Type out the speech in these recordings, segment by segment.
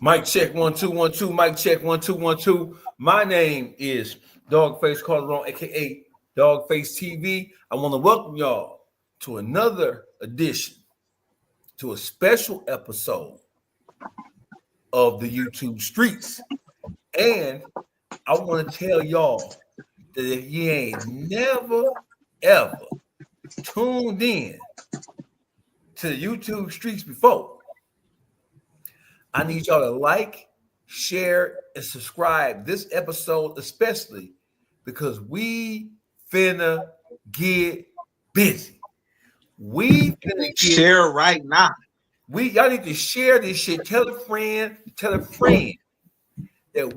Mic check 1 2 1 2. Mic check 1 2 1 2. My name is Dogface Calderon, aka Dogface TV. I want to welcome y'all to another edition, to a special episode of the YouTube streets. And I want to tell y'all that if you ain't never ever tuned in to the YouTube streets before, I need y'all to like, share, and subscribe this episode, especially because we finna get busy. We finna get share right now. Y'all need to share this shit. Tell a friend that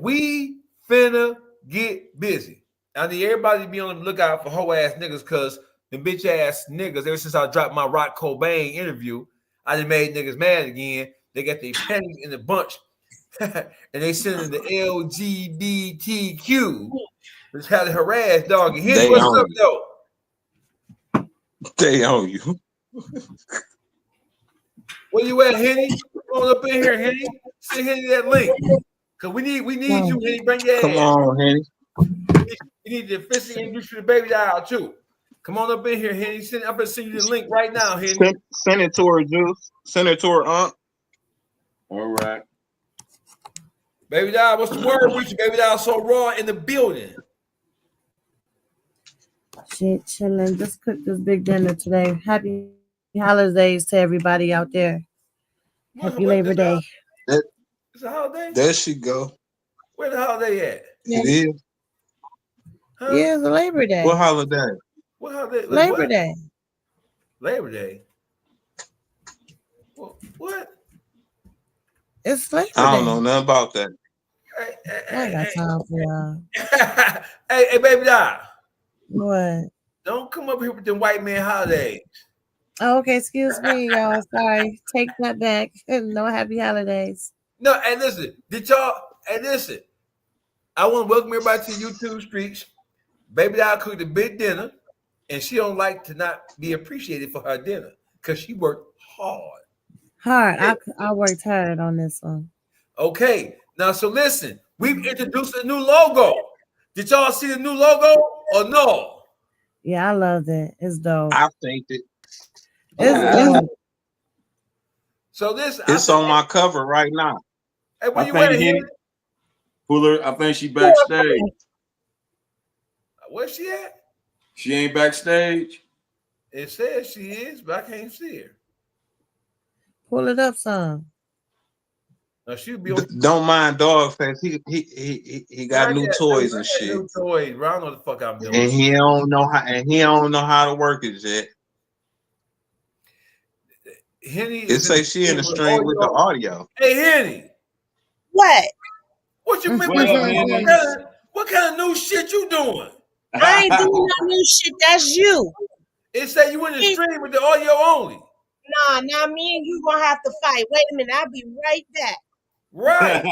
we finna get busy. I need everybody to be on the lookout for hoe ass niggas, because the bitch ass niggas, ever since I dropped my Rock Cobain interview, I done made niggas mad again. They got their panties in a bunch and they sending the LGBTQ. Just had to harass dog. And Henny, what's up, though? They own you. Where you at, Henny? Come on up in here, Henny. Send Henny that link. Cause we need you, Henny. Bring your ass. Come on, Henny. We need to officially introduce you to Baby Doll too. Come on up in here, Henny. I'm gonna send you the link right now, Henny. Send it to her, Juice. Send it to her, Aunt. All right. Baby Doll, what's the word with you? Baby Doll so raw in the building. Shit, chilling. Just cooked this big dinner today. Happy holidays to everybody out there. Happy Labor Day. It's a holiday? There she go. Where the holiday at? It is. Huh? Yeah, it's a Labor Day. What holiday? What holiday? Labor Day. Labor Day? What? It's Labor Day. I don't know nothing about that. I got time for y'all. Hey, Baby Doll. What? Don't come up here with them white man holidays. Oh, okay, excuse me, y'all. Sorry. Take that back. No happy holidays. No, and listen, I want to welcome everybody to YouTube streets. Baby Doll cooked a big dinner, and she don't like to not be appreciated for her dinner because she worked hard. I worked hard on this one. Okay, now so listen, we've introduced a new logo. Did y'all see the new logo or no? Yeah, I love it. It's dope. I think it. It's dope. So this It's on my cover right now. Hey, where you at, Henny? Fuller, I think she backstage. Where's she at? She ain't backstage. It says she is, but I can't see her. Pull it up some. No, she'll be on. Don't mind Dogface. He got new toys and shit. New toys, bro. I don't know what the fuck I'm doing. And he don't know how to work it yet. Henny, it say she in the stream with the audio. Hey, Henny. What? What you mean? What kind of new shit you doing? I ain't doing no new shit. That's you. It say you in the stream with the audio only. Nah, now me and you gonna have to fight. Wait a minute, I'll be right back. Right.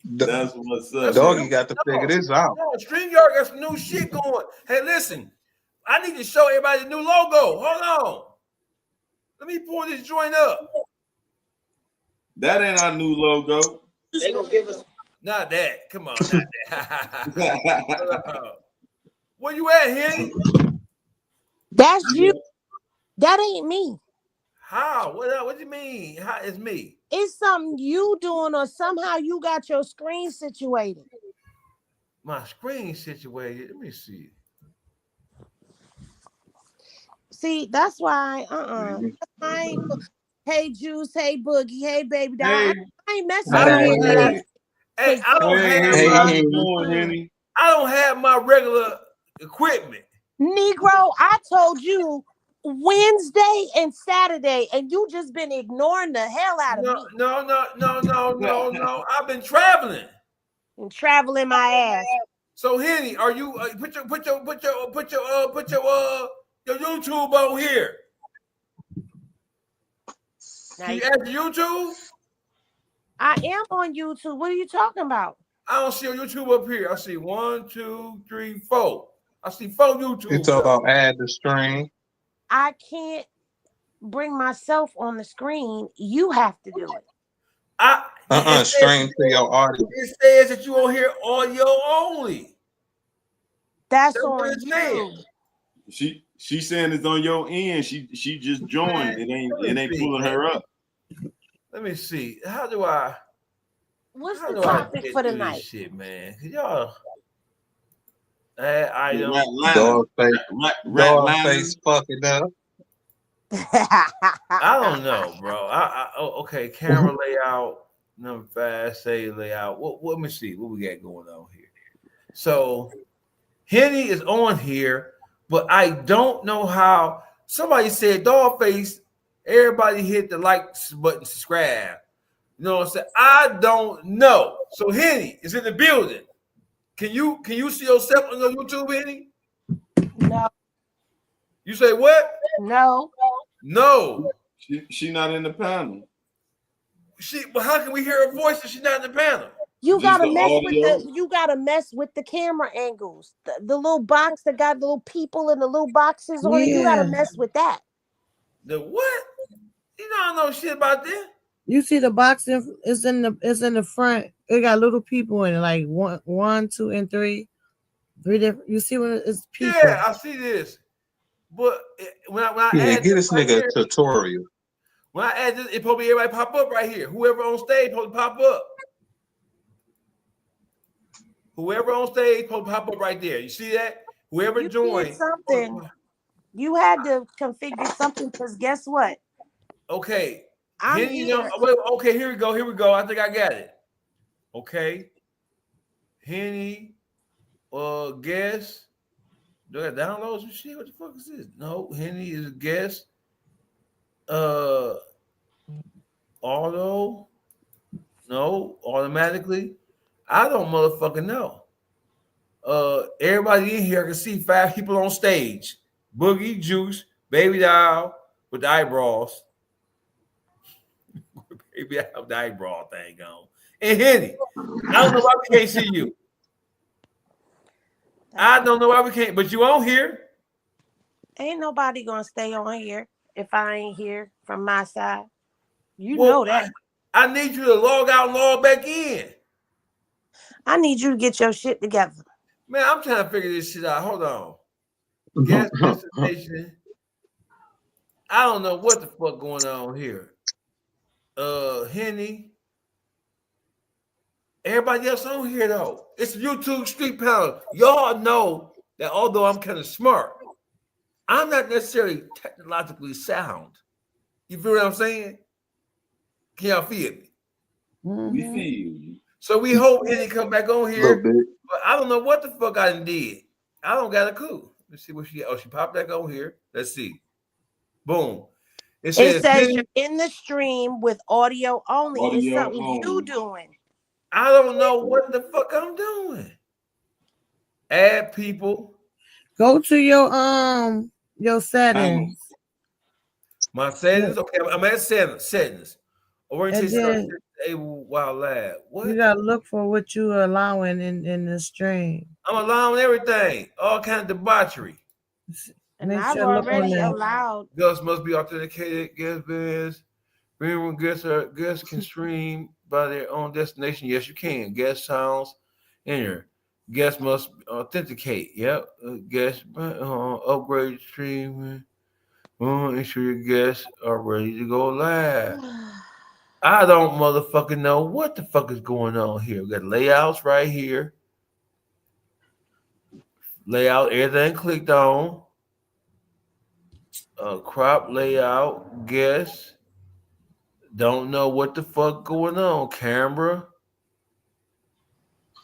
That's what's up. Doggy got to figure this out. No, StreamYard got some new shit going. Hey, listen, I need to show everybody the new logo. Hold on. Let me pull this joint up. That ain't our new logo. They gonna give us. Not that. Come on. Not that. Where you at, Henny? That's you. That ain't me. How? What do you mean? How is me? It's something you doing, or somehow you got your screen situated. My screen situated. Let me see. See, that's why. I ain't. Hey, Juice. Hey, Boogie. Hey, Baby Doll. I ain't messing with you. Hey, I don't have my regular equipment. Negro, I told you Wednesday and Saturday, and you just been ignoring the hell out of me. No. I've been traveling. And traveling my ass. So Henny, are you put your YouTube on here? Can you add YouTube? I am on YouTube. What are you talking about? I don't see your YouTube up here. I see 1, 2, 3, 4. I see 4 YouTube. It's about add the stream. I can't bring myself on the screen. You have to do it. Stream to your audience. It says that you on here audio only. That's what on it says. you. She saying it's on your end. She just joined. It ain't pulling her up. Let me see. How do I? What's How the do I topic get for through tonight? this shit, man? Y'all, I don't. Dog face fucking up. I don't know, bro. Okay. Camera layout, number 5, say layout. Let me see what we got going on here. So Henny is on here, but I don't know how. Somebody said dog face. Everybody hit the like button, subscribe. You know what I'm saying? I don't know. So Henny is in the building. Can you see yourself on your YouTube, Henny? No. You say what? No. No. She not in the panel. But how can we hear her voice if she's not in the panel? You Just gotta the mess audio? with the camera angles. The little box that got the little people in the little boxes on it. You gotta mess with that. The what? You don't know shit about that. You see the box is in the front. It got little people in it, like 1, 2, and 3. 3 different. You see what it's people. Yeah, I see this. But when I add Get this nigga here, a tutorial. when I add this, it probably everybody pop up right here. Whoever on stage probably pop up. Whoever on stage probably pop up right there. You see that? Whoever You joined did something. You had to configure something because guess what? Okay. I'm here. Okay, here we go. Here we go. I think I got it. Okay. Henny, guest. Do I download some shit? What the fuck is this? No, Henny is a guest. Auto. No, automatically. I don't motherfucking know. Everybody in here can see 5 people on stage. Boogie, Juice, Baby Doll with the eyebrows. Baby Doll with the eyebrow thing on. And Henny. I don't know why we can't see you. I don't know why we can't, but you on here. Ain't nobody gonna stay on here if I ain't here from my side. You know that. I need you to log out and log back in. I need you to get your shit together. Man, I'm trying to figure this shit out. Hold on. Guest destination. I don't know what the fuck going on here. Henny. Everybody else on here though. It's a YouTube street panel. Y'all know that although I'm kind of smart, I'm not necessarily technologically sound. You feel what I'm saying? Can y'all feel me? We feel you. So we hope Henny come back on here. Bit. But I don't know what the fuck I did. I don't got a clue. Let's see what she. Oh, she popped back on here. Let's see. Boom. It says you're in the stream with audio only. It's something you doing. I don't know what the fuck I'm doing. Add people. Go to your settings. My settings. Okay, I'm at settings. Orientation able while live. What? You gotta look for what you are allowing in the stream. I'm allowing everything. All kind of debauchery. And I've already allowed. Guests must be authenticated. Guest bids. Remember, guests can stream by their own destination. Yes, you can. Guest sounds enter. Guests must authenticate. Yep. Guest upgrade stream. Ensure your guests are ready to go live. I don't motherfucking know what the fuck is going on here. We got layouts right here. Layout, everything clicked on. Crop layout, guess. Don't know what the fuck going on. Camera.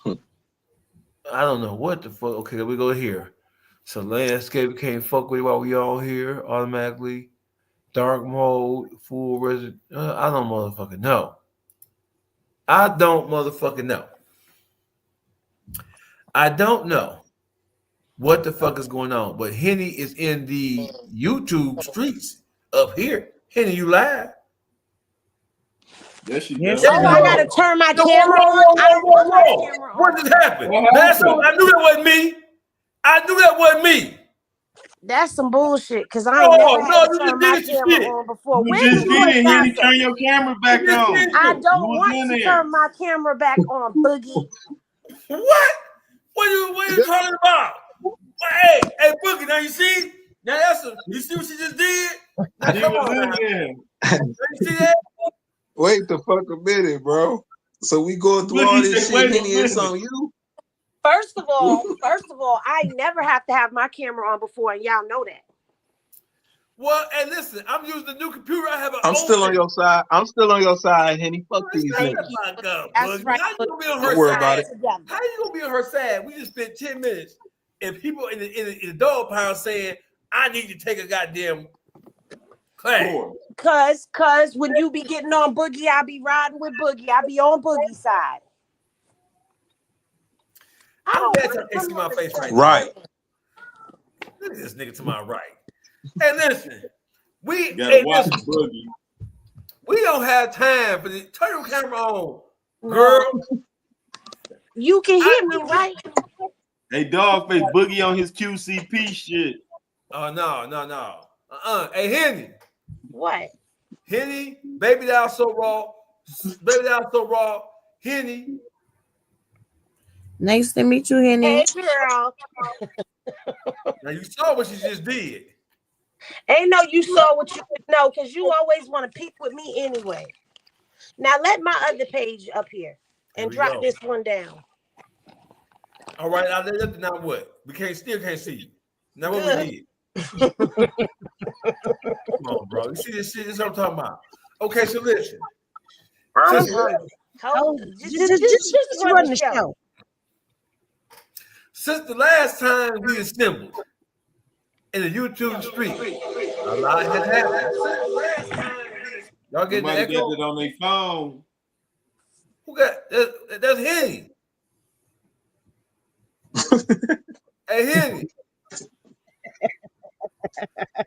I don't know what the fuck. Okay, we go here. So landscape can't fuck with while we all here automatically. Dark mode, full resident. I don't motherfucking know. I don't motherfucking know. I don't know what the fuck is going on. But Henny is in the YouTube streets up here. Henny, you live? Yes, she Yes, does. Oh, I gotta turn my camera on. What just happened? I knew that wasn't me. I knew that wasn't me. That's some bullshit. Cause I No, ain't never had to you turn just my did some camera shit. on before. You Where's just the noise did, Henny. gossip? Turn your camera back You just on. did I shit. don't You was want in to there. turn my camera back on, Boogie. What? What are you talking about? Well, hey, Boogie, now you see? Now you see what she just did? Now He come was on in now. there. Now, you see that? Wait the fuck a minute, bro. So we going through Look, all he this said, shit, wait a Henny, it's minute. on you. First of all, I never have to have my camera on before, and y'all know that. Well, and listen, I'm using the new computer. I have an I'm still on your side. I'm still on your side, Henny. Fuck these Thank niggas. you. Fuck up, That's Boogie. right. How you gonna be on Don't her worry side? about it. Together. How you gonna be on her side? We just spent 10 minutes and people in the dog pound saying, I need to take a goddamn class. Cause when you be getting on Boogie, I be riding with Boogie. I be on Boogie's side. I'm glad y'all can't see my face right now. Right. Look at this nigga to my right. Hey, listen, You gotta watch the Boogie. we don't have time for this. Turn your camera on, girl. You can hear me, right? Hey, Dogface Boogie on his QCP shit. Oh no. Hey, Henny. What? Henny, baby down so raw. Henny. Nice to meet you, Henny. Hey, girl. Now you saw what she just did. Ain't no you saw what you know, because you always want to peek with me anyway. Now let my other page up here and drop this one down. All right, I let up. Now what? We still can't see you. Now what Good. we did? Come on, bro. You see this shit? This is what I'm talking about. Okay, so listen. Just run the show. Since the last time we assembled in the YouTube street, a lot has happened. Y'all getting the Somebody echo? got it on their phone. Who got that's Henny. Hey, Henny.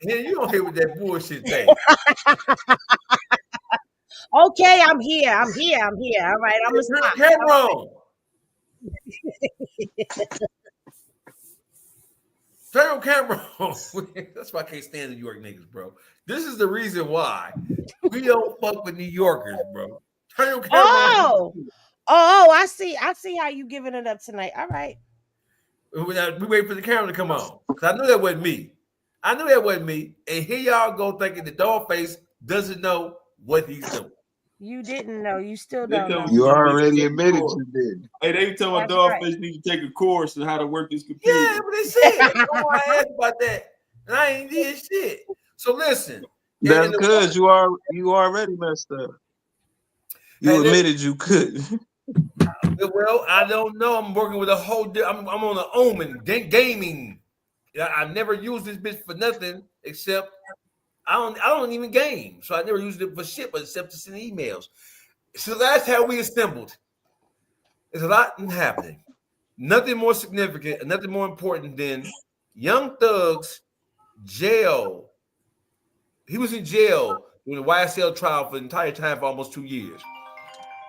Henny, you don't hear with that bullshit thing. Okay, I'm here. All right, I'm gonna stop. Camera on. Turn your camera on. That's why I can't stand New York niggas, bro. This is the reason why we don't fuck with New Yorkers, bro. Turn your camera on. Oh, I see how you giving it up tonight. All right. We wait for the camera to come on. Because I knew that wasn't me. And here y'all go thinking the dog face doesn't know what he's doing. You didn't know. You still don't know. You already admitted you did. Hey, they tell my That's Dogface right. need to take a course on how to work this computer. Yeah, but they said. I asked about that. And I ain't did shit. So listen. That's good. You already messed up. You admitted you couldn't. Well, I don't know. I'm working with a whole. I'm on an Omen gaming. I never use this bitch for nothing except I don't even game, so I never used it for shit, but except to send emails. So that's how we assembled. There's a lot happening. Nothing more significant, and nothing more important than Yougthug's jail. He was in jail during the YSL trial for the entire time for almost 2 years.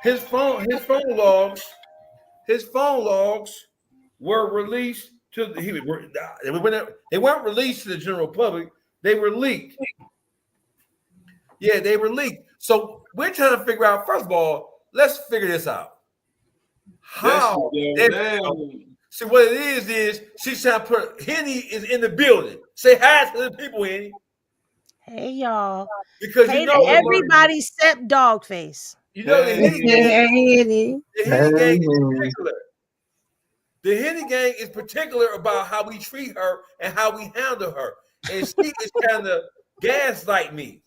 His phone logs were released to they weren't released to the general public. They were leaked. Yeah, they were leaked. So we're trying to figure out. First of all, let's figure this out. How? See, what it is she's trying to put Henny is in the building. Say hi to the people, Henny. Hey y'all. Because hey, you know everybody except Dogface. You know the Henny gang. The Henny gang is particular about how we treat her and how we handle her. And she is kind of gaslight me.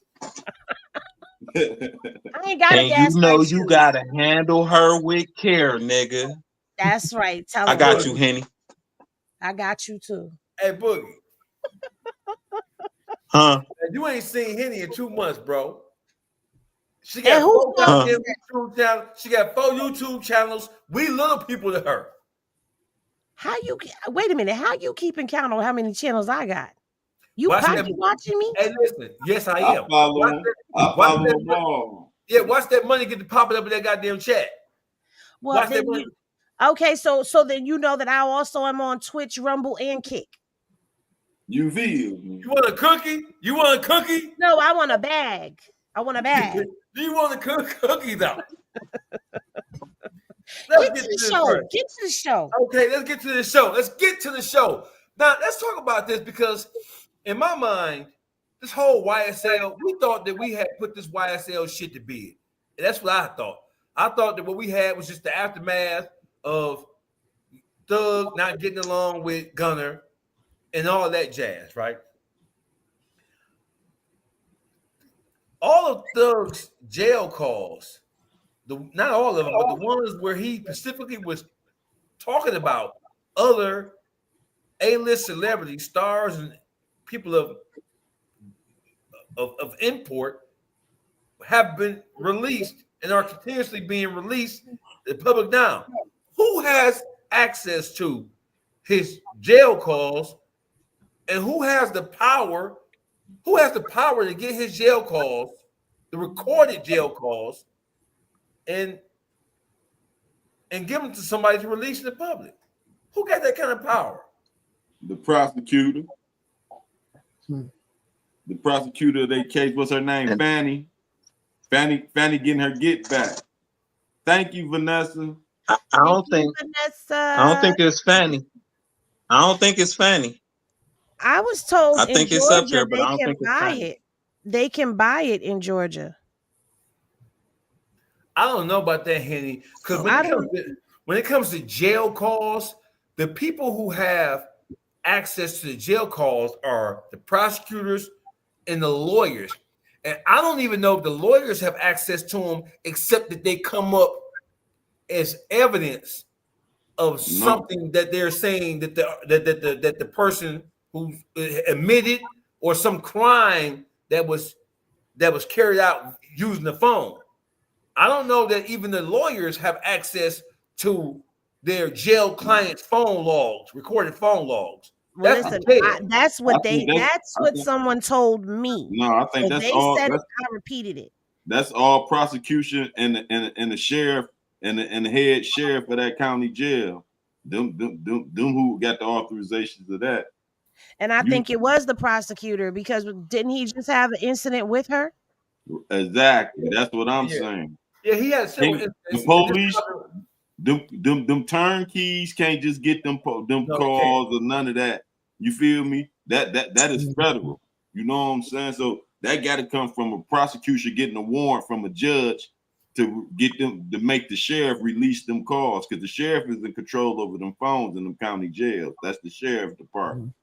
I ain't got and you know you gotta handle her with care, nigga. That's right. Tell I got you, Henny. I got you too. Hey, Boogie. Huh? You ain't seen Henny in 2 months, bro. She got 4 YouTube channels. She got 4 YouTube channels. We little people to her. How you wait a minute? How you keeping count on how many channels I got? You watching me? Hey, listen. Yes, I am. I follow them all. Yeah, watch that money get to popping up in that goddamn chat. Well, then okay, so then you know that I also am on Twitch, Rumble, and Kick. You feel me? You want a cookie? You want a cookie? No, I want a bag. I want a bag. Do you want a cookie though? Get to the show. first. Get to the show. Okay, let's get to the show. Let's get to the show. Now, let's talk about this because in my mind, this whole YSL, we thought that we had put this YSL shit to bed. And that's what I thought. I thought that what we had was just the aftermath of Thug not getting along with Gunner and all of that jazz, right? All of Thug's jail calls, not all of them, but the ones where he specifically was talking about other A-list celebrities, stars, and people of import have been released and are continuously being released to the public now. Who has access to his jail calls and who has the power? Who has the power to get his jail calls, the recorded jail calls, and give them to somebody to release in the public? Who got that kind of power? The prosecutor. The prosecutor of their case, what's her name? Fanny. Fanny getting her get back. Thank you, Vanessa. I don't think it's Fanny. I don't think it's Fanny. I was told I think it's up there, but I don't think it's buy Fanny. it. They can buy it in Georgia. I don't know about that, Henny, because when it comes to jail calls, the people who have access to the jail calls are the prosecutors and the lawyers. And I don't even know if the lawyers have access to them, except that they come up as evidence of something that they're saying that the person who admitted or some crime that was carried out using the phone. I don't know that even the lawyers have access to their jail clients' phone logs, recorded phone logs. Well, that's what someone told me. No, I think that's they all. Said it, I repeated it. That's all prosecution and the sheriff and the head sheriff of that county jail. Them who got the authorizations of that. And I think it was the prosecutor, because didn't he just have an incident with her? Exactly. That's what I'm saying. Yeah, he has the police. Them turnkeys can't just get them calls or none of that. You feel me? That is federal. You know what I'm saying? So that got to come from a prosecution getting a warrant from a judge to get them to make the sheriff release them calls, because the sheriff is in control over them phones in them county jails. That's the sheriff's department.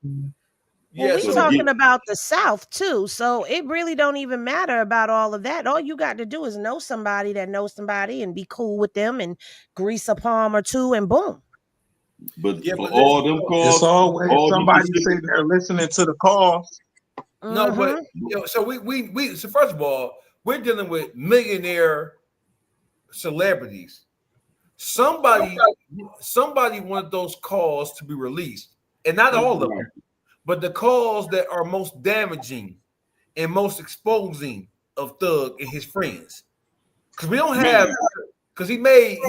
Well, we're talking about the South too, so it really don't even matter about all of that. All you got to do is know somebody that knows somebody and be cool with them and grease a palm or two, and boom. But for all them calls, it's always somebody sitting there listening to the calls. No, but so we so first of all, we're dealing with millionaire celebrities. Somebody wanted those calls to be released, and not all of them. But the calls that are most damaging and most exposing of Thug and his friends, because we don't have, because he made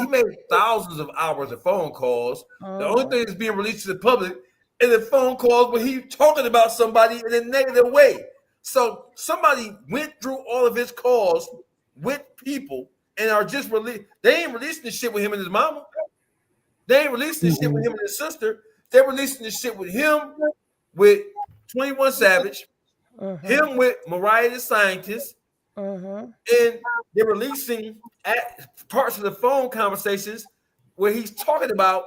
thousands of hours of phone calls. The only thing that's being released to the public is the phone calls when he's talking about somebody in a negative way. So somebody went through all of his calls with people and are just released. They ain't releasing the shit with him and his mama. They ain't releasing the shit with him and his sister. They're releasing the shit with him, with 21 Savage, him with Mariah the Scientist, and they're releasing parts of the phone conversations where he's talking about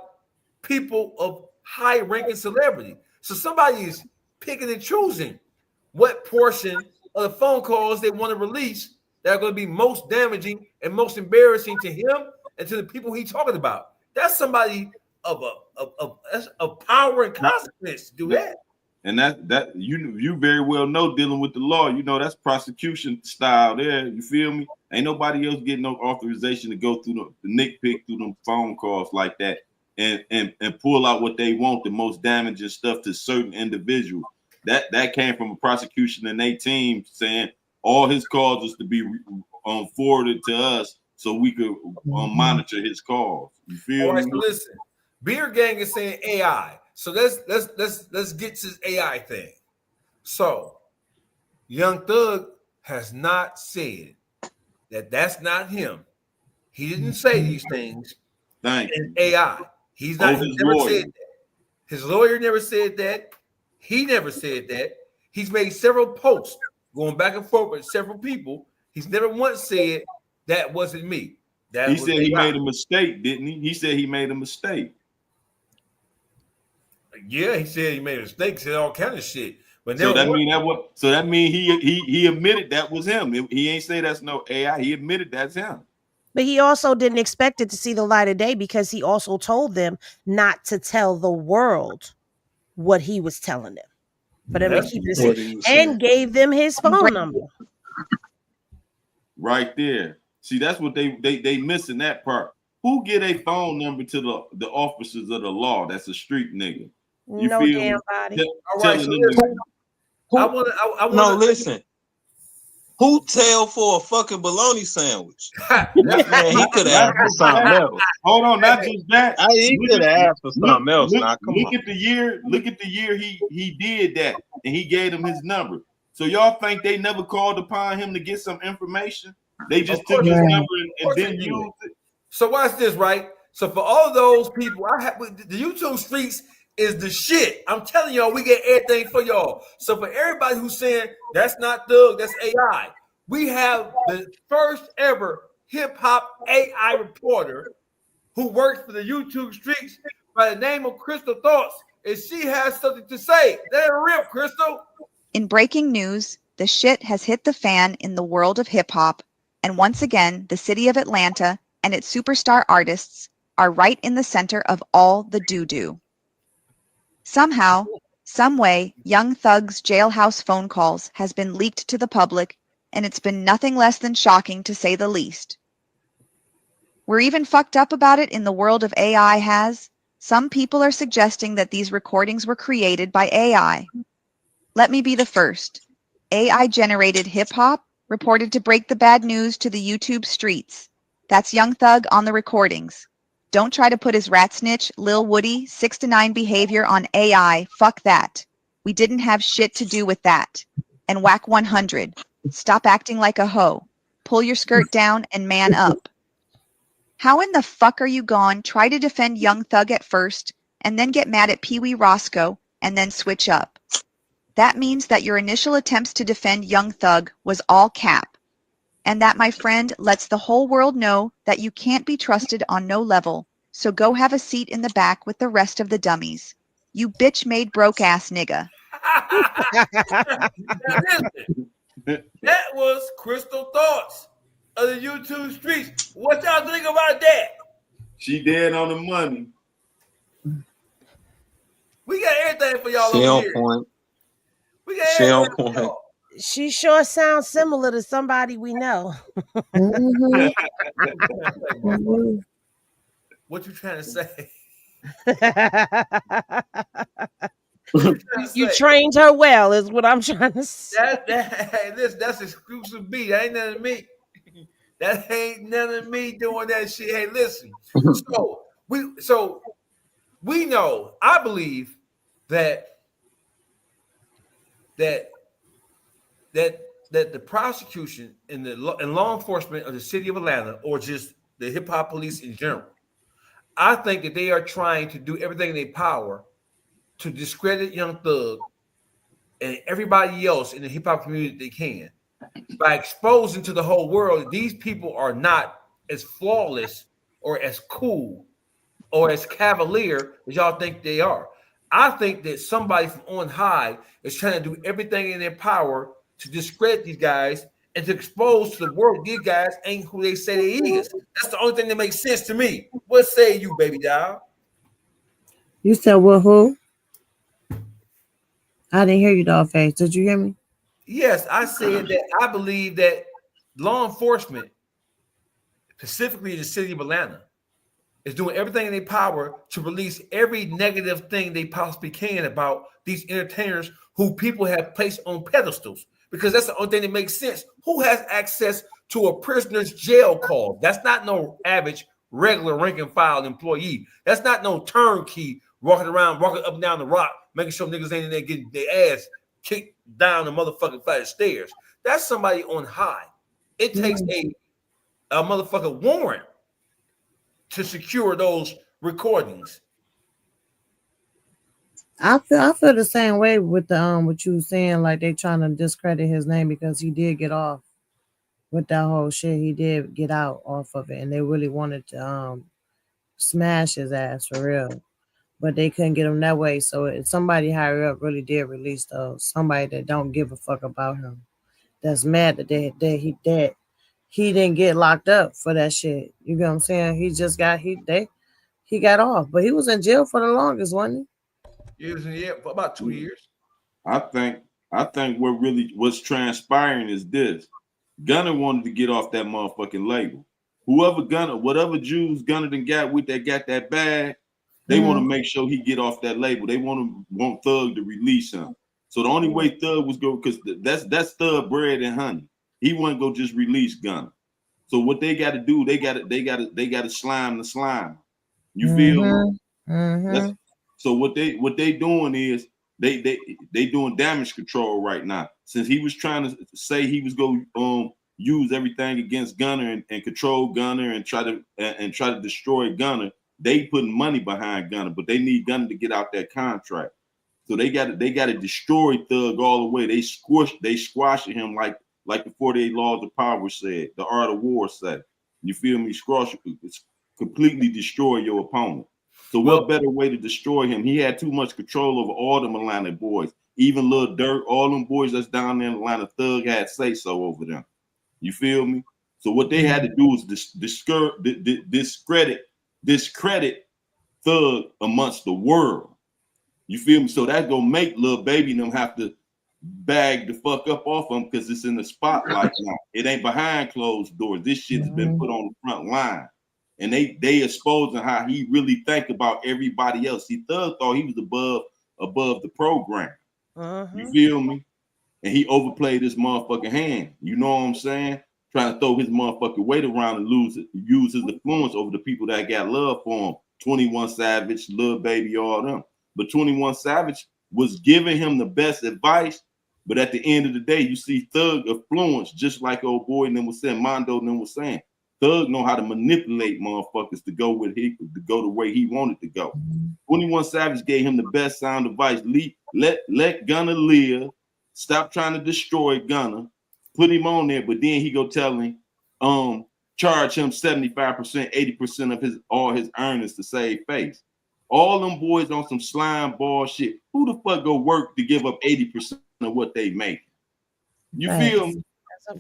people of high-ranking celebrity. So somebody is picking and choosing what portion of the phone calls they want to release that are going to be most damaging and most embarrassing to him and to the people he's talking about. That's somebody of power and consequence to do that. And that you very well know, dealing with the law, you know that's prosecution style there. You feel me? Ain't nobody else getting no authorization to go through the nitpick through them phone calls like that and pull out what they want, the most damaging stuff to certain individuals. That came from a prosecution and they team saying all his calls was to be forwarded to us so we could monitor his calls. You feel me? So listen, Beer Gang is saying AI. So let's get to this AI thing. So, Young Thug has not said that that's not him. He didn't say these things Thank in you. AI. He's not. Oh, He his never lawyer. said that. His lawyer never said that. He never said that. He's made several posts going back and forth with several people. He's never once said that wasn't me. That He was said he AI. made a mistake, didn't he? He said he made a mistake. Yeah, he said he made a mistake, said all kind of shit. But So never that once- mean that what? So that mean he admitted that was him. He ain't say that's no AI. He admitted that's him. But he also didn't expect it to see the light of day because he also told them not to tell the world what he was telling them. For them to That's keep what it he was and saying. gave them his phone number. Right there. See, that's what they missing that part. Who get a phone number to the officers of the law? That's a street nigga. You No feel damn me? body. all right. Telling So them listen, I want to. I No, want to. listen. Who tell for a fucking bologna sandwich? Man, he could have asked for something else. Hold on, not just that. He could have asked for something else. Now, come Look on. at the year. Look at the year he did that, and he gave him his number. So y'all think they never called upon him to get some information? They just took his number and then used it. So watch this, right? So for all those people, the YouTube streets is the shit. I'm telling y'all, we get everything for y'all. So for everybody who's saying that's not Thug, that's AI, we have the first ever hip hop AI reporter who works for the YouTube streets by the name of Crystal Thoughts, and she has something to say. Let her rip, Crystal. In breaking news, the shit has hit the fan in the world of hip hop, and once again, the city of Atlanta and its superstar artists are right in the center of all the doo-doo. Somehow, someway, Young Thug's jailhouse phone calls has been leaked to the public, and it's been nothing less than shocking to say the least. We're even fucked up about it in the world of AI has. Some people are suggesting that these recordings were created by AI. Let me be the first. AI-generated hip-hop reported to break the bad news to the YouTube streets. That's Young Thug on the recordings. Don't try to put his rat snitch, Lil Woody, 6 to 9 behavior on AI. Fuck that. We didn't have shit to do with that. And Wack 100. Stop acting like a hoe. Pull your skirt down and man up. How in the fuck are you gone? Try to defend Young Thug at first, and then get mad at Pee Wee Roscoe, and then switch up. That means that your initial attempts to defend Young Thug was all cap. And that, my friend, lets the whole world know that you can't be trusted on no level. So go have a seat in the back with the rest of the dummies. You bitch-made broke-ass nigga. Now listen, that was Crystal Thoughts of the YouTube streets. What y'all think about that? She dead on the money. We got everything for y'all She over on here. point. We got She everything on for point. y'all. She sure sounds similar to somebody we know. Mhm. Mhm. What you trying to say? You trained her well, is what I'm trying to say. That's exclusive B. That ain't none of me. That ain't none of me doing that shit. Hey, listen. So we know. I believe that the prosecution and law enforcement of the city of Atlanta, or just the hip hop police in general, I think that they are trying to do everything in their power to discredit Young Thug and everybody else in the hip hop community they can, by exposing to the whole world that these people are not as flawless or as cool or as cavalier as y'all think they are. I think that somebody from on high is trying to do everything in their power to discredit these guys and to expose to the world these guys ain't who they say they is. That's the only thing that makes sense to me. What say you, baby doll? You said what? Who? I didn't hear you, Dogface. Did you hear me? Yes, I said that I believe that law enforcement, specifically the city of Atlanta, is doing everything in their power to release every negative thing they possibly can about these entertainers who people have placed on pedestals, because that's the only thing that makes sense. Who has access to a prisoner's jail call? That's not no average, regular rank and file employee. That's not no turnkey walking up and down the rock, making sure niggas ain't in there getting their ass kicked down the motherfucking flight of stairs. That's somebody on high. It takes a motherfucking warrant to secure those recordings. I feel the same way with the what you were saying, like they trying to discredit his name because he did get off with that whole shit. He did get out off of it, and they really wanted to smash his ass for real, but they couldn't get him that way. So somebody higher up really did release those. Somebody that don't give a fuck about him, that's mad that he didn't get locked up for that shit. You know what I'm saying? He just got he got off, but he was in jail for the longest, wasn't he? He was in jail for about 2 years. I think what's transpiring is this. Gunner wanted to get off that motherfucking label. Whatever Jews Gunner done got with that got that bag, they want to make sure he get off that label. They want Thug to release him. So the only way Thug was go, because that's Thug bread and honey. He wasn't go just release Gunner. So what they got to do, they got to slime the slime. You feel me? So what they doing is they doing damage control right now. Since he was trying to say he was going use everything against Gunner and control Gunner and try to destroy Gunner, they putting money behind Gunner, but they need Gunner to get out that contract. So they got to destroy Thug all the way. They squashing him like the 48 Laws of Power said, the Art of War said. You feel me? Completely destroy your opponent. So what better way to destroy him? He had too much control over all them Atlanta boys, even Lil Durk, all them boys that's down there in Atlanta. Thug had say so over them. You feel me? So what they had to do is discredit Thug amongst the world. You feel me? So that's gonna make Lil Baby and them have to bag the fuck up off him because it's in the spotlight now. It ain't behind closed doors. This shit's been put on the front line. And they exposing how he really think about everybody else. See, Thug thought he was above the program. You feel me? And he overplayed his motherfucking hand. You know what I'm saying? Trying to throw his motherfucking weight around and use his influence over the people that got love for him. 21 Savage, Lil Baby, all them. But 21 Savage was giving him the best advice. But at the end of the day, you see Thug influence, just like old boy and them was saying, Mondo and them was saying. Thug know how to manipulate motherfuckers to go the way he wanted to go. 21 Savage gave him the best sound advice. Let Gunner live. Stop trying to destroy Gunner. Put him on there, but then he go tell him, charge him 75%, 80% of all his earnings to save face. All them boys on some slime ball shit. Who the fuck go work to give up 80% of what they make? You feel me?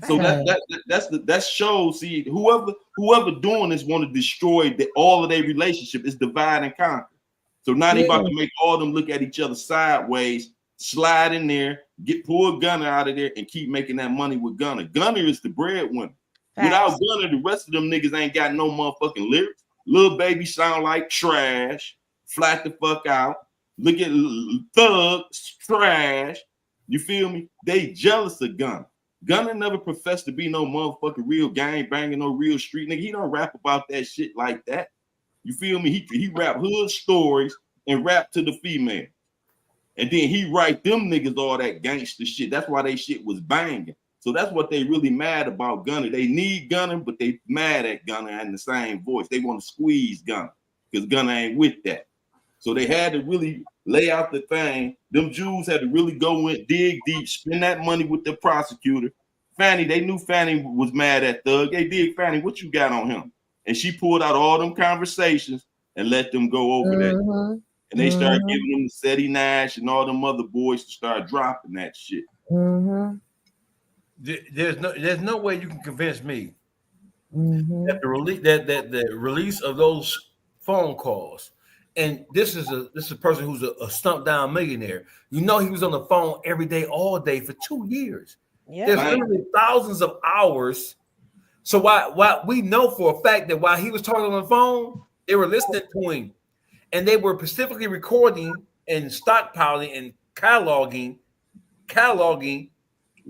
So that shows. See, whoever doing this want to destroy all of their relationship. Is divide and conquer. So now they about to make all them look at each other sideways, slide in there, pull Gunner out of there, and keep making that money with Gunner. Gunner is the breadwinner. Without Gunner, the rest of them niggas ain't got no motherfucking lyrics. Lil Baby sound like trash, flat the fuck out. Look at Thug, trash. You feel me? They jealous of Gunner. Gunner never professed to be no motherfucking real gang banging, no real street nigga. He don't rap about that shit like that. You feel me? He rap hood stories and rap to the female. And then he write them niggas all that gangster shit. That's why they shit was banging. So that's what they really mad about Gunner. They need Gunner, but they mad at Gunner in the same voice. They want to squeeze Gunner because Gunner ain't with that. So they had to really lay out the thing. Them Jews had to really go in, dig deep, spend that money with the prosecutor. Fanny, they knew Fanny was mad at Thug. Hey, dig Fanny, what you got on him? And she pulled out all them conversations and let them go over that. And they started giving them the Seti Nash and all them other boys to start dropping that shit. There's no way you can convince me that the release of those phone calls. And this is a person who's a stumped down millionaire. You know, he was on the phone every day, all day for 2 years. Yeah. There's literally thousands of hours. So why we know for a fact that while he was talking on the phone, they were listening to him, and they were specifically recording and stockpiling and cataloging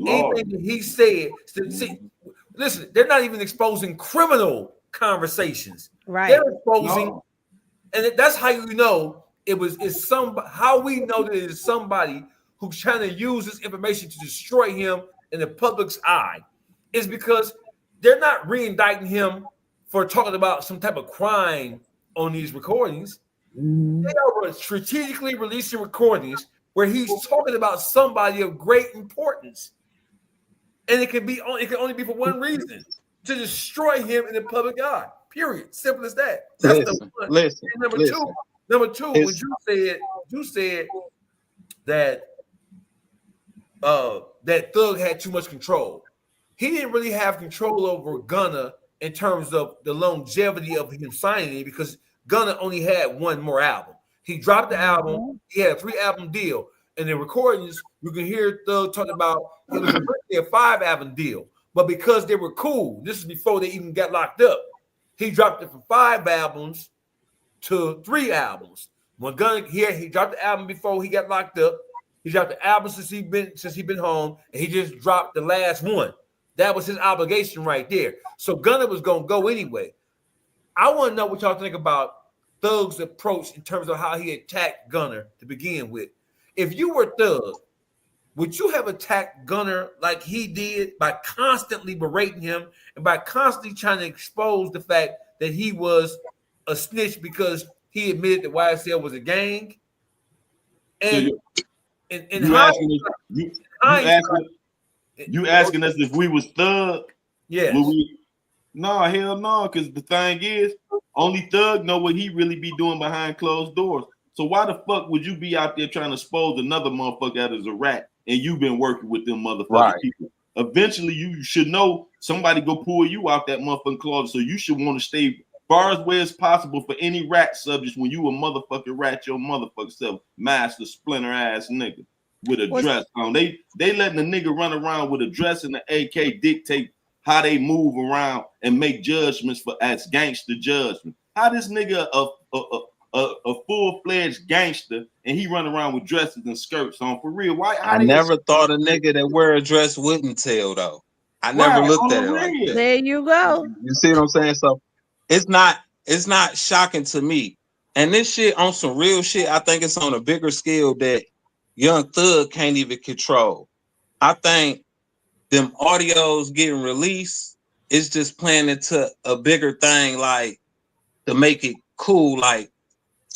anything that he said. See, listen, they're not even exposing criminal conversations. Right. They're exposing. And that's how you know how we know that it is somebody who's trying to use this information to destroy him in the public's eye is because they're not re-indicting him for talking about some type of crime on these recordings. Mhm. They are strategically releasing recordings where he's talking about somebody of great importance. And it can only be for one reason: to destroy him in the public eye. Period. Simple as that. That's Listen, the one. listen, And number listen. two, when you said that that Thug had too much control. He didn't really have control over Gunna in terms of the longevity of him signing it because Gunna only had one more album. He dropped the album. He had a 3-album deal. In the recordings, you can hear Thug talking about it was originally a 5-album deal. But because they were cool, this is before they even got locked up, he dropped it from 5 albums to 3 albums. When Gunna here, he dropped the album before he got locked up. He dropped the album since he been home, and he just dropped the last one. That was his obligation right there. So Gunna was gonna go anyway. I want to know what y'all think about Thug's approach in terms of how he attacked Gunna to begin with. If you were Thug, would you have attacked Gunna like he did by constantly berating him and by constantly trying to expose the fact that he was a snitch because he admitted that YSL was a gang? And you asking us if we was Thug? Yes. No, hell no, because the thing is, only Thug know what he really be doing behind closed doors. So why the fuck would you be out there trying to expose another motherfucker out as a rat and you've been working with them motherfucking people? Eventually, you should know somebody go pull you out that motherfucking closet. So you should want to stay far as way as possible for any rat subjects when you a motherfucking rat your motherfucking self, master splinter ass nigga with a dress on. They letting the nigga run around with a dress and the AK dictate how they move around and make judgments for as gangster judgment. How this nigga a full-fledged gangster and he run around with dresses and skirts on for real? Why? I never thought a nigga that wear a dress wouldn't tell though. I never looked at it like that. There you go. You see what I'm saying? So it's not shocking to me. And this shit on some real shit, I think it's on a bigger scale that Young Thug can't even control. I think them audios getting released is just playing into a bigger thing, like to make it cool, like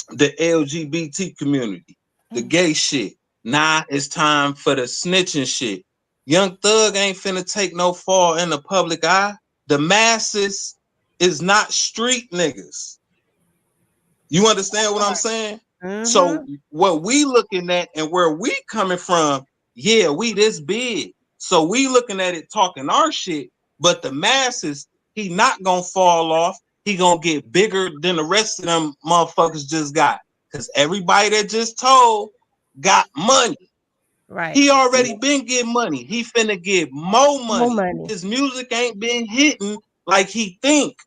the LGBT community, the gay shit. Nah, it's time for the snitching shit. Young Thug ain't finna take no fall in the public eye. The masses is not street niggas. You understand what I'm saying? Mm-hmm. So what we looking at and where we coming from, yeah, we this big. So we looking at it talking our shit, but the masses, he not gonna fall off. He gonna get bigger than the rest of them motherfuckers just got. Because everybody that just told got money. Right. He already been getting money. He finna get more money. More money. His music ain't been hitting like he think.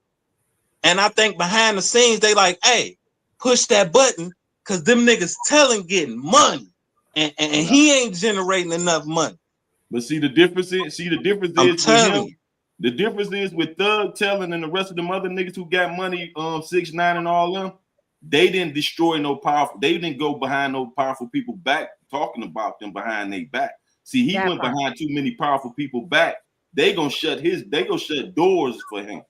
And I think behind the scenes, they like, hey, push that button because them niggas telling getting money. And he ain't generating enough money. But see the difference is I'm with telling him. you. The difference is with Thug telling and the rest of them other niggas who got money, 6ix9ine and all them, they didn't destroy no powerful, they didn't go behind no powerful people back talking about them behind their back. See, he went behind too many powerful people back. They gonna shut doors for him.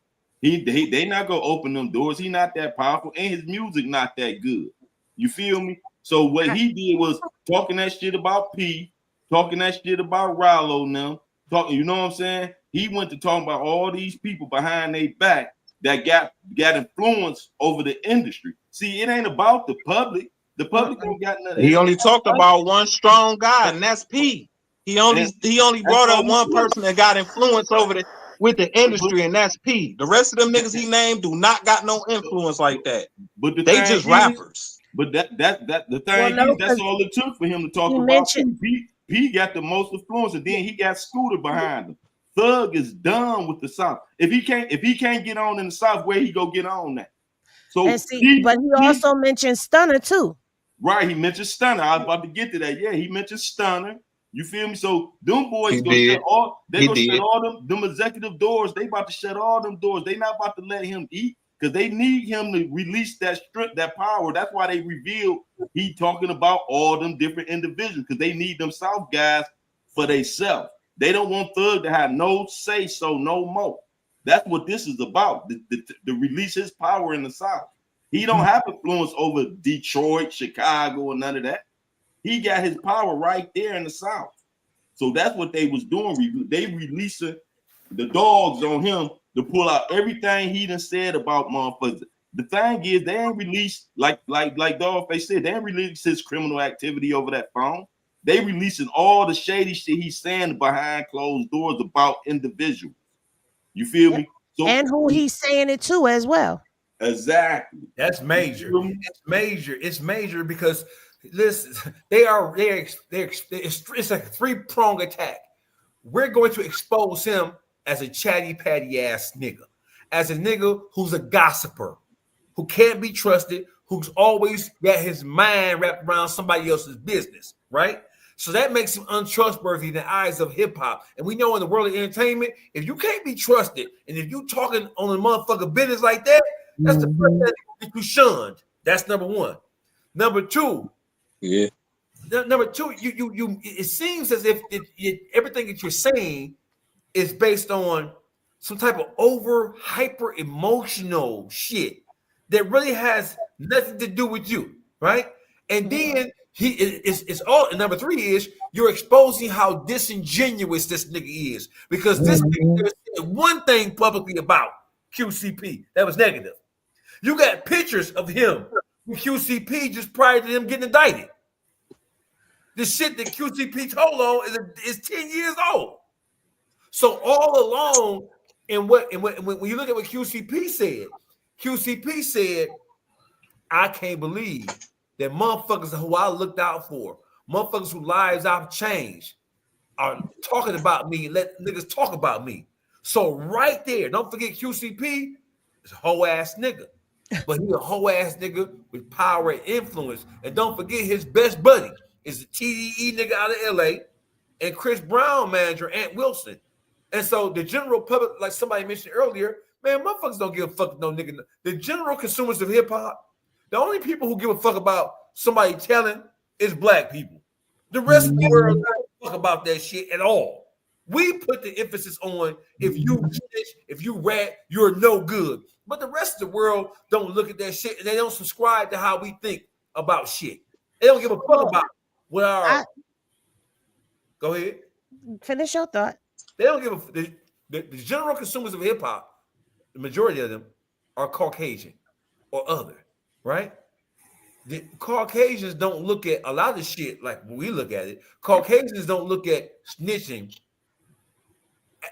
They not gonna open them doors. He not that powerful, and his music not that good. You feel me? So what he did was talking that shit about P, talking that shit about Rallo and them, talking, you know what I'm saying? He went to talking about all these people behind their back that got influence over the industry. See, it ain't about the public. The public ain't got nothing. He only talked about one strong guy, and that's P. He only brought up one person that got influence over with the industry, and that's P. The rest of them niggas he named do not got no influence like that. But they just rappers. But the thing is, that's all it took for him to talk about P. P got the most influence, and then he got Scooter behind him. Thug is done with the South. If he can't get on in the South, where he go get on that? So but he also mentioned Stunner too. Right, he mentioned Stunner. I was about to get to that. Yeah, he mentioned Stunner. You feel me? So them boys gonna shut all them executive doors. They about to shut all them doors. They not about to let him eat. because they need him to release that strength, that power. That's why they revealed he talking about all them different individuals, because they need them South guys for themselves. They don't want Thug to have no say so no more. That's what this is about, to release his power in the South. He don't have influence over Detroit, Chicago, or none of that. He got his power right there in the South. So that's what they was doing. They releasing the dogs on him to pull out everything he done said about motherfuckers. The thing is, they ain't released, like Dogface said, they ain't released his criminal activity over that phone. They releasing all the shady shit he's saying behind closed doors about individuals. You feel me? So, and who he's saying it to as well. Exactly. That's major. It's major. It's major because listen, it's like a three-pronged attack. We're going to expose him as a chatty patty ass nigga, as a nigga who's a gossiper, who can't be trusted, who's always got his mind wrapped around somebody else's business, right? So that makes him untrustworthy in the eyes of hip hop. And we know in the world of entertainment, if you can't be trusted, and if you talking on a motherfucker business like that, that's the first thing that you shunned. That's number one. Number two, Number two, you. It seems as if everything that you're saying is based on some type of over hyper emotional shit that really has nothing to do with you, right? And then it's all. And number three is you're exposing how disingenuous this nigga is, because this nigga said one thing publicly about QCP that was negative. You got pictures of him with QCP just prior to him getting indicted. The shit that QCP told on is 10 years old. So all along, when you look at what QCP said, I can't believe that motherfuckers who I looked out for, motherfuckers whose lives I've changed, are talking about me and let niggas talk about me. So right there, don't forget QCP is a whole ass nigga. But he's a whole ass nigga with power and influence. And don't forget his best buddy is the TDE nigga out of LA and Chris Brown manager, Ant Wilson. And so the general public, like somebody mentioned earlier, man, motherfuckers don't give a fuck no nigga. The general consumers of hip hop, the only people who give a fuck about somebody telling is black people. The rest of the world don't give a fuck about that shit at all. We put the emphasis on if you snitch, if you rat, you're no good. But the rest of the world don't look at that shit and they don't subscribe to how we think about shit. They don't give a fuck about what our. Go ahead. Finish your thought. They don't give a. The general consumers of hip hop, the majority of them are Caucasian or other, right? The Caucasians don't look at a lot of shit like we look at it. Caucasians don't look at snitching,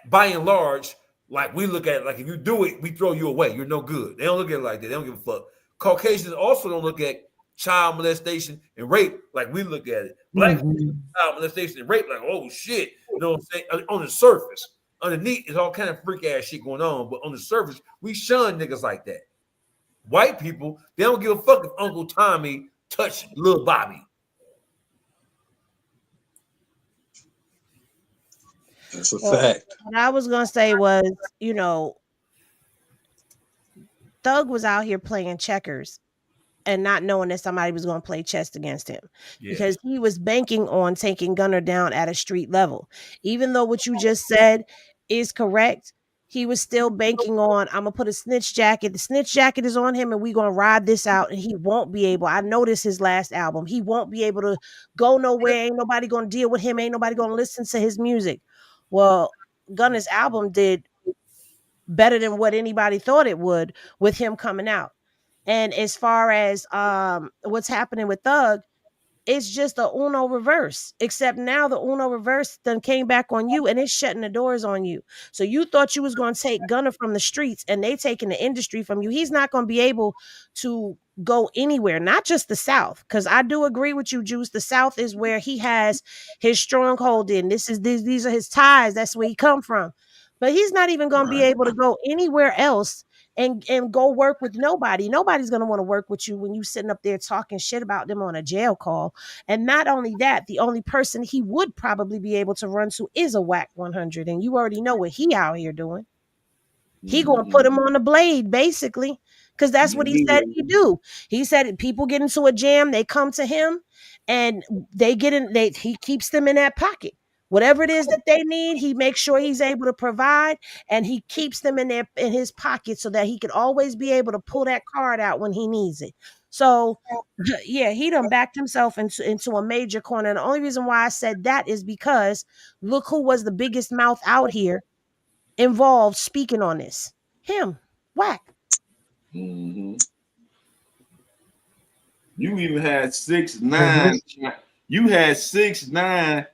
by and large, like we look at it. Like if you do it, we throw you away. You're no good. They don't look at it like that. They don't give a fuck. Caucasians also don't look at child molestation and rape like we look at it. Black child molestation and rape like, oh shit, you know what I'm saying? On the surface, underneath is all kind of freak ass shit going on, but on the surface, we shun niggas like that. White people, they don't give a fuck if Uncle Tommy touched Lil Bobby. That's a fact. What I was gonna say was, Thug was out here playing checkers and not knowing that somebody was going to play chess against him, because he was banking on taking Gunner down at a street level. Even though what you just said is correct, he was still banking on, I'm going to put a snitch jacket. The snitch jacket is on him and we're going to ride this out, and he won't be able. I noticed his last album. He won't be able to go nowhere. Ain't nobody going to deal with him. Ain't nobody going to listen to his music. Well, Gunner's album did better than what anybody thought it would with him coming out. And as far as what's happening with Thug, it's just the Uno reverse, except now the Uno reverse then came back on you and it's shutting the doors on you. So you thought you was going to take Gunner from the streets and they taking the industry from you. He's not going to be able to go anywhere, not just the South. Because I do agree with you, Juice. The South is where he has his stronghold in. These are his ties. That's where he come from. But he's not even going to be able to go anywhere else and go work with nobody. Nobody's going to want to work with you when you sitting up there talking shit about them on a jail call. And not only that, the only person he would probably be able to run to is a Wack 100. And you already know what he out here doing. He going to put him on the blade, basically. because that's what he said he do. He said people get into a jam, they come to him, and they get in. He keeps them in that pocket. Whatever it is that they need, he makes sure he's able to provide, and he keeps them in his pocket so that he can always be able to pull that card out when he needs it. So, yeah, he done backed himself into a major corner. And the only reason why I said that is because look who was the biggest mouth out here involved speaking on this. Him, Wack. Mm-hmm. You even had 6ix9ine. You had 6ix9ine,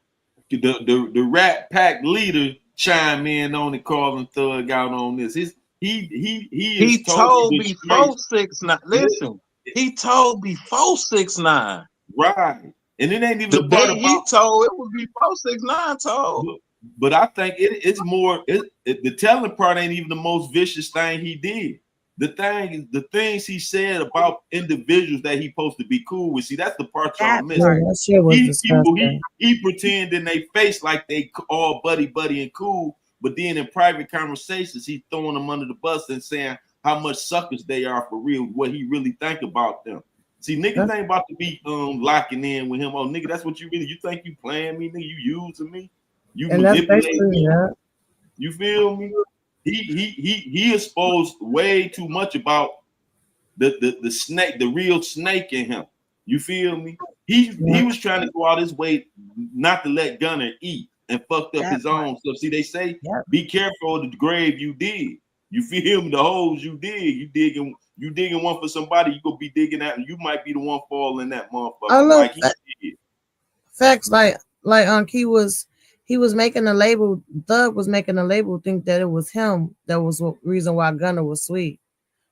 the Rat Pack leader, chime in on it, calling Thug out on this. He told before 6ix9ine. Listen, he told before 6ix9ine. Right, and it ain't even the day he told. It was before 6ix9ine told. But I think it's more. The telling part ain't even the most vicious thing he did. The things he said about individuals that he supposed to be cool with. See, that's the part y'all miss. That shit was disgusting. He pretend in their face like they all buddy and cool, but then in private conversations, he throwing them under the bus and saying how much suckers they are for real, what he really think about them. See, niggas ain't about to be locking in with him. Oh, nigga, that's what you think you playing me, nigga? You using me? You manipulating me? Yeah. You feel me? He exposed way too much about the snake, the real snake in him. You feel me? He was trying to go out his way not to let Gunner eat and fucked up his own stuff. See, they say be careful of the grave you dig. You feel me? The holes you dig. You digging one for somebody, you gonna be digging out, and you might be the one falling in that motherfucker. Like he did. Facts, like he was making a label. Thug was making a label think that it was him. That was the reason why Gunner was sweet,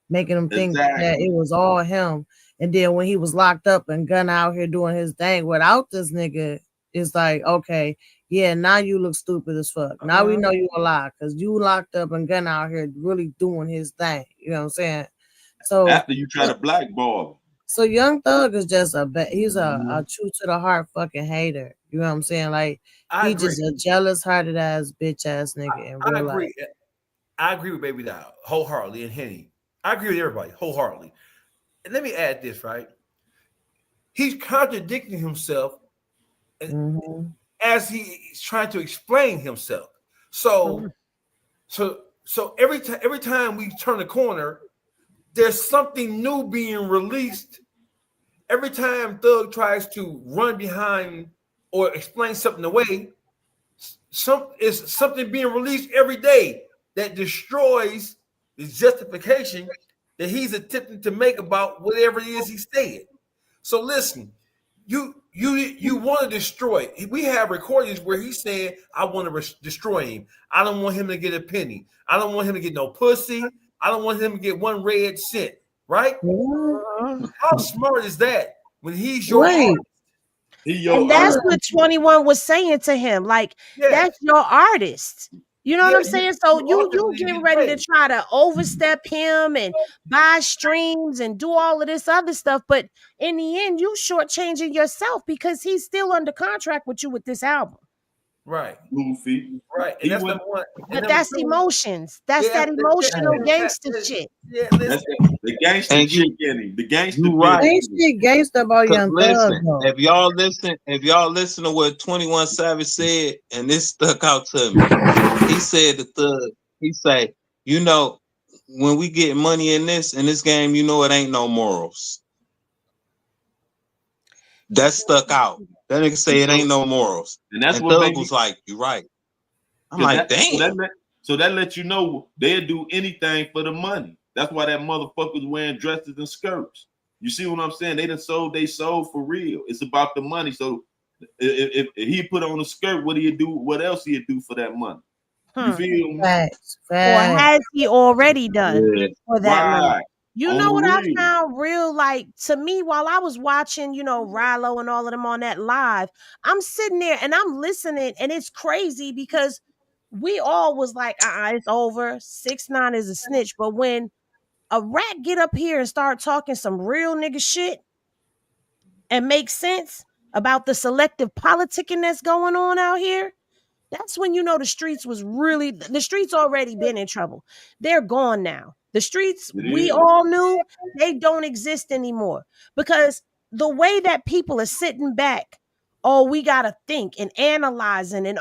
making him think that it was all him. And then when he was locked up and Gunner out here doing his thing without this nigga, it's like, okay, yeah, now you look stupid as fuck. Now we know you a lie because you locked up and Gunner out here really doing his thing. You know what I'm saying? So after you try to blackball him. So Young Thug is just he's a true to the heart fucking hater. You know what I'm saying? Like he just a jealous hearted ass bitch ass nigga in real life. I agree with Baby Doll wholeheartedly and Henny. I agree with everybody wholeheartedly. And let me add this, right? He's contradicting himself as he's trying to explain himself. So every time we turn the corner, there's something new being released. Every time Thug tries to run behind or explain something away, something being released every day that destroys the justification that he's attempting to make about whatever it is he said. So listen, you want to destroy. We have recordings where he's saying, I want to destroy him. I don't want him to get a penny. I don't want him to get no pussy. I don't want him to get one red cent, right? How smart is that when he's your artist? And that's what 21 was saying to him. Like, that's your artist. You know what I'm saying? So you getting ready to try to overstep him and buy streams and do all of this other stuff. But in the end, you shortchanging yourself because he's still under contract with you with this album. Right. Goofy. Right. And that's number one. But that's emotions. That's that emotional gangster shit. Yeah, the gangster shit, Kenny. The gangster gangster about Young Thug. If y'all listen to what 21 Savage said, and this stuck out to me. He said to Thug, he say, you know, when we get money in this game, you know it ain't no morals. That stuck out. That nigga say it ain't no morals. And that's what Thug was like, you're right. I'm like, damn. So that lets you know they'll do anything for the money. That's why that motherfucker's wearing dresses and skirts. You see what I'm saying? They sold for real. It's about the money. So if he put on a skirt, what do you do? What else do you do for that money? You feel me? Facts. Or has he already done for that money? You know what I found real, like, to me, while I was watching, you know, Rilo and all of them on that live, I'm sitting there and I'm listening, and it's crazy because we all was like, it's over. 6ix9ine is a snitch. But when a rat get up here and start talking some real nigga shit and make sense about the selective politicking that's going on out here, that's when you know the streets already been in trouble. They're gone now. The streets we all knew, they don't exist anymore because the way that people are sitting back, oh, we got to think and analyzing and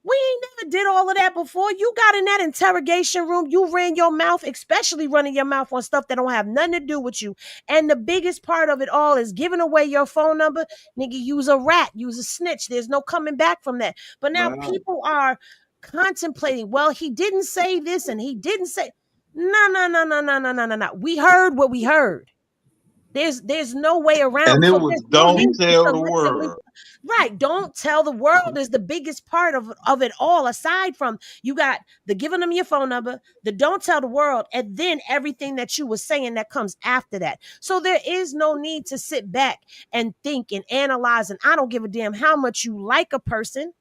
we ain't never did all of that before. You got in that interrogation room, you ran your mouth, especially running your mouth on stuff that don't have nothing to do with you. And the biggest part of it all is giving away your phone number. Nigga, use a rat, use a snitch. There's no coming back from that. But now people are contemplating, well, he didn't say this and he didn't say. No. We heard what we heard. There's no way around. And it was don't tell the world. Right. Don't tell the world is the biggest part of it all. Aside from you got the giving them your phone number, the don't tell the world, and then everything that you were saying that comes after that. So there is no need to sit back and think and analyze. And I don't give a damn how much you like a person.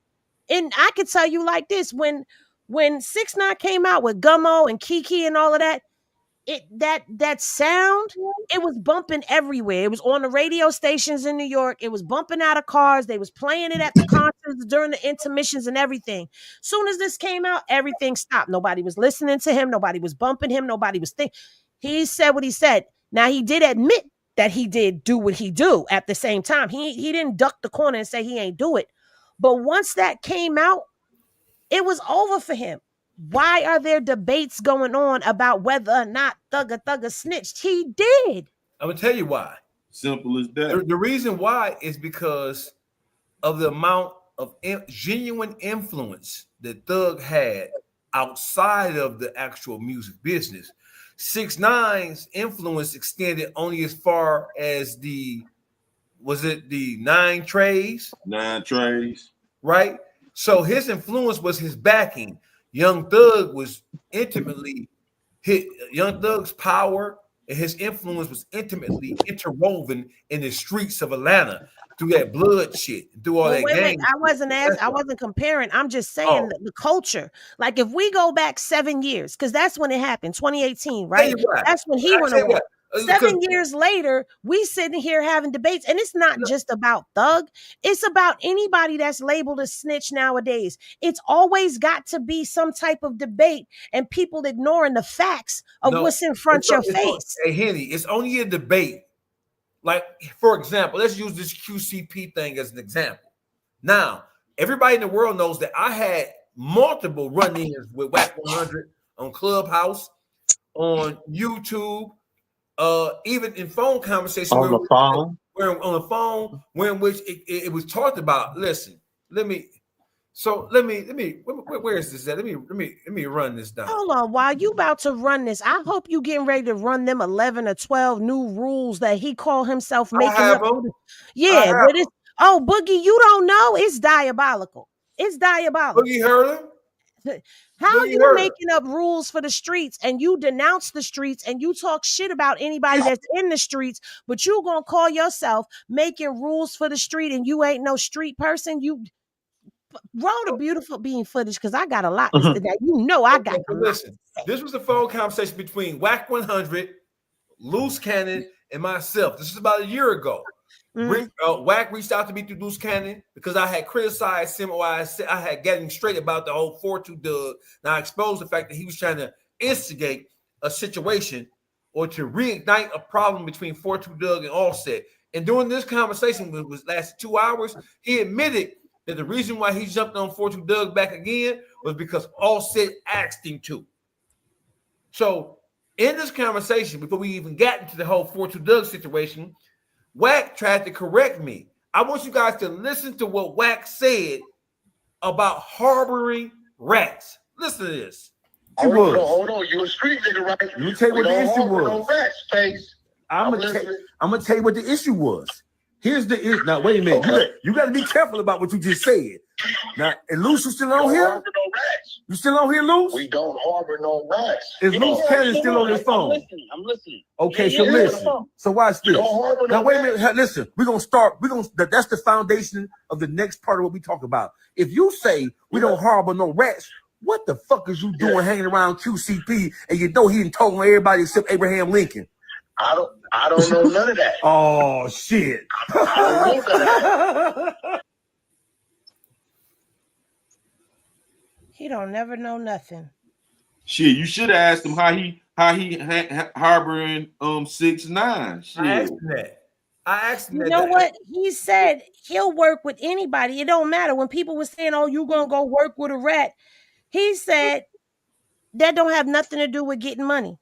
And I could tell you like this, when 6ix9ine came out with Gummo and Kiki and all of that, that sound, it was bumping everywhere. It was on the radio stations in New York. It was bumping out of cars. They was playing it at the concerts during the intermissions and everything. Soon as this came out, everything stopped. Nobody was listening to him. Nobody was bumping him. Nobody was thinking. He said what he said. Now, he did admit that he did do what he do at the same time. He didn't duck the corner and say he ain't do it. But once that came out, it was over for him. Why are there debates going on about whether or not Thugger snitched? He did. I'm gonna tell you why. Simple as that. The reason why is because of the amount of genuine influence that Thug had outside of the actual music business. 6ix9ine's influence extended only as far as the 9 Trays? 9 Trays. Right? So his influence was his backing. Young Thug was intimately Young Thug's power and his influence was intimately interwoven in the streets of Atlanta through that blood shit, through all that gang. I wasn't comparing. I'm just saying the culture. Like if we go back 7 years, because that's when it happened, 2018, right? That's when he went away. 7 years later, we sitting here having debates, and it's not just about Thug. It's about anybody that's labeled a snitch nowadays. It's always got to be some type of debate and people ignoring the facts of what's in front of your face. Hey, Henny, it's only a debate. Like, for example, let's use this QCP thing as an example. Now, everybody in the world knows that I had multiple run-ins with Wack 100 on Clubhouse, on YouTube, even in phone conversation on the phone, where in which it was talked about. Listen, let me. Where is this at? Let me run this down. Hold on, while you about to run this, I hope you getting ready to run them 11 or 12 new rules that he called himself making up. Yeah, but it's Boogie, you don't know. It's diabolical. It's diabolical. Boogie heard him. How you making up rules for the streets and you denounce the streets and you talk shit about anybody that's in the streets, but you gonna call yourself making rules for the street and you ain't no street person? You roll the beautiful being footage because I got a lot to say. You know I got listen. This was a phone conversation between Wack 100, Loose Cannon, and myself. This is about a year ago. Wack reached out to me through Loose Cannon because I had criticized him, or I had gotten straight about the whole 4-2 Doug. Now I exposed the fact that he was trying to instigate a situation or to reignite a problem between 4-2 Doug and Offset. And during this conversation, which lasted 2 hours, he admitted that the reason why he jumped on 4-2 Doug back again was because Offset asked him to. So in this conversation, before we even got into the whole 4-2 Doug situation, Wack tried to correct me. I want you guys to listen to what Wack said about harboring rats. Listen to this. Hold on. You a street nigga, right? Let me tell you what the issue was. No rats, Face. I'm gonna tell you what the issue was. Here's the issue. Now, wait a minute. Okay. You got to be careful about what you just said. Now, and Luce, you still on here? No rats. You still on here, Luce? We don't harbor no rats. Is Luce Cannon still on his phone? I'm listening. Okay, so listen. So watch this. Now, wait a minute. Listen, that's the foundation of the next part of what we talk about. If you say we don't harbor no rats, what the fuck is you doing hanging around QCP and you know he didn't talk on everybody except Abraham Lincoln? I don't know none of that. Oh shit. I don't know none of that. He don't never know nothing. Shit, you should have asked him how how he harboring 6ix9ine. Shit. I asked him that. I asked him You that. know what? He said he'll work with anybody. It don't matter. When people were saying, "Oh, you gonna go work with a rat," he said that don't have nothing to do with getting money.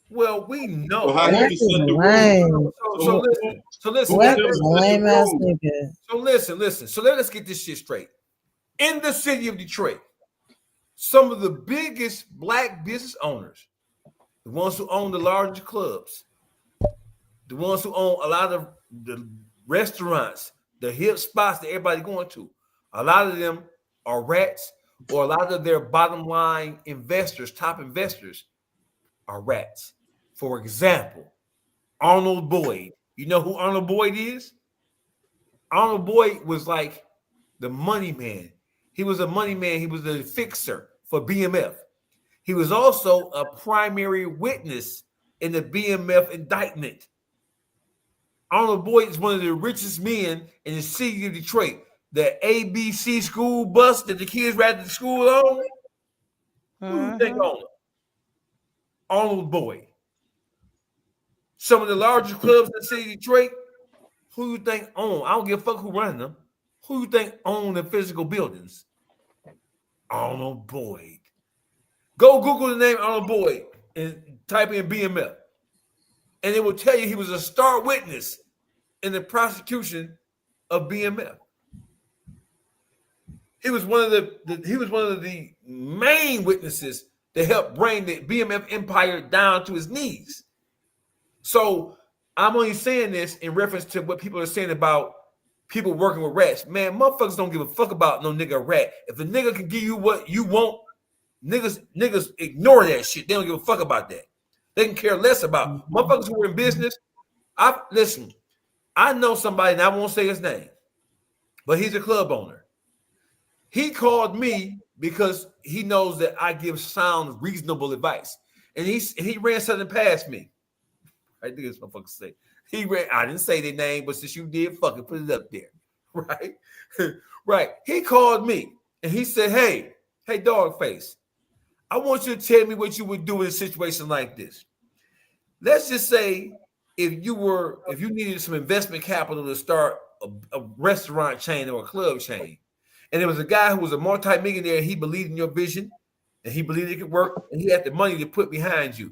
Well, we know. So how That he is set the lame. rules? So listen. What Who is set a lame ass the rules? nigga? So listen. So let's get this shit straight. In the city of Detroit, some of the biggest black business owners, the ones who own the largest clubs, the ones who own a lot of the restaurants, the hip spots that everybody going to, a lot of them are rats, or a lot of their bottom line investors, top investors, are rats. For example, Arnold Boyd. You know who Arnold Boyd is? Arnold Boyd was like the money man. He was a money man. He was a fixer for BMF. He was also a primary witness in the BMF indictment. Arnold Boyd is one of the richest men in the city of Detroit. The ABC school bus that the kids ride to school on. Who do you think owned it? Arnold Boyd. Some of the largest clubs in the city of Detroit. Who do you think own? I don't give a fuck who running them. Who do you think own the physical buildings? Arnold Boyd. Go Google the name Arnold Boyd and type in BMF. And it will tell you he was a star witness in the prosecution of BMF. He was one of the main witnesses to help bring the BMF empire down to his knees. So I'm only saying this in reference to what people are saying about people working with rats. Man, motherfuckers don't give a fuck about no nigga rat. If a nigga can give you what you want, niggas ignore that shit. They don't give a fuck about that. They can care less about motherfuckers who are in business. Listen, I know somebody, and I won't say his name, but he's a club owner. He called me because he knows that I give sound, reasonable advice. And he ran something past me. I think this motherfucker say. I didn't say their name, but since you did, fucking put it up there. Right? Right. He called me and he said, hey, dog face, I want you to tell me what you would do in a situation like this. Let's just say if you needed some investment capital to start a restaurant chain or a club chain, and there was a guy who was a multi-millionaire, and he believed in your vision, and he believed it could work, and he had the money to put behind you.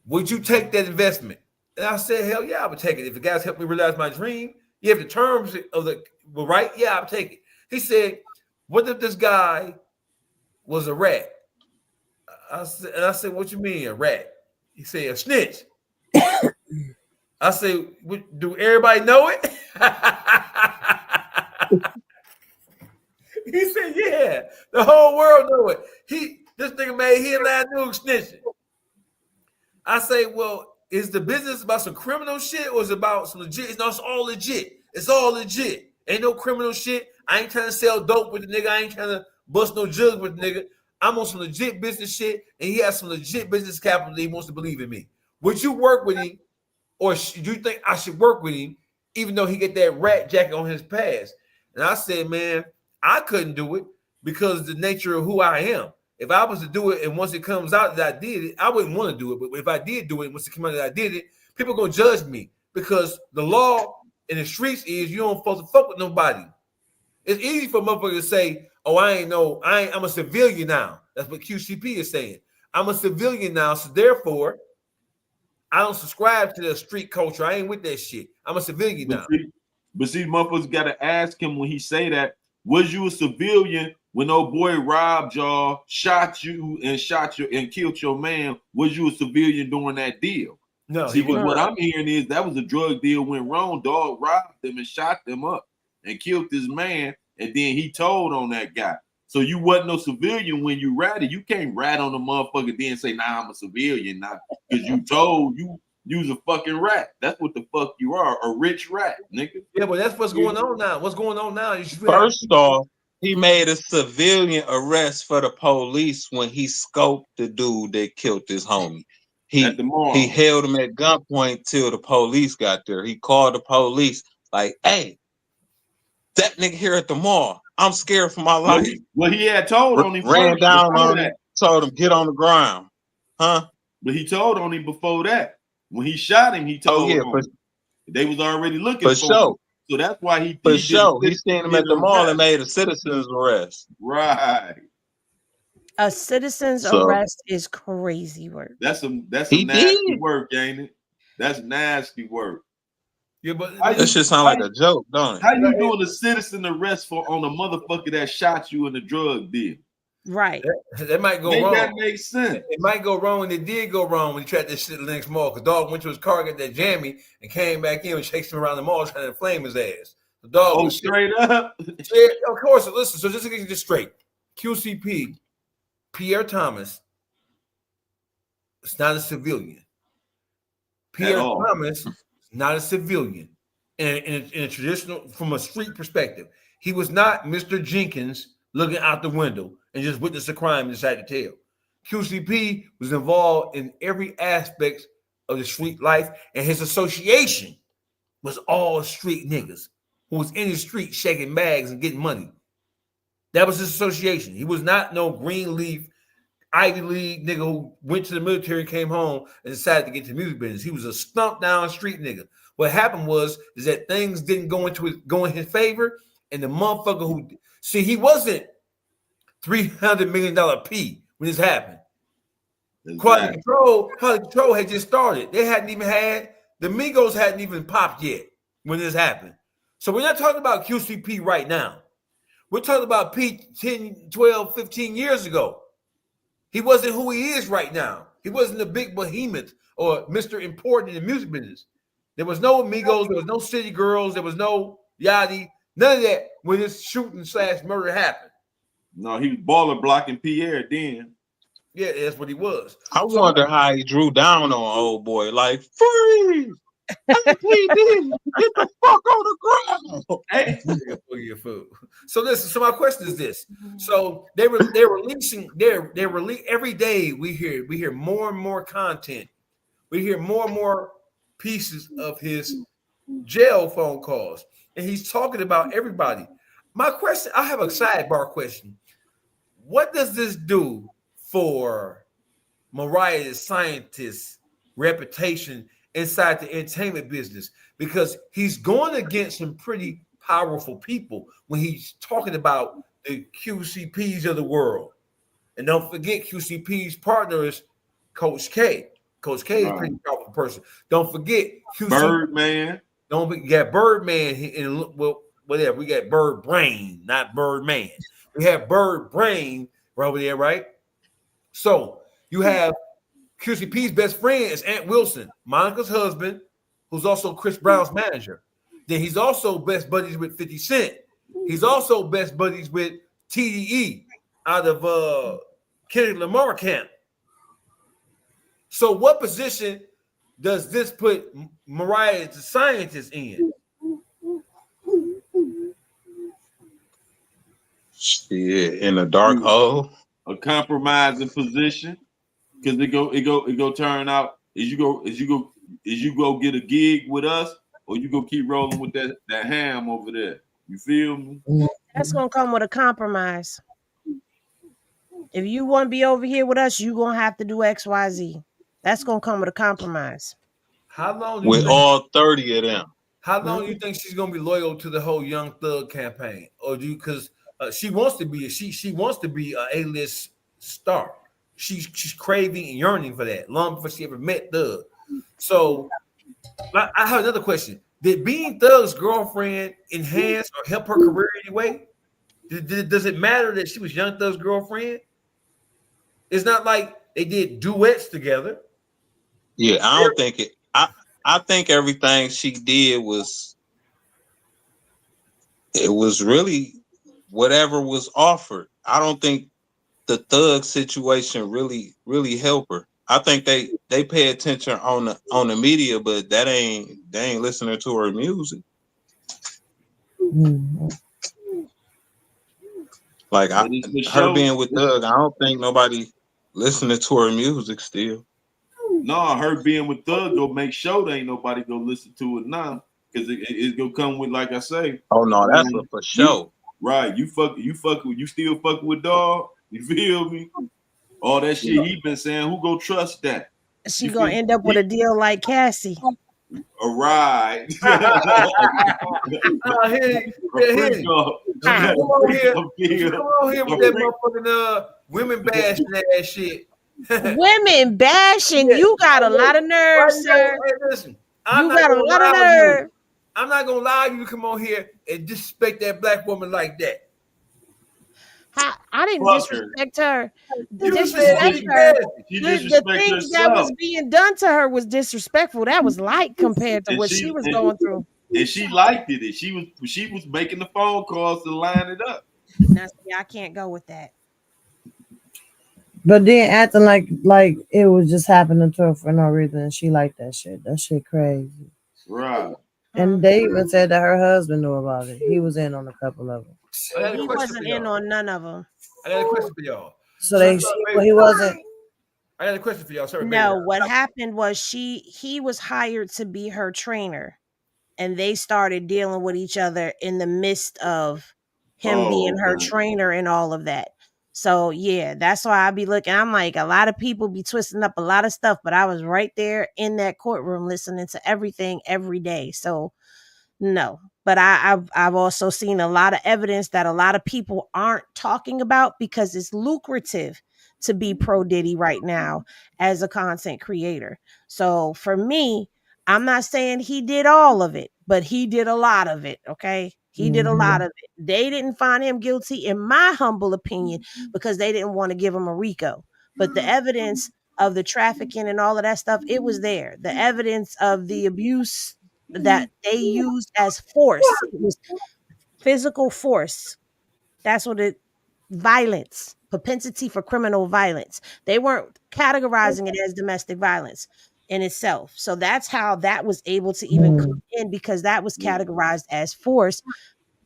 Would you take that investment? And I said, hell yeah, I would take it. If the guys helped me realize my dream, you have the terms of the right, yeah, I would take it. He said, what if this guy was a rat? I said, what you mean a rat? He said, a snitch. I said, do everybody know it? He said, yeah, the whole world know it. This nigga made headline news snitching. I say, well, is the business about some criminal shit or is it about some legit? No, it's all legit. It's all legit. Ain't no criminal shit. I ain't trying to sell dope with the nigga. I ain't trying to bust no jug with the nigga. I'm on some legit business shit, and he has some legit business capital that he wants to believe in me. Would you work with him, or do you think I should work with him, even though he get that rat jacket on his past? And I said, man, I couldn't do it because of the nature of who I am. If I was to do it and once it comes out that I did it, I wouldn't want to do it. But if I did do it, once it came out that I did it, people are going to judge me because the law in the streets is you don't supposed to fuck with nobody. It's easy for motherfuckers to say, oh, I'm a civilian now. That's what QCP is saying. I'm a civilian now, so therefore, I don't subscribe to the street culture. I ain't with that shit. I'm a civilian now. But see, motherfuckers got to ask him when he say that, was you a civilian when old boy robbed y'all, shot you and killed your man? Was you a civilian during that deal? No. See, what I'm hearing is that was a drug deal went wrong. Dog robbed them and shot them up and killed this man, and then he told on that guy. So you wasn't no civilian when you ratted. You can't rat on the motherfucker then say, nah, I'm a civilian now. Because you told you was a fucking rat. That's what the fuck you are, a rich rat, nigga. Yeah, but that's what's going on now. What's going on now is first off, he made a civilian arrest for the police when he scoped the dude that killed his homie. He held him at gunpoint till the police got there. He called the police like, hey, that nigga here at the mall. I'm scared for my life. Well, he had told on him. Ran down on him, told him get on the ground, huh? But he told on him before that. When he shot him, he told on him. They was already looking for him. So that's why he did. He seen him at the mall and made a citizen's arrest. Right. A citizen's arrest is crazy work. That's some nasty work, ain't it? That's nasty work. Yeah, but that shit sound like a joke, don't it? How you doing a citizen arrest on a motherfucker that shot you in a drug deal? Right. That might go wrong. That makes sense. It might go wrong, and it did go wrong when he tried that shit at the next mall. Because dog went to his car, got that jammy, and came back in and chased him around the mall trying to flame his ass. The dog was straight up. Yeah, of course. Listen, so just to get this straight, QCP, Pierre Thomas, is not a civilian. Pierre Thomas is not a civilian in a traditional, from a street perspective. He was not Mr. Jenkins looking out the window and just witnessed a crime and decided to tell. QCP was involved in every aspect of the street life, and his association was all street niggas who was in the street shaking bags and getting money. That was his association. He was not no green leaf Ivy League nigga who went to the military and came home and decided to get to the music business. He was a stump down street nigga. What happened is that things didn't go in his favor, and the motherfucker who he wasn't $300 million P when this happened. Quality Control had just started. They hadn't even had the Migos hadn't even popped yet when this happened. So we're not talking about QCP right now. We're talking about P 10, 12, 15 years ago. He wasn't who he is right now. He wasn't a big behemoth or Mr. Important in the music business. There was no Migos, there was no City Girls, there was no Yachty, none of that when this shooting / murder happened. No, he was baller blocking Pierre then. Yeah, that's what he was. I wonder how he drew down on old boy. Like, freeze! APD, get the fuck on the ground. Hey, your food. So listen. So my question is this: so they're releasing every day. We hear more and more content. We hear more and more pieces of his jail phone calls, and he's talking about everybody. My question: I have a sidebar question. What does this do for Mariah the Scientist's reputation inside the entertainment business? Because he's going against some pretty powerful people when he's talking about the QCPs of the world. And don't forget, QCP's partner is Coach K. Coach K is a pretty powerful person. Don't forget Birdman. You got Birdman and whatever. We got Bird Brain, not Birdman. We have Bird Brain right over there, right? So you have QCP's best friend is Ant Wilson, Monica's husband, who's also Chris Brown's manager. Then he's also best buddies with 50 Cent. He's also best buddies with TDE out of Kendrick Lamar camp. So what position does this put Mariah the Scientist in? Shit, in a dark hole. A compromising position. Because it go turn out is you go get a gig with us, or you go keep rolling with that ham over there. You feel me? That's gonna come with a compromise. If you want to be over here with us, you're gonna have to do XYZ. That's gonna come with a compromise. How long with all 30 of them? How long do you think she's gonna be loyal to the whole Young Thug campaign? Or do you because she wants to be a A-list star. She's craving and yearning for that long before she ever met Thug. So I have another question. Did being Thug's girlfriend enhance or help her career anyway? Does it matter that she was Young Thug's girlfriend? It's not like they did duets together. Yeah, I don't think it. I think everything she did was really whatever was offered. I don't think the Thug situation really help her. I think they pay attention on the media, but they ain't listening to her music. Like her being with Thug, I don't think nobody listening to her music still. No, her being with Thug go make sure there ain't nobody go listen to it now, because it's gonna come with, like I say. Oh no, that's for sure. Right, you still fucking with Dog. You feel me? All that shit he been saying, who go trust that? She gonna end up with a deal like Cassie. A ride. Here, Come on here with that motherfucking women bashing ass shit. Women bashing, you got a lot of nerve, sir. Hey, listen, You got a lot of nerve. I'm not gonna allow you to come on here and disrespect that black woman like that. I didn't disrespect her. You Disrespect her. The things herself. that was being done to her was disrespectful. That was light compared to what she was going through. And she liked it. And she was making the phone calls to line it up. Now, see, I can't go with that. But then acting like it was just happening to her for no reason. She liked that shit. That shit crazy. Right. And they even said that her husband knew about it. He was in on a couple of them. He wasn't in on none of them. I got a question for y'all. So he wasn't. I got a question for y'all. Sorry, no, what happened was he was hired to be her trainer, and they started dealing with each other in the midst of him being her trainer and all of that. So yeah, that's why I be looking. I'm like, a lot of people be twisting up a lot of stuff, but I was right there in that courtroom listening to everything every day. So no, but I've also seen a lot of evidence that a lot of people aren't talking about because it's lucrative to be pro Diddy right now as a content creator. So for me, I'm not saying he did all of it, but he did a lot of it. Okay. He did a lot of it. They didn't find him guilty, in my humble opinion, because they didn't want to give him a RICO. But the evidence of the trafficking and all of that stuff, it was there. The evidence of the abuse that they used as force, it was physical force. That's what violence, propensity for criminal violence. They weren't categorizing it as domestic violence in itself. So that's how that was able to even come in, because that was categorized as force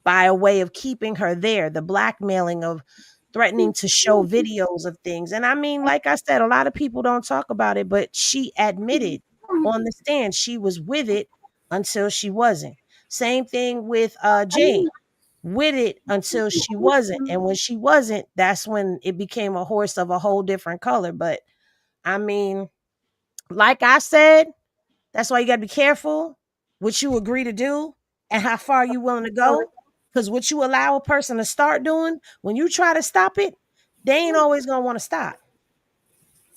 by a way of keeping her there, the blackmailing of threatening to show videos of things. And I mean, like I said, a lot of people don't talk about it, but she admitted on the stand she was with it until she wasn't. Same thing with Jane. With it until she wasn't. And when she wasn't, that's when it became a horse of a whole different color. But I mean, like I said, that's why you got to be careful what you agree to do and how far you willing to go. Because what you allow a person to start doing, when you try to stop it, they ain't always going to want to stop.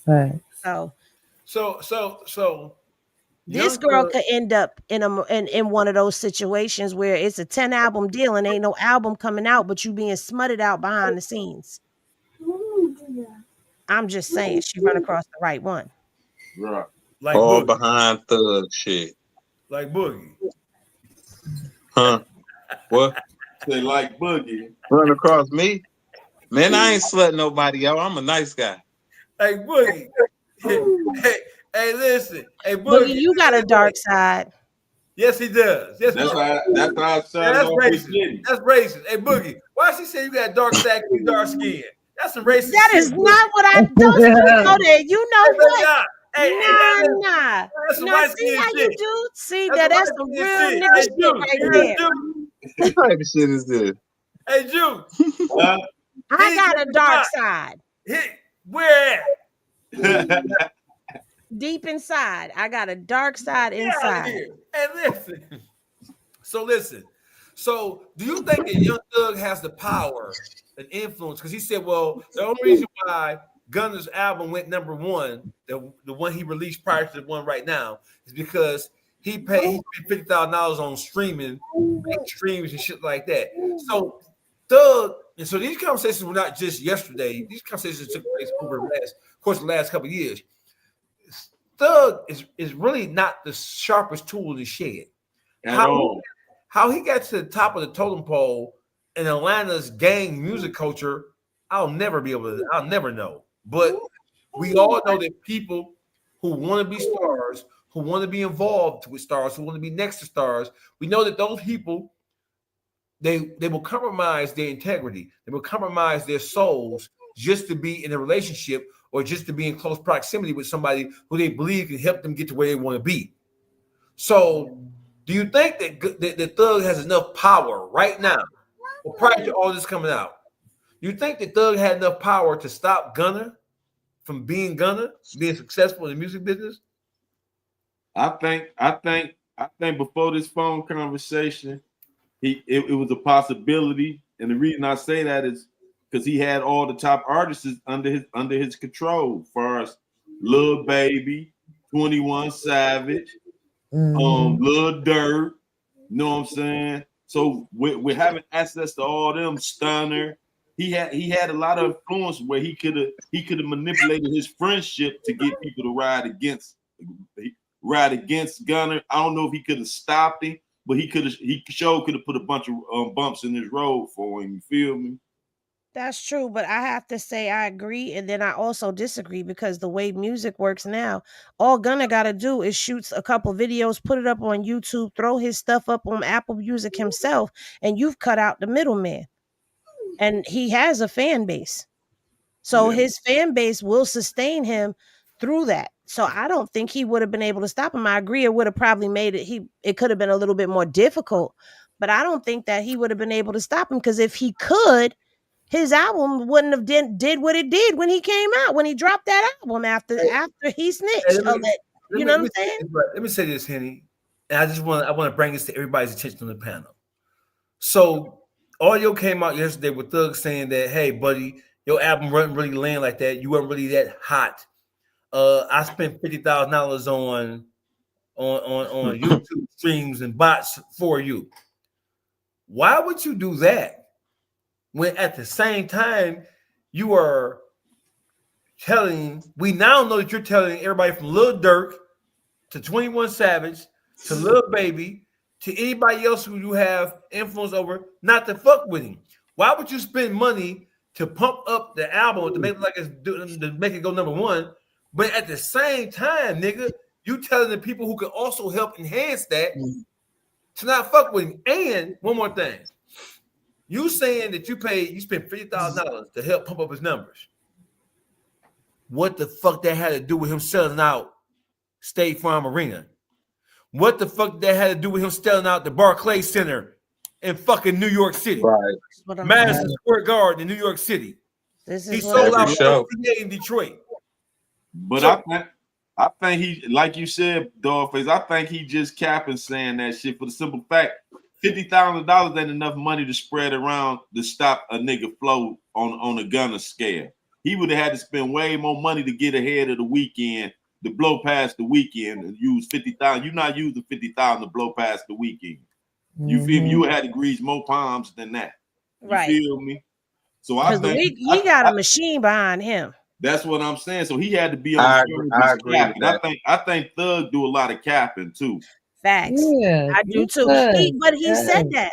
Right. So this girl could end up in one of those situations where it's a 10-album deal and ain't no album coming out, but you being smutted out behind the scenes. I'm just saying, she run across the right one. Right. Like all Boogie. Behind Thug shit. Like Boogie. Huh? What? Say like Boogie. Run across me? Man, I ain't slutting nobody, yo. I'm a nice guy. Like Boogie. Hey, listen. Hey, Boogie, you got a dark side. Yes, he does. Yes, That's why I started that's off racist. with Diddy. That's racist. Hey, Boogie, why she say you got dark side and dark skin? That's some racist. That is not what I don't go there. You know what? Nah. That's some no, white see skin how shit. you do? See That's that's some some white real skin nigga shit. shit right there. What type of shit is this? Hey, Jew. I got a dark side. Where at? Deep inside. I got a dark side inside. Hey, listen. So do you think that Young Thug has the power and influence? Because he said, well, the only reason why Gunna's album went number one, the one he released prior to the one right now, is because he spent $50,000 on streaming, streams and shit like that. So Thug, and so these conversations were not just yesterday. These conversations took place over the last couple of years. Thug is really not the sharpest tool in the shed. How he got to the top of the totem pole in Atlanta's gang music culture, I'll never know. But we all know that people who want to be stars, who want to be involved with stars, who want to be next to stars, we know that those people, they will compromise their integrity. They will compromise their souls just to be in a relationship or just to be in close proximity with somebody who they believe can help them get to where they want to be. So do you think that Thug has enough power right now, or prior to all this coming out? You think that Thug had enough power to stop Gunna from being Gunna, being successful in the music business? I think before this phone conversation, it was a possibility, and the reason I say that is because he had all the top artists under his control, as far as Lil Baby, 21 Savage, Lil Durk. You know what I'm saying? So with having access to all them, Stunner, he had a lot of influence where he could have manipulated his friendship to get people to ride against Gunner. I don't know if he could have stopped him, but he could have put a bunch of bumps in his road for him. You feel me? That's true, but I have to say I agree, and then I also disagree because the way music works now, all Gunna got to do is shoot a couple videos, put it up on YouTube, throw his stuff up on Apple Music himself, and you've cut out the middleman. And he has a fan base, so his fan base will sustain him through that. So I don't think he would have been able to stop him. I agree, it would have probably made it. It could have been a little bit more difficult, but I don't think that he would have been able to stop him because if he could, his album wouldn't have did what it did when he came out, when he dropped that album after he snitched. You know what I'm saying? Let me say this, Henny, and I want to bring this to everybody's attention on the panel. So audio came out yesterday with Thug saying that, hey, buddy, your album wasn't really land like that. You weren't really that hot. I spent $50,000 on YouTube streams and bots for you. Why would you do that when at the same time you are we now know that you're telling everybody from Lil Durk to 21 Savage to Lil Baby to anybody else who you have influence over not to fuck with him? Why would you spend money to pump up the album to make it like to make it go number one? But at the same time, nigga, you telling the people who can also help enhance that to not fuck with him. And one more thing, you saying that you spent $50,000 to help pump up his numbers. What the fuck that had to do with him selling out State Farm Arena? What the fuck that had to do with him selling out the Barclays Center in fucking New York City? Right. Madison Square Garden in New York City. He sold out in Detroit. But I think he, like you said, Dogface, I think he just capping saying that shit for the simple fact $50,000 ain't enough money to spread around to stop a nigga flow on a Gunna scale. He would have had to spend way more money to get ahead of the weekend, to blow past the weekend and use 50,000. You're not using 50,000 to blow past the weekend. You feel me? You would have to grease more palms than that. You feel me? So I think he got a machine behind him. That's what I'm saying. So he had to be on. I agree. I think Thug do a lot of capping too. Facts. Yeah, I do too. But he said that.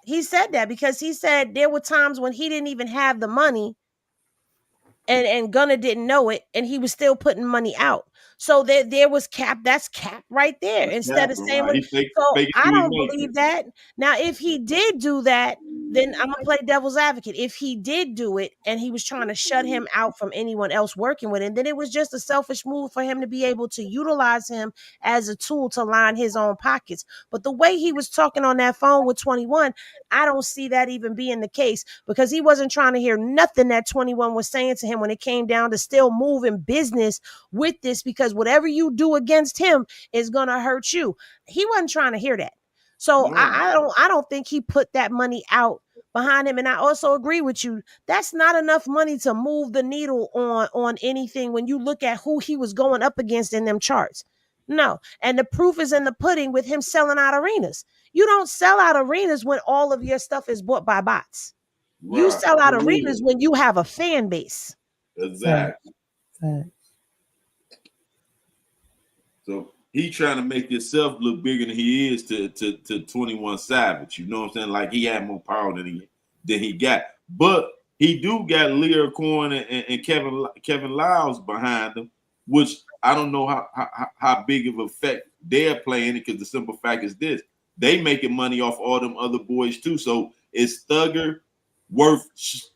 He said that because he said there were times when he didn't even have the money and Gunna didn't know it, and he was still putting money out. So there was cap. That's cap right there. Instead of saying, I don't believe that. Now, if he did do that, then I'm gonna play devil's advocate. If he did do it and he was trying to shut him out from anyone else working with him, then it was just a selfish move for him to be able to utilize him as a tool to line his own pockets. But the way he was talking on that phone with 21, I don't see that even being the case, because he wasn't trying to hear nothing that 21 was saying to him when it came down to still moving business with this, because whatever you do against him is gonna hurt you. He wasn't trying to hear that. So I don't think he put that money out behind him. And I also agree with you. That's not enough money to move the needle on anything when you look at who he was going up against in them charts. No. And the proof is in the pudding with him selling out arenas. You don't sell out arenas when all of your stuff is bought by bots. Right. You sell out arenas when you have a fan base. Exactly. Right. So he trying to make himself look bigger than he is to 21 Savage. You know what I'm saying? Like he had more power than he got. But he do got Lear Coin and Kevin Lyles behind him, which I don't know how big of an effect they're playing it, because the simple fact is this: they making money off all them other boys too. So is Thugger worth?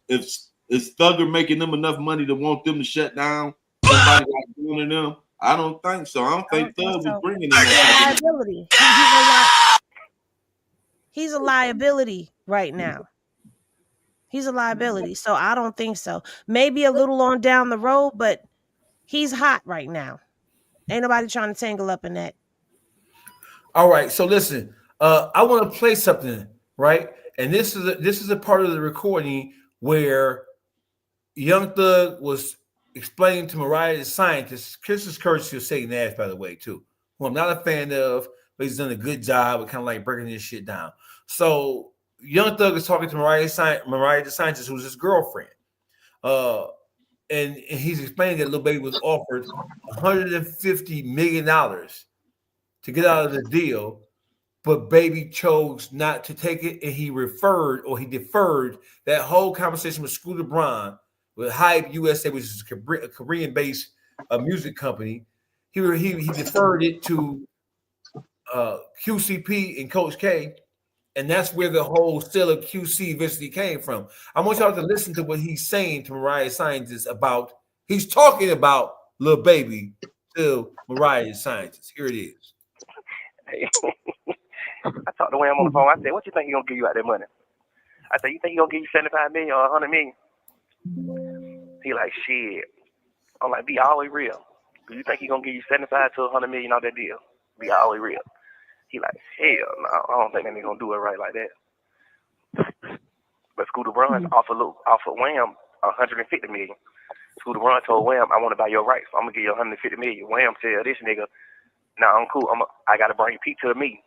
Is Thugger making them enough money to want them to shut down somebody like one of them? I don't think so. I don't think Thug was bringing in that liability. He's a liability right now. He's a liability. So I don't think so. Maybe a little on down the road, but he's hot right now. Ain't nobody trying to tangle up in that. All right, so listen, I want to play something, right? And this is a part of the recording where Young Thug was explaining to Mariah the scientist. Chris is courtesy of Satan Ash, by the way, too, who I'm not a fan of, but he's done a good job of kind of like breaking this shit down. So Young Thug is talking to Mariah the scientist, who's his girlfriend. And he's explaining that Lil Baby was offered $150 million to get out of the deal, but Baby chose not to take it, and he deferred that whole conversation with Scooter Braun with Hype USA, which is a Korean-based music company. He deferred it to QCP and Coach K, and that's where the whole sale of QC eventually came from. I want y'all to listen to what he's saying to Mariah Scientist about. He's talking about Lil Baby to Mariah Scientist. Here it is. I talked to Wham on the phone. I said, "What you think he gonna give you out that money?" I said, "You think he gonna give you 75 million or 100 million?" He like, "Shit." I'm like, "Be always real. Do you think he gonna give you 75 to 100 million out that deal? Be always real." He like, "Hell no, I don't think that nigga gonna do it right like that." But Scooter Braun offered Wham 150 million. Scooter Braun told Wham, "I want to buy your rights. So I'm gonna give you 150 million." Wham tell this nigga, "Nah, I'm cool. I gotta bring Pete to the meeting."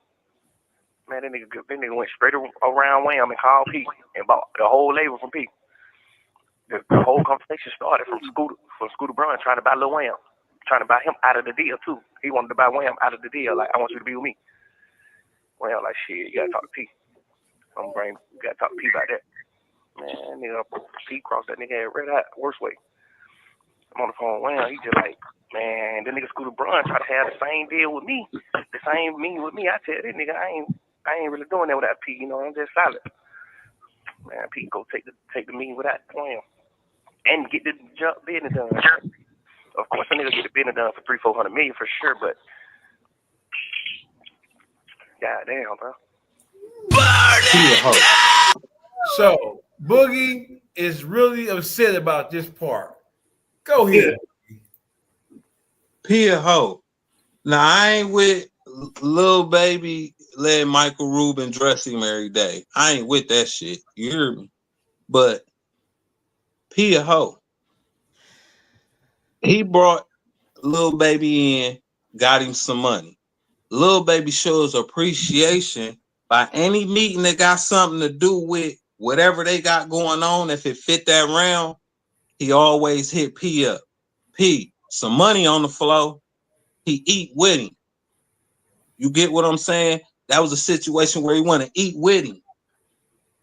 Man, that nigga went straight around Wham and called Pete and bought the whole label from Pete. The whole conversation started from Scooter Braun trying to buy Lil Wham, trying to buy him out of the deal too. He wanted to buy Wham out of the deal. Like, "I want you to be with me." Wham like, "Shit, you gotta talk to Pete. You gotta talk to Pete about that." Man, nigga, Pete crossed that nigga head right out, worst way. I'm on the phone with Wham. He just like, man, the nigga Scooter Braun try to have the same deal with me, the same meaning with me. I tell that nigga, I ain't really doing that without Pete. You know, I'm just solid. Man, Pete go take the meeting without Wham and get the business done. Of course, a nigga get the business done for 300-400 million for sure, but goddamn, bro. So Boogie is really upset about this part. Go ahead. Pia Ho. Now I ain't with Lil Baby letting Michael Rubin dress him every day. I ain't with that shit. You hear me? But Pia Ho. He brought Lil Baby in, got him some money. Lil Baby shows appreciation by any meeting that got something to do with whatever they got going on. If it fit that round, he always hit P up. P, some money on the flow. He eat with him. You get what I'm saying? That was a situation where he wanted to eat with him.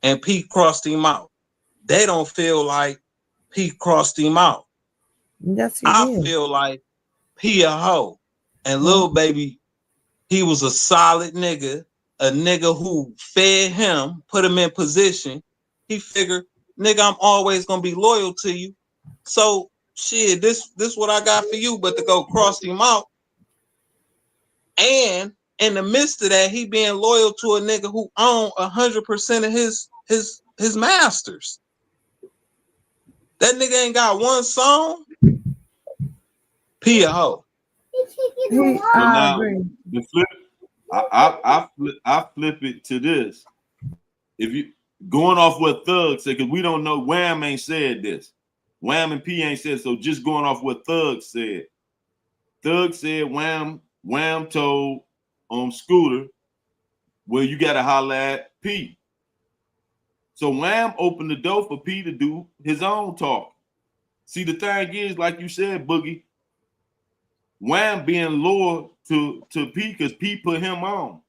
And P crossed him out. They don't feel like P crossed him out. Yes, I feel like P a hoe. And Lil Baby, he was a solid nigga, a nigga who fed him, put him in position. He figured, nigga, I'm always gonna be loyal to you. So shit, this what I got for you, but to go cross him out. And in the midst of that, he being loyal to a nigga who owned 100% of his masters. That nigga ain't got one song. P a hoe. Now, the flip, I flip it to this. If you going off what Thug said, because we don't know, Wham ain't said this. Wham and P ain't said, so just going off what Thug said. Thug said Wham told Scooter, well, you gotta holler at P. So Wham opened the door for P to do his own talk. See, the thing is, like you said, Boogie, Wham being loyal to P because P put him on.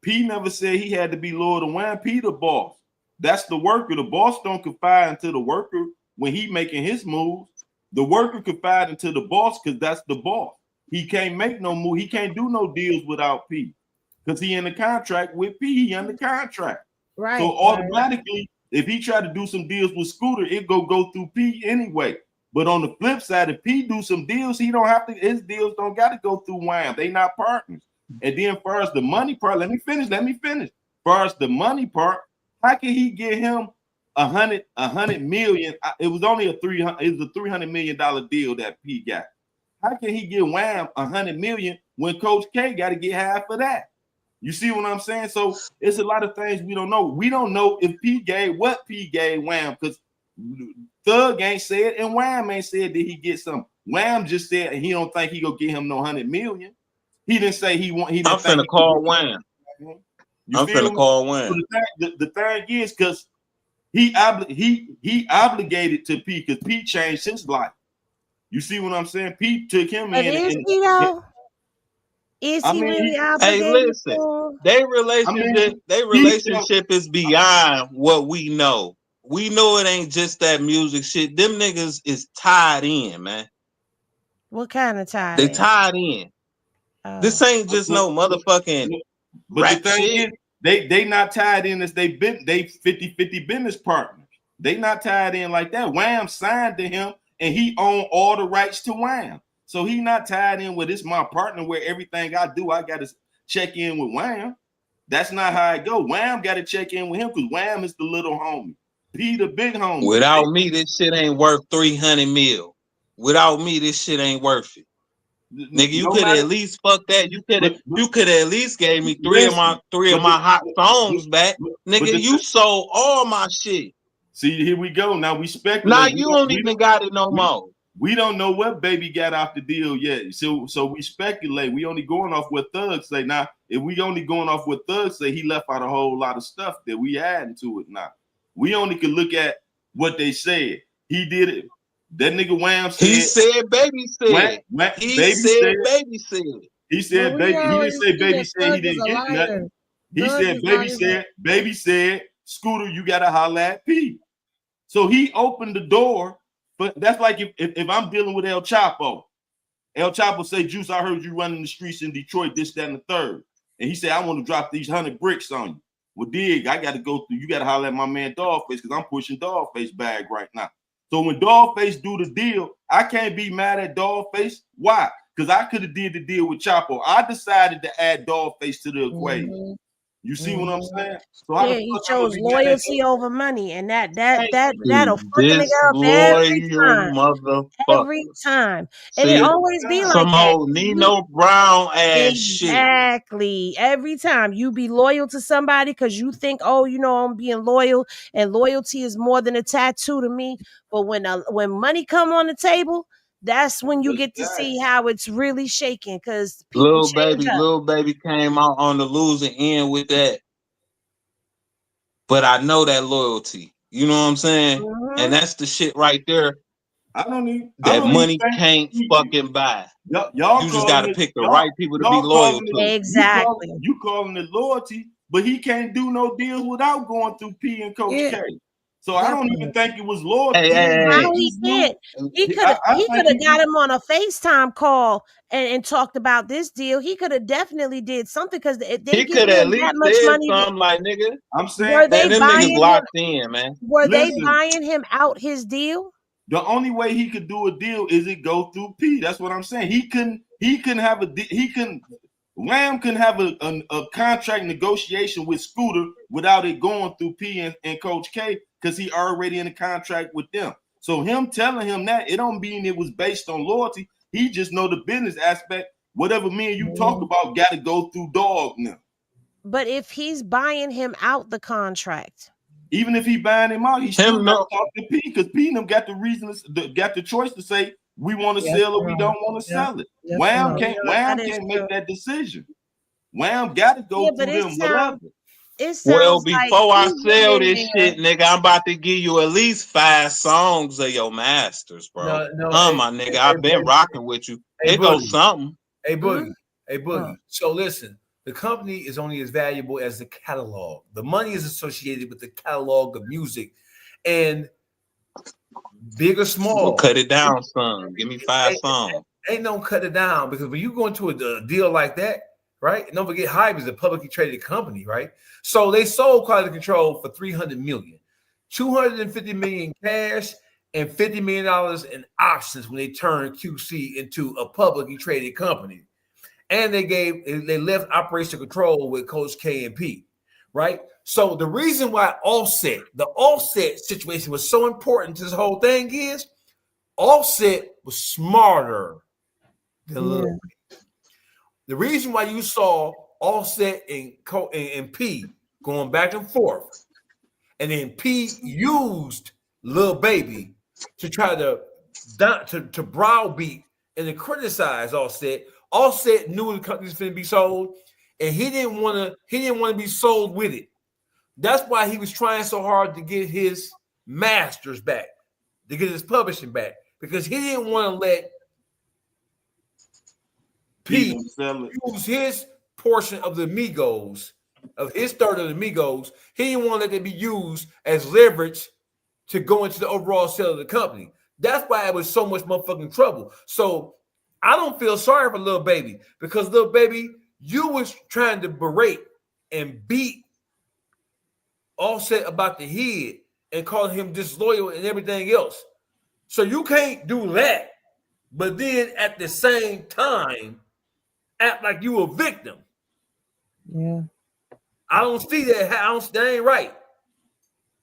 P never said he had to be loyal to Wham. P the boss. That's the worker. The boss don't confide into the worker when he making his moves. The worker confide into the boss because that's the boss. He can't make no move. He can't do no deals without P because he in the contract with P. He under contract. Right. So automatically, if he try to do some deals with Scooter, it go through P anyway. But on the flip side, if P do some deals, he don't have to. His deals don't got to go through Wham. They not partners. And then, far as the money part, let me finish. Far as the money part, how can he get him $100 million. It was only $300 million deal that P got. How can he get Wham $100 million when Coach K got to get half of that? You see what I'm saying? So it's a lot of things we don't know. We don't know if P gave Wham, because Thug ain't said and Wham ain't said that he get some. Wham just said he don't think he gonna get him no $100 million. He didn't say he want. I'm finna call Wham. I'm finna call Wham. So the thing is, because he obligated to P, because P changed his life. You see what I'm saying? P took him but in. Is he though? Is he really obligated? Hey, listen, their relationship is beyond what we know. We know it ain't just that music shit. Them niggas is tied in, man. What kind of tied? They tied in. This ain't just no motherfucking. But the thing is, they not tied in as they 50-50 business partners. They not tied in like that. Wham signed to him, and he owned all the rights to Wham. So he not tied in with, it's my partner where everything I do, I got to check in with Wham. That's not how it go. Wham got to check in with him because Wham is the little homie. He the big homie. Without me, this shit ain't worth 300 mil. Without me, this shit ain't worth it. Nigga, you could at least fuck that. You could at least gave me three of my hot songs back. Nigga, you sold all my shit. See, here we go. Now we speculate. Now you don't even got it no more. We don't know what Baby got off the deal yet. So we speculate. We only going off what Thug say. Now, if we only going off what Thug say, he left out a whole lot of stuff that we adding to it now. We only can look at what they said. He did it. That nigga Wham said. He said Baby said. He said Baby said. He said Baby. He didn't say Baby said he didn't get nothing. He said Baby said. Baby said, Scooter, you gotta holler at P. So he opened the door. But that's like if I'm dealing with El Chapo. El Chapo say, Juice, I heard you running the streets in Detroit, this, that, and the third. And he said, I want to drop these 100 bricks on you. Well, dig, I got to go through. You got to holler at my man Dogface because I'm pushing Dogface bag right now. So when Dogface do the deal, I can't be mad at Dogface. Why? Because I could have did the deal with Chapo. I decided to add Dogface to the equation. Mm-hmm. You see what I'm saying? So he chose loyalty over money, and that'll fuck a nigga up every time. Every time. And it always be like some old Nino Brown ass shit. Exactly. Every time you be loyal to somebody because you think, oh, you know, I'm being loyal, and loyalty is more than a tattoo to me. But when money come on the table, that's when you get to see how it's really shaking, because Lil Baby came out on the losing end with that. But I know that loyalty. You know what I'm saying? Mm-hmm. And that's the shit right there. Money can't fucking buy. Y'all you just gotta pick the right people to be loyal to. Exactly. You calling it loyalty, but he can't do no deals without going through P and Coach K. So I don't even think it was loyalty. How he can't? He could have got him on a FaceTime call and talked about this deal. He could have definitely did something, because if they give him that much money, something like, nigga. I'm saying them niggas locked in, man. Were they buying him out his deal? The only way he could do a deal is it go through P. That's what I'm saying. He couldn't have Wham couldn't have a contract negotiation with Scooter without it going through P and Coach K, because he already in a contract with them. So him telling him that, it don't mean it was based on loyalty. He just know the business aspect. Whatever me and you talk about got to go through Dog now. But if he's buying him out the contract, even if he buying him out, he still got to talk to P, because P and them got the choice to say we want to sell or we don't want to sell it. Wham can't make that decision. Wham got to go through them. Well, before I sell this shit, nigga, I'm about to give you at least 5 songs of your masters, bro. My nigga, I've been rocking with you. It goes something. Hey, Boogie. Hey, Boogie. So listen, the company is only as valuable as the catalog. The money is associated with the catalog of music, and big or small. Well, cut it down, son. Give me 5 songs. Ain't no cut it down, because when you go into a deal like that, right? And don't forget, Hype is a publicly traded company, right? So they sold Quality Control for $300 million, $250 million cash, and $50 million in options when they turned QC into a publicly traded company. And they left operational control with Coach K and P. right? So the reason why the Offset situation was so important to this whole thing is Offset was smarter than Lil Yeah. Baby. The reason why you saw Offset and P going back and forth, and then P used Lil Baby to try to browbeat and to criticize Offset. Offset knew the company was going to be sold, and he didn't want to be sold with it. That's why he was trying so hard to get his masters back, to get his publishing back, because he didn't want to let P use his portion of the Migos, of his third of the Migos. He didn't want to let it be used as leverage to go into the overall sale of the company. That's why it was so much motherfucking trouble. So I don't feel sorry for Lil Baby, because Lil Baby, you was trying to berate and beat Offset about the head and calling him disloyal and everything else. So you can't do that, but then at the same time act like you a victim. Yeah. I don't see that. That ain't right.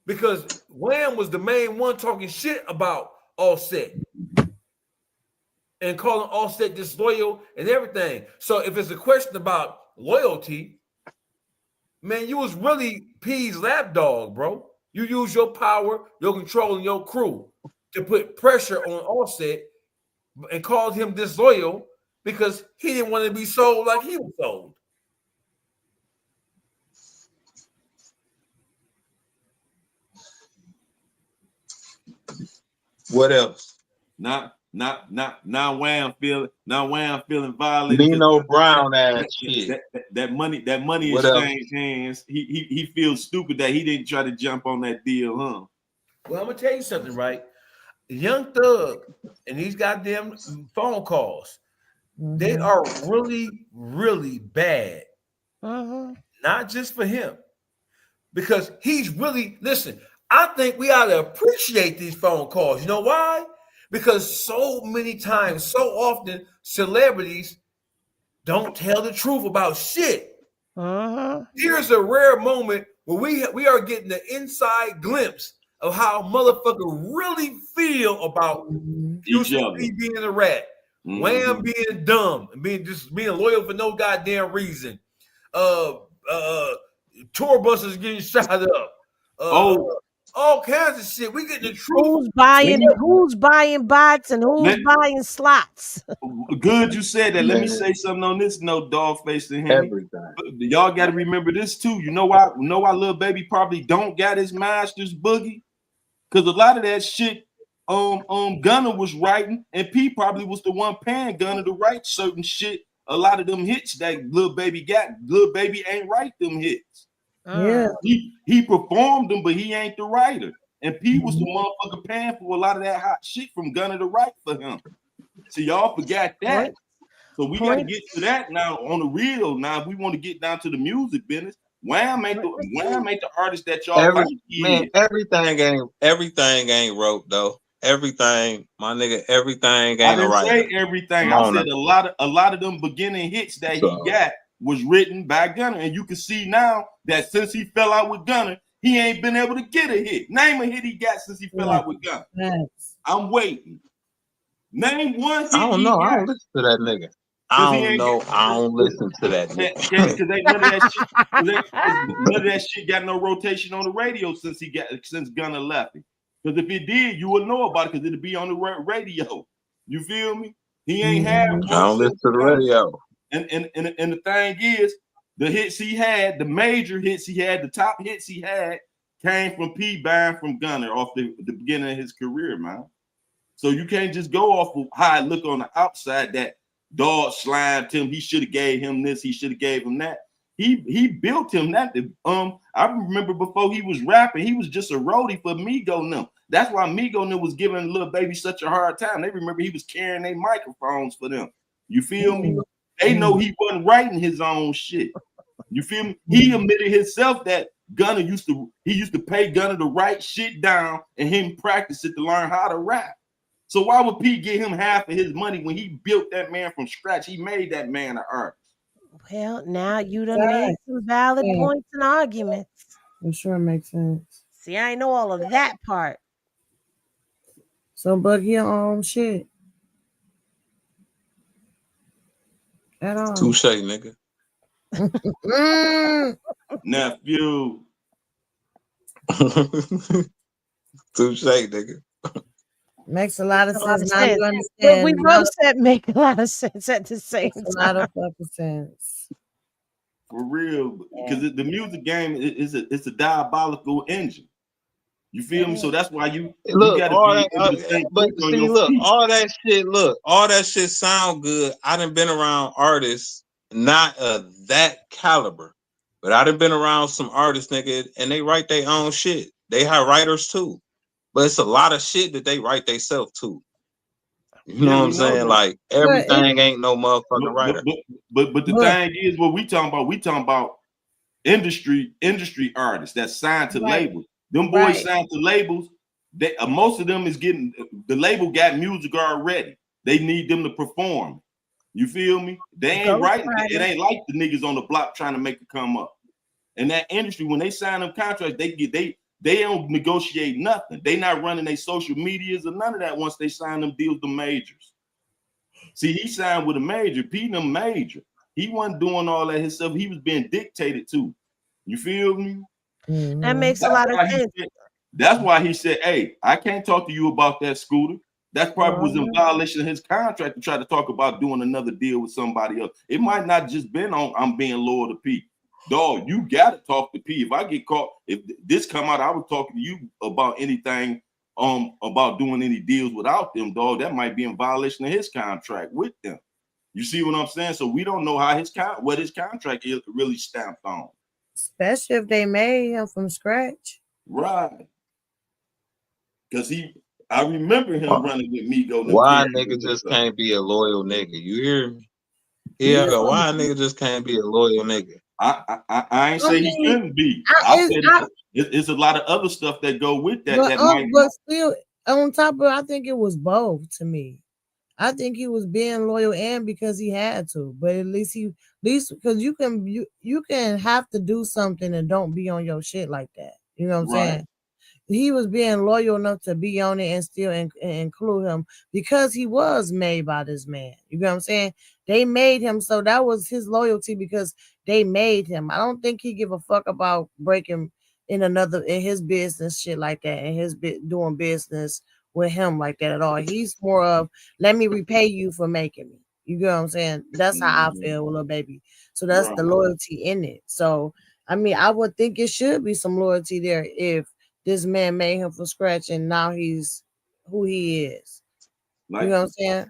Because Wham was the main one talking shit about Offset and calling Offset disloyal and everything. So if it's a question about loyalty, man, you was really P's lapdog, bro. You use your power, your control, and your crew to put pressure on Offset and called him disloyal because he didn't want to be sold like he was sold. What else? Now Wham feeling violated. Nino Brown ass shit. That money What exchanged hands. He feels stupid that he didn't try to jump on that deal, huh? Well, I'm gonna tell you something, right? Yougthug and these goddamn phone calls, they are really, really bad. Not just for him, because he's really, listen, I think we ought to appreciate these phone calls. You know why? Because so many times, so often, celebrities don't tell the truth about shit. Here's a rare moment where we are getting the inside glimpse of how motherfuckers really feel about Houston B being a rat, Wham being dumb, and being loyal for no goddamn reason. Tour buses getting shot up. All kinds of shit. We getting the truth. Who's buying bots and who's buying slots? Good, you said that. Let me say something on this note, Dogface and Henny. Y'all got to remember this too. You know why? Lil Baby probably don't got his master's boogie, because a lot of that shit, Gunna was writing, and P probably was the one paying Gunna to write certain shit. A lot of them hits that Lil Baby got, Lil Baby ain't write them hits. Yeah, he performed them, but he ain't the writer. And P was the motherfucker paying for a lot of that hot shit from Gunna to write for him. So y'all forgot that. So we got to get to that now on the real. Now, if we want to get down to the music business, Wham ain't the artist that y'all man, everything ain't wrote though. Everything, my nigga, everything ain't right. I didn't say everything. I said a lot of them beginning hits that he got was written by Gunna, and you can see now that since he fell out with Gunna, he ain't been able to get a hit. Name a hit he got since he fell out with Gunna. I'm waiting. Name one hit. I don't know. I don't listen to that nigga. I don't know. I don't listen to that nigga. Because none of that shit got no rotation on the radio since Gunna left it. Because if it did, you would know about it, because it'd be on the radio. You feel me? He ain't have. I don't listen to the radio. And the thing is, the hits he had, the major hits he had, the top hits he had, came from P buying from Gunna off the beginning of his career, man. So you can't just go off of how it look on the outside that dog slimed him. He should have gave him this. He should have gave him that. He built him that. I remember before he was rapping, he was just a roadie for Migo now. That's why Migo now was giving Lil Baby such a hard time. They remember he was carrying their microphones for them. You feel me? They know he wasn't writing his own shit. You feel me? He admitted himself that Gunna used to pay Gunna to write shit down and him practice it to learn how to rap. So why would P give him half of his money when he built that man from scratch? He made that man an artist. Well, now you done Right. made some valid Yeah. points and arguments. It sure makes sense. See, I know all of that part. So, but he don't own shit at all. Touche, nigga. Mm. Nephew. Touche, nigga. Makes a lot of Makes a lot sense. of Now you sense. What understand. we Now both said make a lot of sense at the same makes a lot time. of fucking sense. For real, because the music game it's a diabolical engine. You feel me? So that's why you Look, got to all be that, able to stay but quick on see, your look, feet. all that shit sound good. I done been around artists, not that caliber, but I done been around some artists, nigga, and they write their own shit. They have writers too, but it's a lot of shit that they write themselves too. You know what We I'm know saying? that. Like But everything ain't no motherfucking writer. But the But- thing is, what we talking about? We talking about industry artists that signed to Right. labels. Them boys Right. signed to labels. They most of them is getting the label got music already. They need them to perform. You feel me? They ain't writing. It ain't like the niggas on the block trying to make it come up. In that industry, when they sign them contracts, they don't negotiate nothing. They not running their social medias or none of that once they sign them deals to majors. See, he signed with a major, P them major. He wasn't doing all that himself. He was being dictated to. You feel me? That makes a lot of sense. That's why he said, hey, I can't talk to you about that, Scooter. That probably was in violation of his contract to try to talk about doing another deal with somebody else. It might not just been on I'm being loyal to P. Dog, you gotta talk to P. If I get caught, if this come out, I was talking to you about anything about doing any deals without them, dog. That might be in violation of his contract with them. You see what I'm saying? So we don't know how what his contract is really stamped on. Especially if they made him from scratch. Right. Because I remember him running with me. Why nigga just can't be a loyal nigga? You hear me? Yeah, why nigga just can't be a loyal nigga? I ain't say he couldn't be. I said it's a lot of other stuff that go with that. But still, on top of it, I think it was both to me. I think he was being loyal and because he had to, but at least because you can have to do something and don't be on your shit like that. You know what I'm saying? He was being loyal enough to be on it and still include him because he was made by this man. You know what I'm saying? They made him, so that was his loyalty because they made him. I don't think he give a fuck about breaking in his business shit like that and his doing business with him like that at all. He's more of let me repay you for making me. You know what I'm saying? That's how I feel with Lil Baby. So that's the loyalty in it. So I mean, I would think it should be some loyalty there if this man made him from scratch and now he's who he is. You know what I'm saying?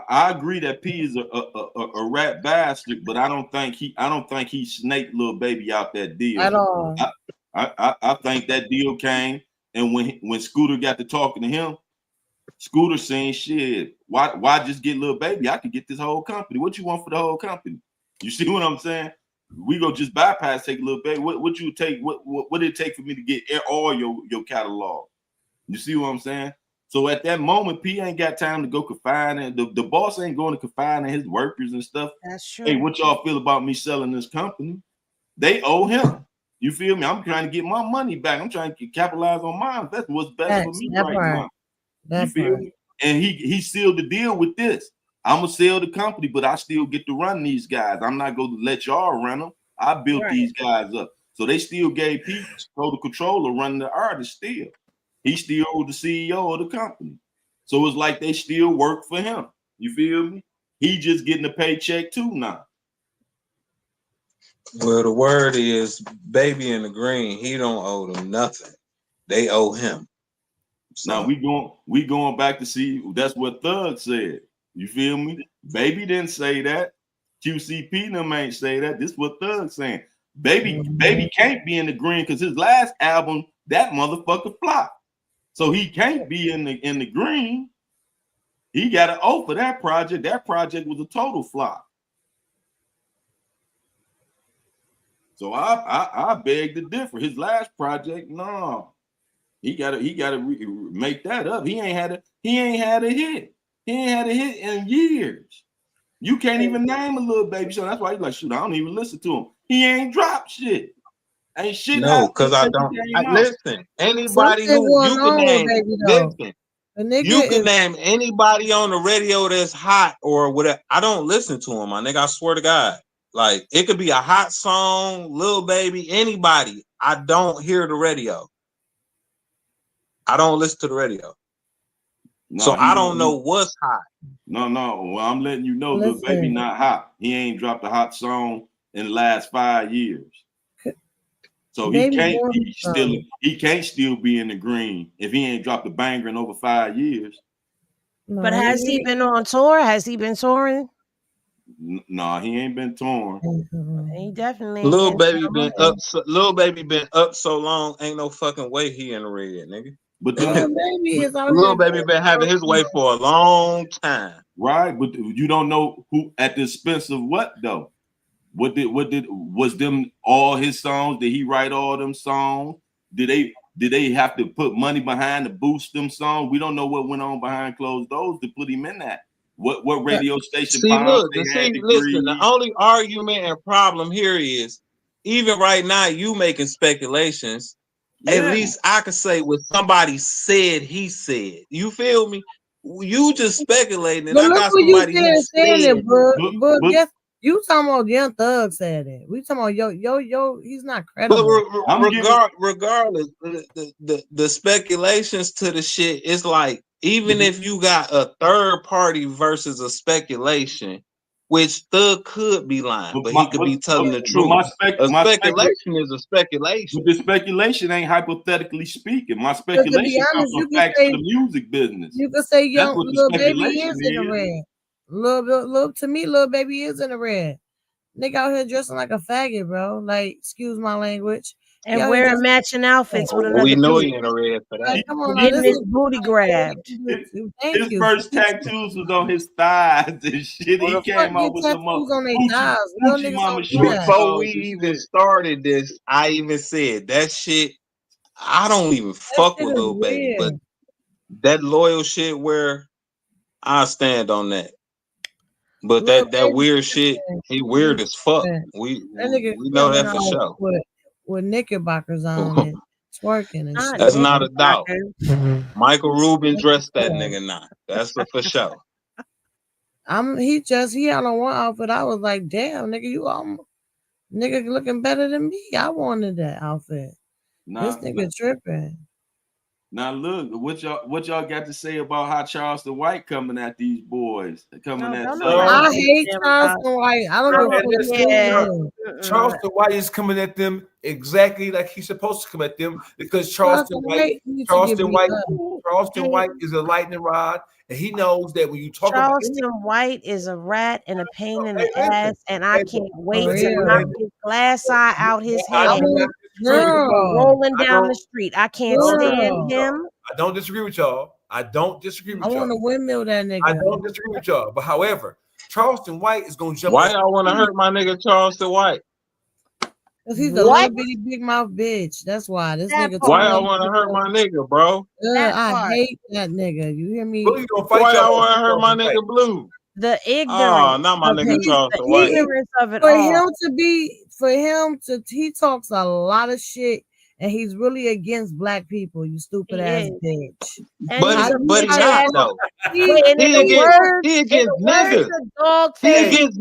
I agree that P is a rat bastard, but I don't think he snaked Lil Baby out that deal at all. I think that deal came, and when Scooter got to talking to him, Scooter saying shit. Why just get Lil Baby? I could get this whole company. What you want for the whole company? You see what I'm saying? We go just bypass take Lil Baby. What you take? What did it take for me to get all your catalog? You see what I'm saying? So at that moment, P ain't got time to go confine, and the boss ain't going to confine his workers and stuff. That's true. Hey, what y'all feel about me selling this company? They owe him. You feel me? I'm trying to get my money back. I'm trying to capitalize on mine. That's what's best for me right now. You feel me? And he sealed the deal with this. I'm gonna sell the company, but I still get to run these guys. I'm not going to let y'all run them. I built these guys up. So they still gave Pete total control of running the artist still. He still the CEO of the company. So it's like they still work for him. You feel me? He just getting a paycheck too now. Well, the word is Baby in the Green. He don't owe them nothing. They owe him. So. Now we going back to see. That's what Thug said. You feel me? Baby didn't say that. QCP them ain't say that. This is what Thug saying. Baby can't be in the green because his last album, that motherfucker flopped. So he can't be in the green. He got an O for that project. That project was a total flop. So I beg to differ. His last project, no, he gotta make that up. He ain't had a hit. He ain't had a hit in years. You can't even name a little baby song. That's why he's like, shoot, I don't even listen to him. He ain't dropped shit. Ain't shit No, because I since he don't. came out. Listen, anybody Something who going you can on with name, baby though. listen, The nigga you can is name anybody on the radio that's hot or whatever. I don't listen to him, my nigga. I swear to God. Like, it could be a hot song, Lil Baby, anybody. I don't hear the radio. I don't listen to the radio. No, So I don't know what's hot. No. Well, I'm letting you know, Lil Baby listen. not hot. He ain't dropped a hot song in the last 5 years. So he Baby can't born be from still. He can't still be in the green if he ain't dropped a banger in over 5 years. No, But has he been on tour? Has he been touring? No, he ain't been torn. He definitely. Lil Baby been up. Lil Baby been up so long. Ain't no fucking way he in the red, nigga. But Lil Baby is out Lil here Baby been having his way for a long time. Right, but you don't know who at the expense of what though. What was them all his songs? Did he write all them songs? Did they have to put money behind to boost them songs? We don't know what went on behind closed doors to put him in that. What radio station? See, look, listen. The only argument and problem here is, even right now, you making speculations. Yeah. At least I could say what somebody said. He said. You feel me? You just speculating, and but I look got what you somebody who saying said. it, but guess you talking about Yougthug said it. We talking about yo. He's not credible. But regardless, the speculations to the shit is like, even if you got a third party versus a speculation, which Thug could be lying, but he could be telling the truth. A speculation is a speculation. But the speculation ain't hypothetically speaking. My speculation comes from facts of the music business. You could say That's what Lil the Baby speculation is in the red. Lil Baby is in the red. Nigga out here dressing like a faggot, bro. Like, excuse my language. And wearing matching outfits with another We know dude. he in the red for that. Like, come on, getting his booty grabbed. His first tattoos was on his thighs and shit. He came out with some on their thighs. Gucci Mama shit. Before we even started this, I even said that shit. I don't even fuck with Lil Baby, but that loyal shit where I stand on that. But that weird shit, he weird as fuck. We know that for sure. With knickerbockers on and twerking and shit. That's not a doubt. Michael Rubin dressed that nigga now. That's for sure. He had on one outfit. I was like, damn, nigga, nigga looking better than me. I wanted that outfit. This nigga tripping. Now look, what y'all got to say about how Charleston White coming at these boys? I hate Charleston White. I don't know. Charleston White is coming at them exactly like he's supposed to come at them, because Charleston White is a lightning rod, and he knows that when you talk Charleston White is a rat and a pain in the ass, and I can't wait to knock his glass eye out his head. Rolling down the street. I can't stand him. I don't disagree with y'all. I want to windmill that nigga. I don't disagree with y'all. But however, Charleston White is going to jump. Why y'all want to hurt my nigga Charleston White? Because he's a little bitty big mouth bitch. That's why. Why y'all want to hurt my nigga, bro? I hate that nigga. You hear me? Why y'all want to hurt my nigga Blue? The ignorance. Oh, not my nigga Charleston White. Ignorance of it all. He talks a lot of shit, and he's really against black people. You stupid ass bitch. But he's not though. He against niggas. He against niggas. He against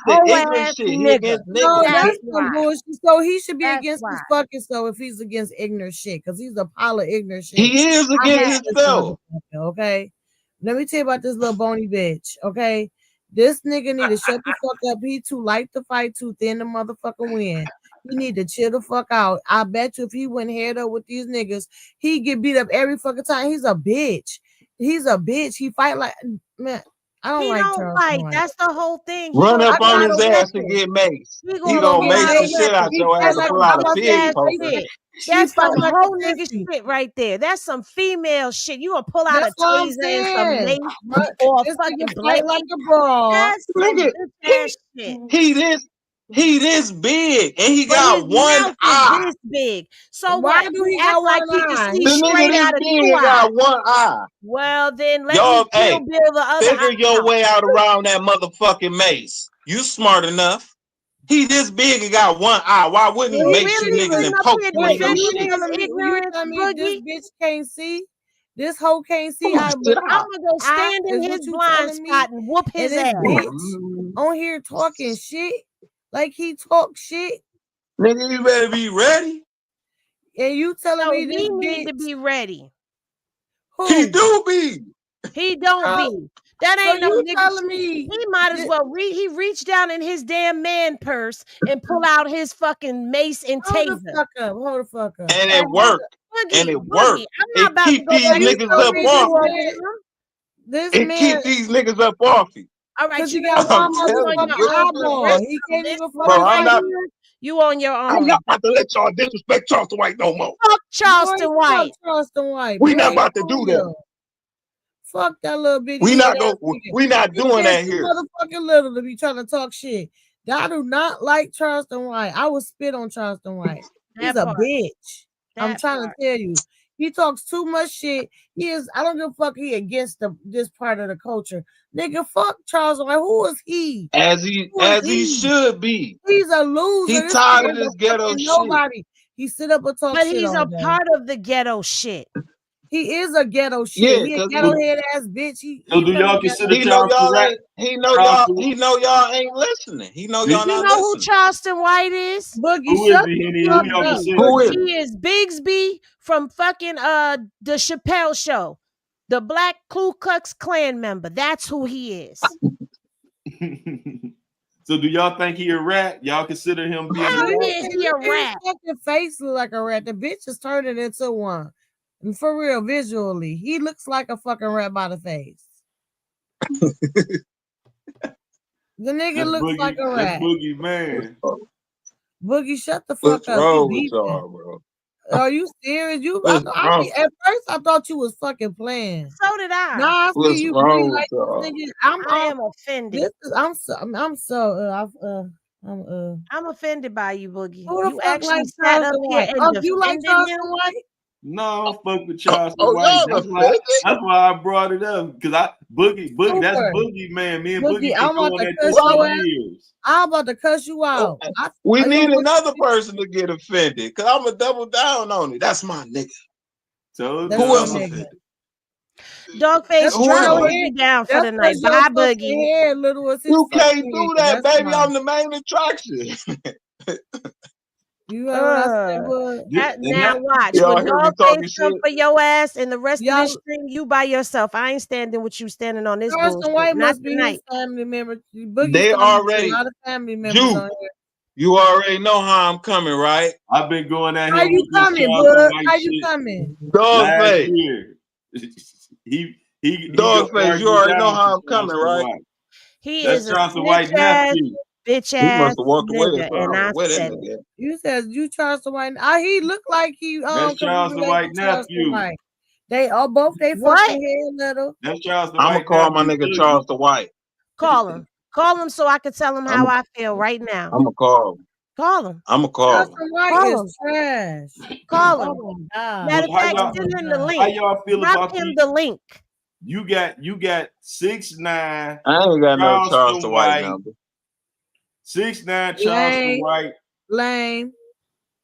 the ignorant shit. He against niggas. No, that's some bullshit. So he should be against his fucking self if he's against ignorant shit, because he's a pile of ignorant shit. He is against himself. Okay. Let me tell you about this little bony bitch. Okay. This nigga need to shut the fuck up. He too light to fight, too thin to motherfucking win. He need to chill the fuck out. I bet you if he went head up with these niggas, he get beat up every fucking time. He's a bitch. He fight like, man. I don't like Charleston White. That's the whole thing. Run up on his ass and get maced. He gonna mace the shit out your ass and pull out a pig poker. That's some whole nigga shit right there. That's some female shit. You gonna pull out a taser and some mace or fucking fight like a brawl. That's some bitch ass shit. He this. He this big and he But got his one mouth eye. is this big. So Why what? do He he act got like one he can eye? see The nigga straight this out of big two and eyes. got one eye. Well, then let Y'all, me kill hey, Bill the other figure eye your out. way out around that motherfucking mace. You smart enough. He this big and got one eye. Why wouldn't he You make really shit niggas sitting and up poke here you in your defending shit? his You ignorance, telling me this Boogie? bitch can't see? This hoe can't see? Come on, sit I'm down. gonna go stand in Is his what you blind telling me? spot and whoop And his this ass. bitch on here talking shit like he talk shit, Nigga, you better be ready. and you telling So me this he need to bitch be ready. who? He do be. He don't Uh, be. That so ain't no you nigga telling shit. me He might as that, well he reach down in his damn man purse and pull out his fucking mace and hold the taser. fuck up, hold the fuck up. And And it worked. And Boogie, it worked. I'm not It about to keep go these back You and niggas telling up forth me with off you you. over him. this It man, keep these niggas up off you. All right, cause you he know got what? I'm one You on telling your you, motherfucking own. The eyeball. rest He of can't this even bro, part fucking I'm right see. not. here, you on your I'm own. not about to let y'all disrespect Charleston White no more. Fuck Boy, Charleston fuck White. Charleston White, We not boy. about to For do that. real. Fuck that little bitty We head not ass go. nigga. We not His doing head that too here. motherfucking little to be trying to talk shit. I do not like Charleston White. I would spit on Charleston White. He's That a part. bitch. I'm That trying part. to tell you. He talks too much shit. He is. I don't give a fuck. He against this part of the culture. Nigga, fuck Charles White. Who is he? As he Who is he? should be. He's a loser. He This tired nigga of is this a ghetto fucking shit. nobody. He sit up and talk But shit he's all a day. part of the ghetto shit. He is a ghetto shit. Yeah, He a cause ghetto head ass bitch. He So do from y'all the consider he know Charleston y'all rap? ain't. He know Charleston, y'all ain't listening. He know y'all You not know who listening. Charleston White is? Boogie. who is Shut he? the Henny? fuck Who y'all up. consider? Who is He is Bigsby from fucking the Chappelle show. The Black Ku Klux Klan member. That's who he is. So do y'all think he a rat? Y'all consider him being a Hell rat? yeah, he a Look at his rat. fucking face look like a rat. The bitch is turning into one. And for real, visually, he looks like a fucking rat by the face. The nigga That's looks Boogie. like a That's rat. Boogie man. Boogie, shut the fuck What's up. You wrong with beefing. y'all, bro? Are you serious? What's wrong? At first I thought you was fucking playing. So did I. Now I see What's you really wrong with like y'all? this nigga. I am offended. This is I'm offended by you, Boogie. who the You fuck actually like sat up Charleston here White? and You like defended Charleston him. White? No, I don't fuck with Charleston Oh, White. y'all offended? That's why I brought it up. Cause Boogie, that's Super. Boogie man. Me and Boogie, Boogie I'm been about going to at cuss this your for ass. years. I'm about to cuss you out. We you need know- another person to get offended, cause I'm gonna double down on it. That's my nigga. So That's Who your else nigga. offended? Dogface, Who else? Joe, you down for That's the night. because your Bye, fucking Boogie. hair little as his You fucking can't do head. that, That's baby. why. I'm the main attraction. You heard what I said, bud? Now watch. Y'all When hear me talking Dogface come shit? for your ass and the rest of Y'all, this stream, you by yourself. I ain't standing with you standing on this Charleston bullshit. White Not must be tonight. his family member. Boogie's They starting to get a already, lot of family members on here. you already know how I'm coming, right? I've been going at How him you with this coming, Charleston bud? White How you shit coming? last Dogface, year. he Dogface, you argued already know down how to I'm coming, Charleston right? White. He That's is a Charleston snitch White ass, nephew. bitch He ass must have walked away or nigga, and something. I Where that said nigga it. at? You said you Charleston White. He looked like he That's could be Charleston related White to Charleston nephew. White. They all both they What? fucking hair little. That's Charleston I'm gonna White call my nephew. nigga Charleston White. Call him. Call him so I can tell him how I'm I feel right now. gonna call him. Call him. I'm gonna call him. Charleston White Call is him. trash. Call him. Oh my god. Matter of How fact, y'all- send him the How link. y'all feel Drop about him these? the link. You got 6'9", I ain't got no Charleston Charleston White White, number. 6'9", Charleston White, Lame.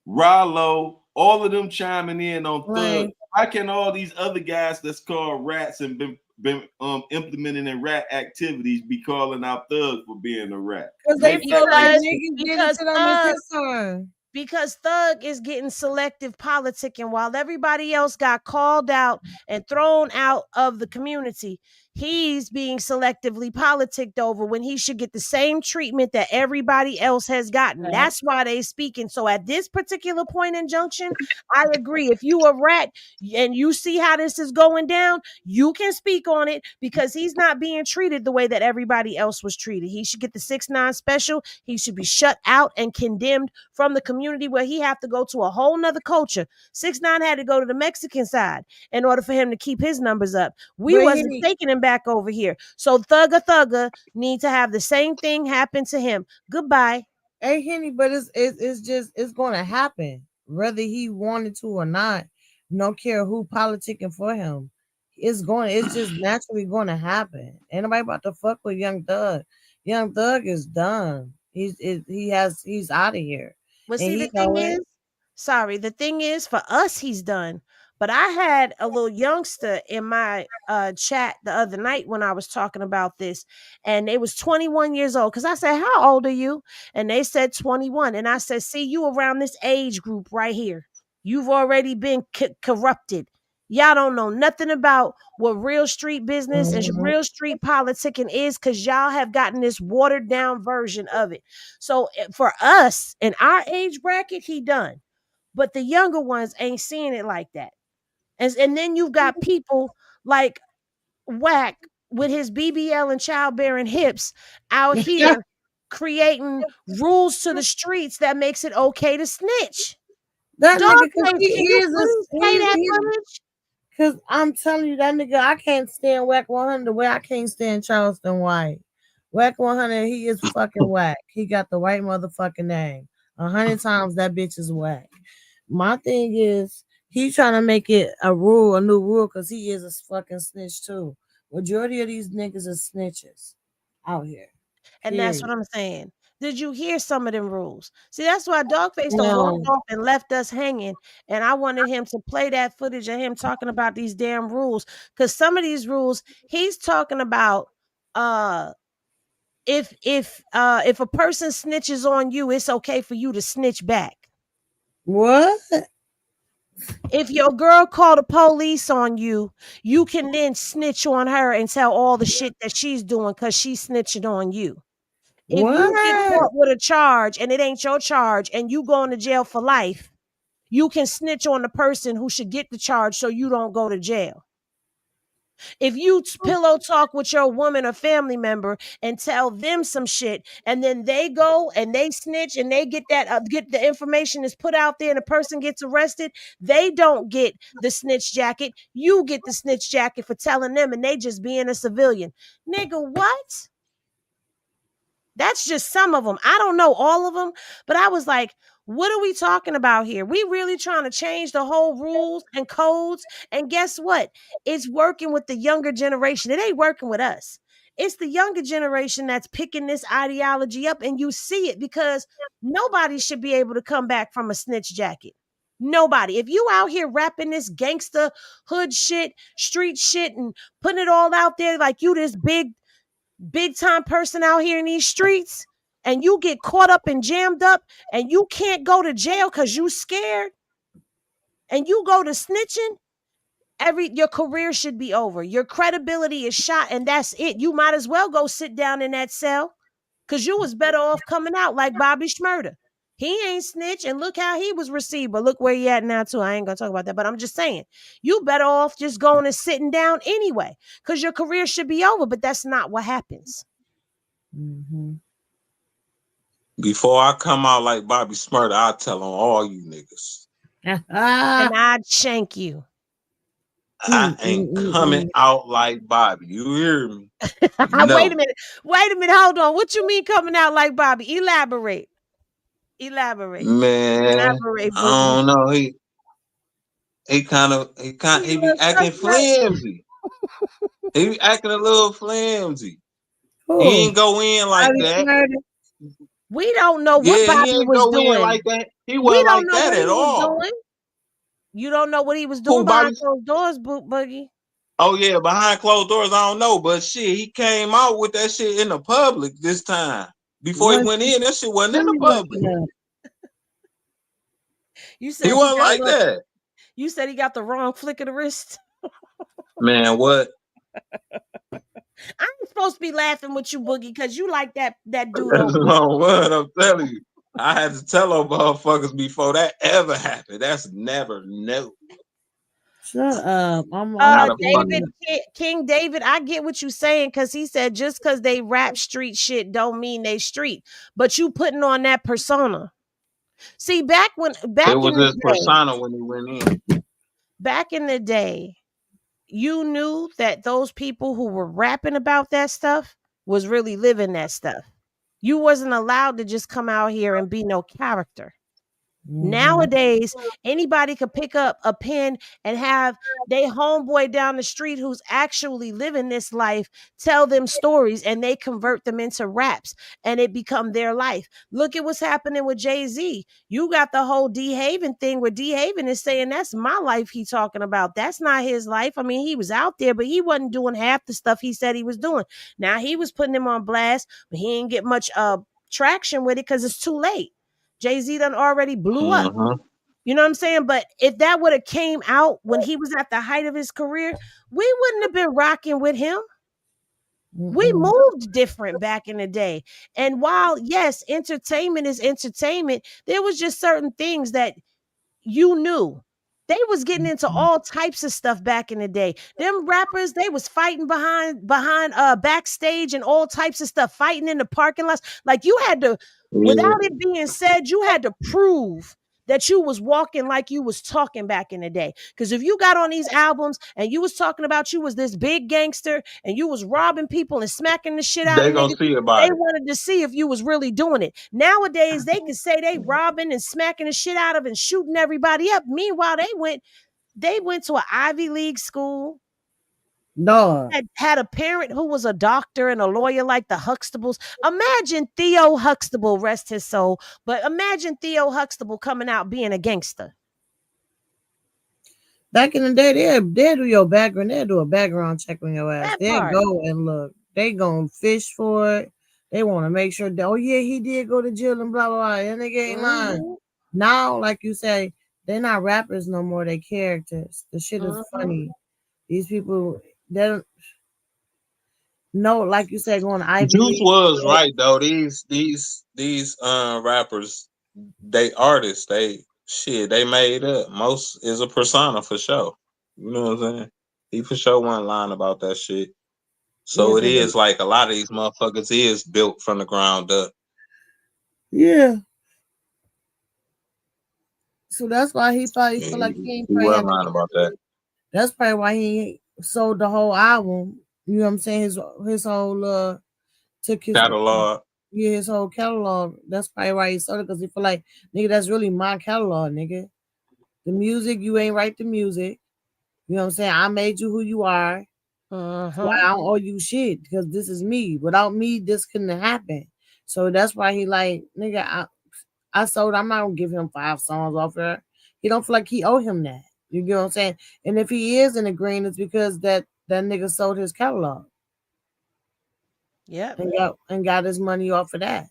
Rollo, all of them chiming in on Lame. Thug. How can all these other guys that's called rats and been implementing in rat activities be calling out Thug for being a rat? Because they Make feel that like make niggas getting because to them is his turn. Because Thug is getting selective politicking while everybody else got called out and thrown out of the community. He's being selectively politicked over when he should get the same treatment that everybody else has gotten. That's why they speaking. So at this particular point in junction, I agree. If you a rat and you see how this is going down, you can speak on it because he's not being treated the way that everybody else was treated. He should get the 6ix9ine special. He should be shut out and condemned from the community where he have to go to a whole nother culture. 6ix9ine had to go to the Mexican side in order for him to keep his numbers up. We But wasn't taking him back over here. So Thugger need to have the same thing happen to him. Goodbye. Hey Henny, but it's gonna happen. Whether he wanted to or not. No care who politicking for him. It's just naturally gonna happen. Ain't nobody about to fuck with Young Thug. Young Thug is done. He's out of here. Well, And see, he the thing know it. is, sorry, the thing is, for us, he's done. But I had a little youngster in my chat the other night when I was talking about this, and they was 21 years old. Because I said, "How old are you?" And they said 21. And I said, "See, you around this age group right here. You've already been corrupted. Y'all don't know nothing about what real street business and Mhm. real street politicking is, because y'all have gotten this watered down version of it. So for us in our age bracket, he done. But the younger ones ain't seeing it like that. And then you've got people like Wack with his BBL and childbearing hips out here creating rules to the streets that makes it okay to snitch. That nigga, cause Dogface, he can you is please play that footage? cause I'm telling you, that nigga, I can't stand Wack 100 the way I can't stand Charleston White. Wack 100, he is fucking whack. He got the right motherfucking name. 100 times that bitch is whack. My thing is, he trying to make it a new rule, cause he is a fucking snitch too. Majority of these niggas are snitches out here. And that's Period. what I'm saying. Did you hear some of them rules? See, that's why Dogface done walked No. off and left us hanging. And I wanted him to play that footage of him talking about these damn rules. Because some of these rules, he's talking about if a person snitches on you, it's okay for you to snitch back. What? If your girl called the police on you, you can then snitch on her and tell all the shit that she's doing because she's snitching on you. If you get What? caught with a charge and it ain't your charge and you going to jail for life, you can snitch on the person who should get the charge so you don't go to jail. If you pillow talk with your woman or family member and tell them some shit, and then they go and they snitch and they get get the information is put out there and the person gets arrested, they don't get the snitch jacket. You get the snitch jacket for telling them, and they just being a civilian. Nigga, what? That's just some of them. I don't know all of them, but I was like, what are we talking about here? We really trying to change the whole rules and codes. And guess what? It's working with the younger generation. It ain't working with us. It's the younger generation that's picking this ideology up, and you see it because nobody should be able to come back from a snitch jacket. Nobody. If you out here rapping this gangster hood shit, street shit, and putting it all out there like you this big time person out here in these streets, and you get caught up and jammed up and you can't go to jail because you scared, and you go to snitching, your career should be over. Your credibility is shot, and that's it. You might as well go sit down in that cell, because you was better off coming out like Bobby Schmurda. He ain't snitch, and look how he was received. But look where he at now too. I ain't gonna talk about that, but I'm just saying, you better off just going and sitting down anyway, because your career should be over. But that's not what happens. Mm-hmm. Before I come out like Bobby Smurda, I'll tell on all you niggas. And I'd shank you. I ain't coming out like Bobby. You hear me? No. Wait a minute. Hold on. What you mean coming out like Bobby? Elaborate. Man, Elaborate, I Boogie. don't know. He be acting flimsy. He be acting a little flimsy. He ain't go in like that. We don't know what Yeah, Bobby he ain't was go in doing. like that. He We wasn't don't like know that what he at was all. doing. You don't know what he was doing behind closed doors, Boogie. Oh yeah, behind closed doors, I don't know, but shit, he came out with that shit in the public this time. Before he went in, that shit wasn't in the public. You said he wasn't like that. You said he got the wrong flick of the wrist. Man, what? I ain't supposed to be laughing with you, Boogie, because you like that dude over there. No, what I'm telling you. I had to tell those motherfuckers before that ever happened. That's never, no. Shut up. David, King David, I get what you're saying, because he said just because they rap street shit don't mean they street. But you putting on that persona. See, it was his persona when he went in. Back in the day, you knew that those people who were rapping about that stuff was really living that stuff. You wasn't allowed to just come out here and be no character. Mhm. Nowadays, anybody could pick up a pen and have they homeboy down the street who's actually living this life tell them stories, and they convert them into raps, and it become their life. Look at what's happening with Jay-Z. You got the whole D Haven thing where D Haven is saying that's my life he talking about. That's not his life. I mean, he was out there, but he wasn't doing half the stuff he said he was doing. Now he was putting him on blast, but he didn't get much traction with it because it's too late. Jay-Z done already blew up. You know what I'm saying? But if that would have came out when he was at the height of his career, we wouldn't have been rocking with him. We moved different back in the day. And while, yes, entertainment is entertainment, there was just certain things that you knew. They was getting into all types of stuff back in the day. Them rappers, they was fighting behind backstage and all types of stuff, fighting in the parking lots. Like you had to, without it being said, you had to prove that you was walking like you was talking back in the day. Because if you got on these albums and you was talking about you was this big gangster and you was robbing people and smacking the shit out They of gonna niggas, see about they it. wanted to see if you was really doing it. Nowadays, they can say they robbing and smacking the shit out of and shooting everybody up. Meanwhile, they went to an Ivy League school. No. Had a parent who was a doctor and a lawyer like the Huxtables. Imagine Theo Huxtable, rest his soul. But imagine Theo Huxtable coming out being a gangster. Back in the day, they do your background. They do a background check on your ass. That They part. go and look. They gonna fish for it. They want to make sure that, oh yeah, he did go to jail and blah blah blah. And they ain't lying. Now, like you say, they're not rappers no more. They characters. The shit is funny. These people, they don't know, like you said, going to Ivy Juice League. was right though. These rappers, they artists. They made up. Most is a persona for sure. You know what I'm saying? He for sure wasn't lying about that shit. So it is like a lot of these motherfuckers is built from the ground up. Yeah. So that's why he probably feel like he ain't He probably wasn't lying about that. That's probably why he sold the whole album. You know what I'm saying? His whole took his Catalog. Yeah, his whole catalog. That's probably why he sold it, because he feel like, nigga, that's really my catalog, nigga. The music, you ain't write the music. You know what I'm saying? I made you who you are. So I don't owe you shit, because this is me. Without me, this couldn't have happened. So that's why he like, nigga, I sold. I'm not gonna give him 5 songs off there. He don't feel like he owe him that. You get what I'm saying? And if he is in the green, it's because that nigga sold his catalog. Yep. And got his money off of that.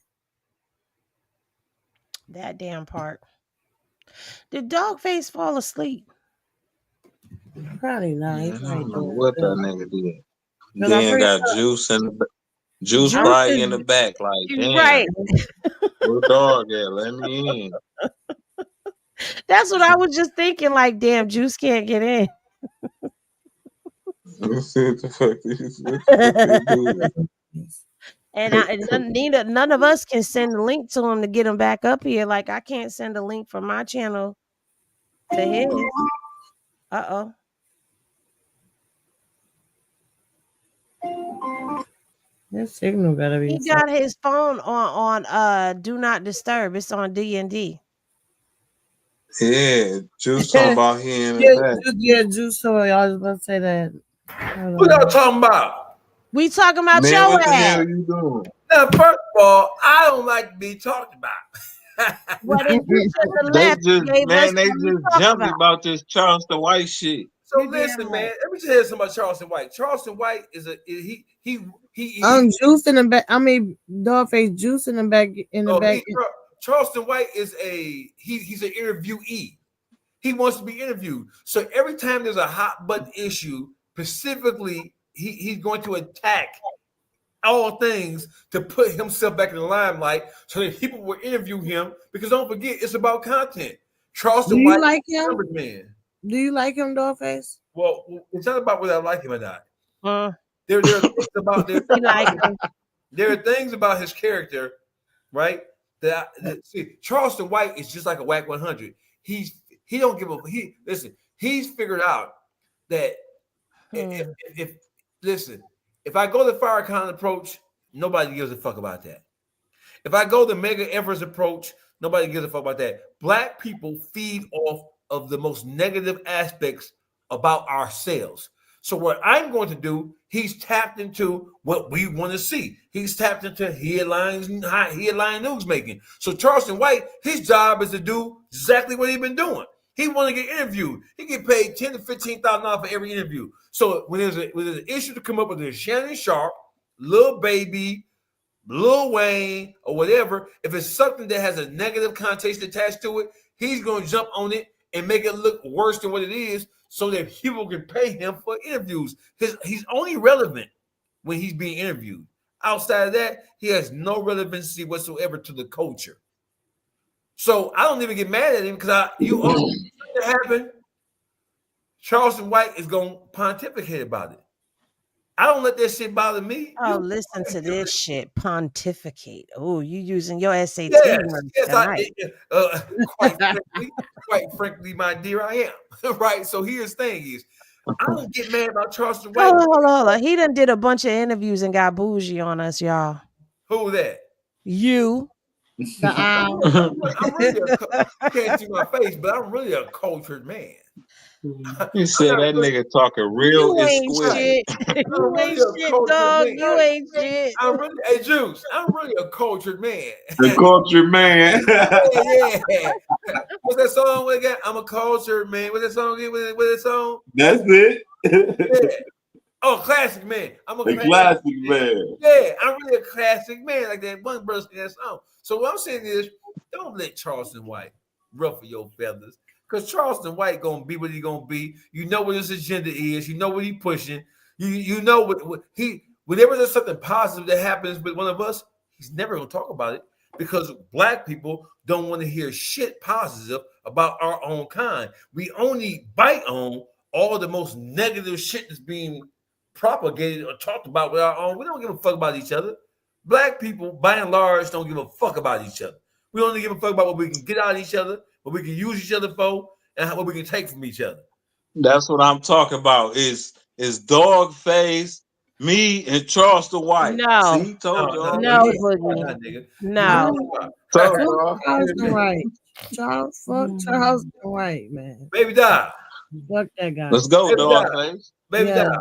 That damn part. Did Dogface fall asleep? Probably not. I don't know what that nigga did. Then got Juice in the Juice probably in the back, like, damn, right. Where dog at? Let me in. That's what I was just thinking. Like, damn, Juice can't get in. And none of us can send a link to him to get him back up here. Like, I can't send a link from my channel to his. His signal gotta be. He got his phone on do not disturb. It's on D&D. Yeah, Juice talking about he in the back. Yeah, Juice. Sorry, I was about to say that. What y'all talking about? We talking about Man, your what the ass. hell you doing? Now, first of all, I don't like to be talked about. What if you shouldn't have They left? just jumped about this Charleston White shit. So listen, man. Let me tell you something about Charleston White. Charleston White is he. Juice in the back. I mean, Dogface Juice in the back. Charleston White is he's an interviewee. He wants to be interviewed. So every time there's a hot button issue, specifically, he's going to attack all things to put himself back in the limelight so that people will interview him, because don't forget, it's about content. Charleston White, like him? Man. Do you like him, Dogface? Well, it's not about whether I like him or not. There are things about there are things about his character, right? See, Charleston White is just like a Wack 100. He don't give a he's figured out that if I go the Farrakhan approach, nobody gives a fuck about that. If I go the mega efforts approach, nobody gives a fuck about that. Black people feed off of the most negative aspects about ourselves. So what I'm going to do, he's tapped into what we want to see. He's tapped into headlines and headline news making. So Charleston White, his job is to do exactly what he's been doing. He want to get interviewed. He get paid $10,000 to $15,000 for every interview. So when there's an issue to come up with, a Shannon Sharp, Lil Baby, Lil Wayne, or whatever, if it's something that has a negative connotation attached to it, he's going to jump on it and make it look worse than what it is so that people can pay him for interviews. He's only relevant when he's being interviewed. Outside of that, he has no relevancy whatsoever to the culture. So I don't even get mad at him because that happened. Charleston White is going to pontificate about it. I don't let that shit bother me. Oh, listen to this shit. Pontificate. Oh, you using your SAT words yes, tonight. quite frankly, my dear, I am. Right. So here's the thing is, I don't get mad about Charleston White. Hold on. He done did a bunch of interviews and got bougie on us, y'all. Who that? You. I'm really you can't see my face, but I'm really a cultured man. You said that nigga talking real you ain't shit. You ain't shit, dog. Man. You ain't shit. Hey, Juice, I'm really a cultured man. The cultured man. yeah. What's that song again? I'm a cultured man. What's that song again? What's that song? That's it. Yeah. Oh, classic man. I'm a classic man. Yeah, I'm really a classic man. Like that one brother in that song. So what I'm saying is, don't let Charleston White ruffle your feathers. Because Charleston White gonna be what he gonna be. You know what his agenda is. You know what he pushing. You know what he. Whenever there's something positive that happens with one of us, he's never gonna talk about it because Black people don't want to hear shit positive about our own kind. We only bite on all the most negative shit that's being propagated or talked about with our own. We don't give a fuck about each other. Black people, by and large, don't give a fuck about each other. We only give a fuck about what we can get out of each other, what we can use each other for, and what we can take from each other. That's what I'm talking about. Is Dog Face, me, and Charleston White. No. See, told y'all. No, Boogie. No. Charleston White. Charleston White, man. Baby die. Fuck that guy. Let's go, Dog Face. Baby die.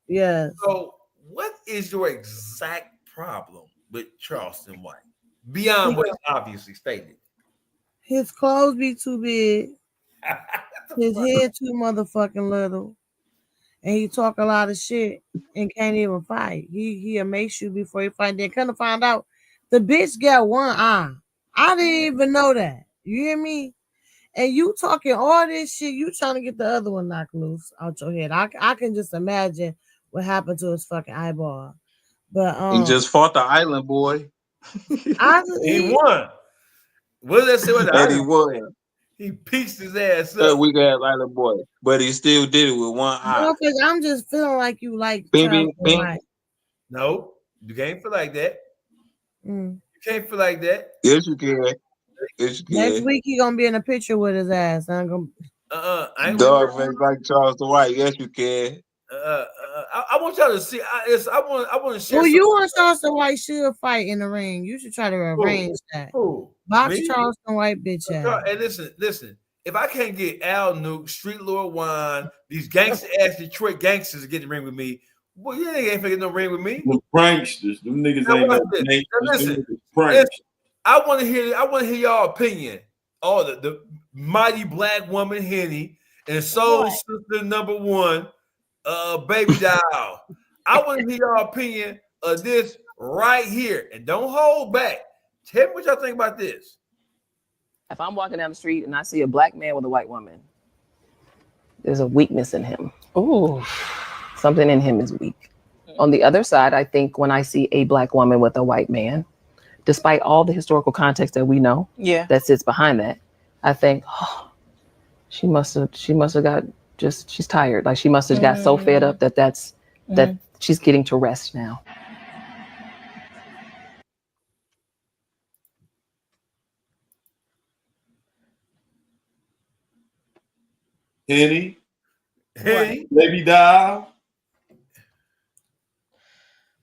Yes. So, what is your exact problem with Charleston White? Beyond what is obviously stated. His clothes be too big. His head too motherfucking little. And he talk a lot of shit and can't even fight. He'll make you before he fight. Then kind of find out the bitch got one eye. I didn't even know that. You hear me? And you talking all this shit, you trying to get the other one knocked loose out your head. I can just imagine what happened to his fucking eyeball. But he just fought the island boy. He won. What does that say? That he won. He pieced his ass That up. weak ass island boy, but he still did it with one eye. I'm just feeling like you like. Bing. No, you can't feel like that. Mm. You can't feel like that. Yes, you can. Yes, you can. Next week he gonna be in a picture with his ass. I'm gonna. I ain't Dog Face like Charleston White. Yes, you can. I want y'all to see. I want to share. Well, you and Charleston White should fight in the ring. You should try to arrange that. Box Charleston White bitch ass. And listen. If I can't get Al Nuke, Street Lord Wine, these gangster ass Detroit gangsters to get in the ring with me, well, you ain't finna get no ring with me. The pranksters, them niggas ain't no listen, I want to hear y'all opinion. All the mighty black woman Henny and Soul Sister number 1. Baby doll. I want to hear your opinion of this right here, and don't hold back. Tell me what y'all think about this. If I'm walking down the street and I see a black man with a white woman, there's a weakness in him. Ooh, something in him is weak. On the other side, I think when I see a black woman with a white man, despite all the historical context that we know, that sits behind that, I think, oh, she must have got. She's tired. Like she must have got so fed up that she's getting to rest now. Henny, baby doll.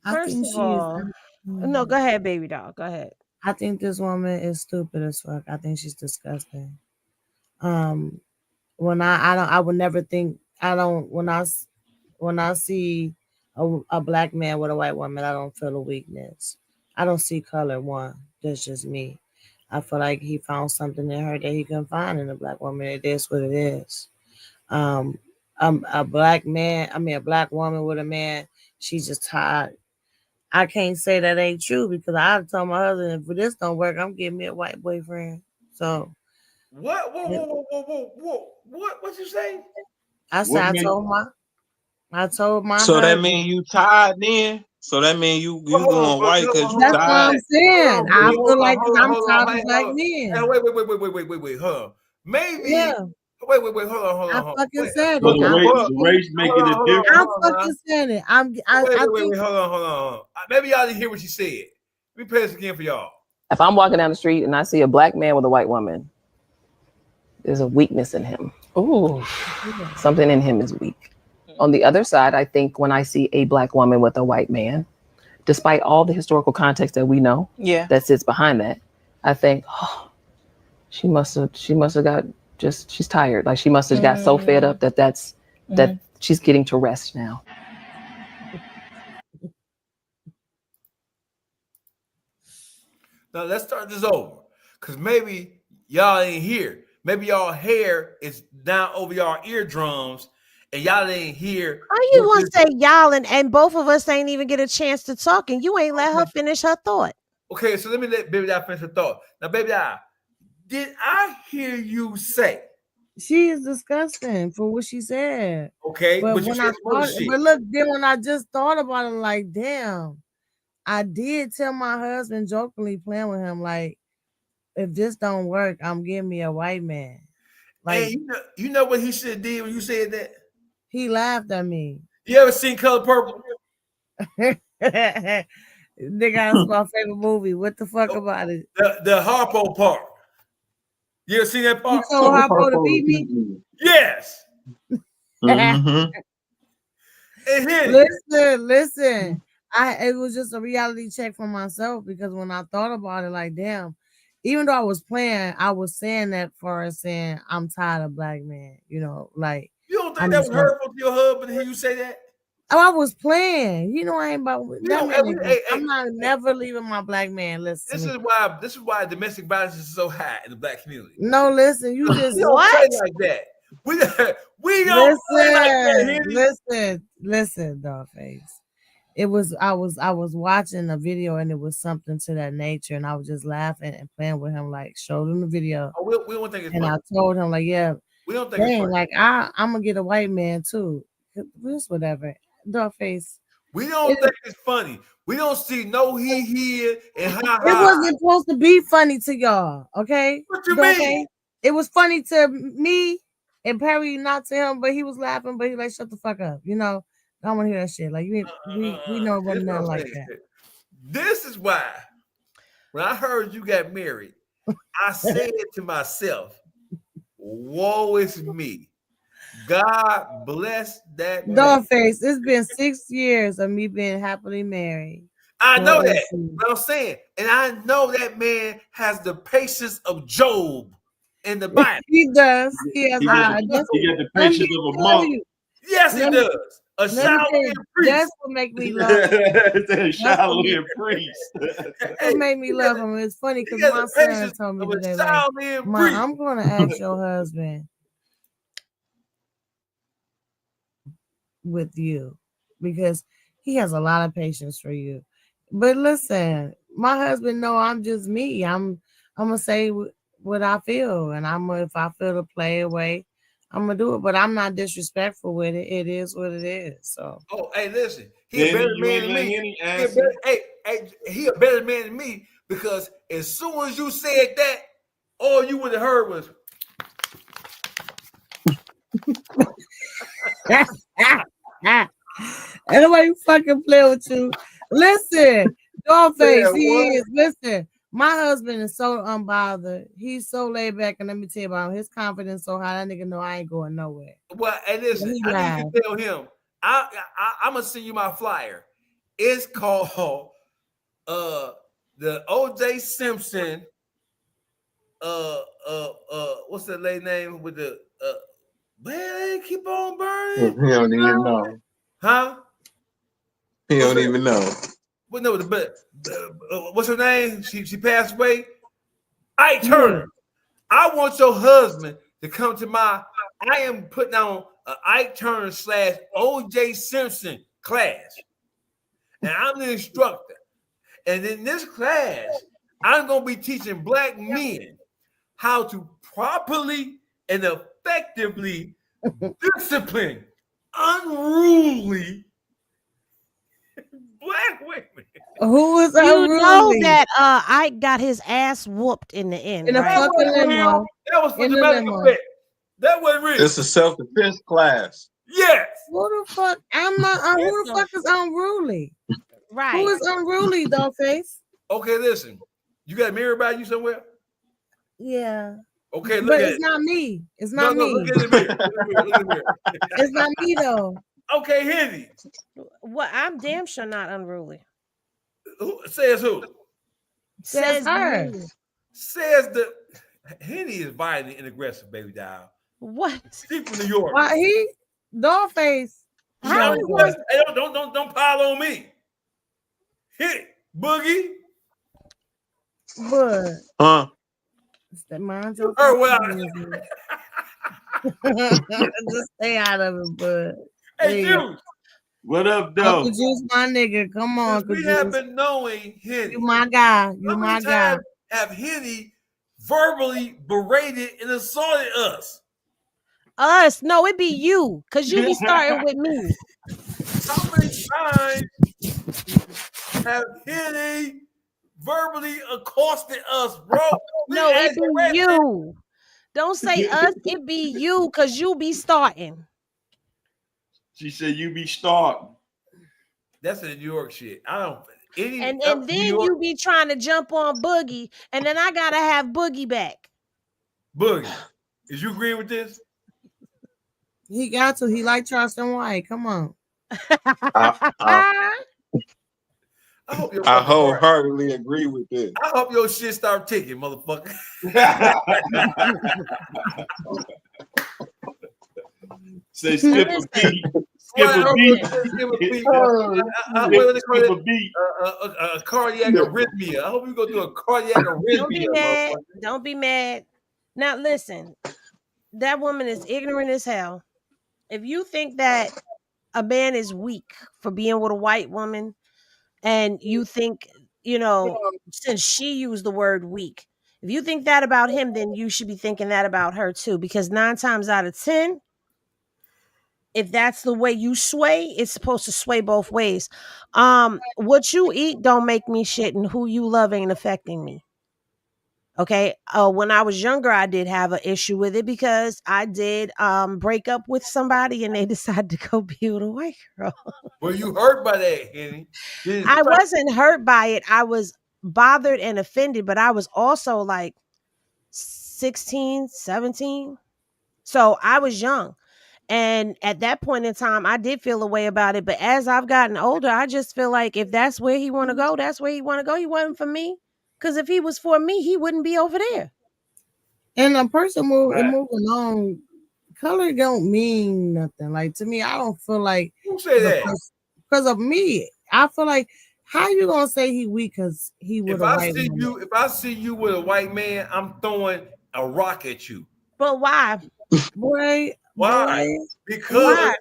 First of all, no, go ahead, baby doll. Go ahead. I think this woman is stupid as fuck. I think she's disgusting. When I would never think I don't when I see a black man with a white woman, I don't feel a weakness. I don't see color. One, that's just me. I feel like he found something in her that he couldn't find in a black woman. It is what it is. Um, a black man, I mean a black woman with a man, she's just tired. I can't say that ain't true because I told my husband if this don't work, I'm getting me a white boyfriend. So What? What you say? I said I told my So that husband. mean you tired then? So that mean you going white because you That's what I'm tired? saying. I feel like I'm tired of Hold black on. men. Wait. Hold on. Maybe. Yeah, Wait. Hold I on. fucking Wait. said So it. the race making a difference. I'm fucking saying it. I think Hold on. Maybe y'all didn't hear what she said. Let me play this again for y'all. If I'm walking down the street and I see a black man with a white woman, there's a weakness in him. Ooh, something in him is weak. On the other side, I think when I see a black woman with a white man, despite all the historical context that we know that sits behind that, I think, oh, she must have got she's tired. Like she must have got so fed up that she's getting to rest now. Now let's start this over. Cause maybe y'all ain't here. Maybe y'all hair is down over y'all eardrums and y'all ain't hear. How you want to say y'all and both of us ain't even get a chance to talk and you ain't let her finish her thought. Okay, so let me let Baby Doll finish her thought. Now, Baby Doll, did I hear you say? she is disgusting for what she said. Okay, But but you when said some other shit. but look, then when I just thought about it, like, damn, I did tell my husband jokingly playing with him, like, if this don't work, I'm getting me a white man. Like, Hey, you know what he should have did when you said that? he laughed at me. You ever seen Color Purple? Nigga, that's my favorite movie. What the fuck about it? The Harpo part. You ever seen that part? You told Harpo to beat me? Yes. Mm-hmm. Listen. It was just a reality check for myself because when I thought about it, like, damn, even though I was playing, I was saying that for saying I'm tired of black men. You know, like you don't think that was hurtful to your husband to hear you say that? Oh, I was playing. You know, I ain't about that man. I'm not never leaving my black man. Listen, this is why domestic violence is so high in the black community. No, listen, you just we don't play like that. We don't play like that. Listen, Dogface. I was watching a video and it was something to that nature, and I was just laughing and playing with him, like showed him the video. Oh, we don't think it's and funny. I told him, like, yeah, we don't think it's funny. Like I'm gonna get a white man too. Just whatever. Dogface. We don't think it's funny. We don't see no he here and ha. It wasn't supposed to be funny to y'all, okay? What you mean? It was funny to me and Perry, not to him, but he was laughing, but he like, shut the fuck up, you know? I don't want to hear that shit. Like, we know it wasn't nothing like that. This is why when I heard you got married, I said to myself, woe is me. God bless that Dogface. It's been 6 years of me being happily married. I know that. But I'm saying, and I know that man has the patience of Job in the Bible. He does. He has the patience of a monk. Yes, he does. A Shaolin priest. That's what make me love him. Shaolin priest. It made me love him. It's funny because my son told me today, like, Mom, I'm going to ask your husband with you because he has a lot of patience for you. But listen, my husband know I'm just me. I'm gonna say what I feel, and if I feel to play away, I'm gonna do it. But I'm not disrespectful with it. It is what it is. So. Oh, hey, listen, he a better man than me. He a better man than me because as soon as you said that, all you would have heard was. Anybody fucking play with you? Listen, Dogface, he is. Listen, my husband is so unbothered. He's so laid back, and let me tell you about him. His confidence so high, that nigga know I ain't going nowhere. Well, and listen, I need to tell him. I'm gonna send you my flyer. It's called the the O.J. Simpson. What's that lady name with the man? Keep on burning. He don't even know. Huh? He don't even know. What no? But what's her name? She passed away. Ike Turner. I want your husband to come to my. I am putting on an Ike Turner / O.J. Simpson class, and I'm the instructor. And in this class, I'm gonna be teaching black men how to properly and effectively discipline unruly black women. Who is You know unruly? that Ike got his ass whooped in the end, In a right? fucking limo. That was for In the dramatic limo. effect. That wasn't real. It's a self-defense class. Yes. Who the fuck? I'm not. Who the fuck is unruly? Right. Who is unruly, Dollface? Okay, listen. You got a mirror by you somewhere? Yeah. Okay, look But at it's it. not me. It's not No, me. look in the mirror. Look in the mirror. It's not me though. Okay, Henny. Well, I'm damn sure not unruly. Who says who? Says her. me. Says the Henny is violent and aggressive, baby doll. What? She from New York. Why he Dollface? How Hey, was don't pile on me. Hit it, Boogie. But Huh? mind your Or well, business. Just stay out of it, bud. hey, Please. Juice. What up, Uncle though? Juice, my nigga. Come on, Uncle We have Juice. been knowing Henny. You my guy. You How my many guy. times have Henny verbally berated and assaulted us? Us? No, it be you, cause you be starting with me. How many times have Henny verbally accosted us, bro? No, it be you. Don't say us. It be you, cause you be starting. She said you be starting. That's a New York shit. I don't. And then you be trying to jump on Boogie, and then I gotta have Boogie back. Boogie, is you agreeing with this? He got to. He like Charleston White. Come on. I hope your I fucking heart. wholeheartedly agree with this. I hope your shit start ticking, motherfucker. Say skip a beat. Skip a beat. Skip a beat. A cardiac arrhythmia. I hope you go through a cardiac arrhythmia. Don't be mad. Don't be mad. Now listen, that woman is ignorant as hell. If you think that a man is weak for being with a white woman, and you think, since she used the word weak, if you think that about him, then you should be thinking that about her too. Because 9 times out of 10, if that's the way you sway, it's supposed to sway both ways. What you eat don't make me shit, and who you love ain't affecting me. Okay. When I was younger, I did have an issue with it because I did break up with somebody and they decided to go be with a white girl. Were you hurt by that, Henny? I wasn't hurt by it. I was bothered and offended, but I was also like 16, 17. So I was young. And at that point in time, I did feel a way about it. But as I've gotten older, I just feel like if that's where he want to go, that's where he want to go. He wasn't for me. Because if he was for me, he wouldn't be over there. And a person moving on, color don't mean nothing. Like, to me, I don't feel like who say that? Because of me. I feel like, how you gonna say he weak because he with a white woman? If I see you with a white man, I'm throwing a rock at you. But why? Boy, why? Boy.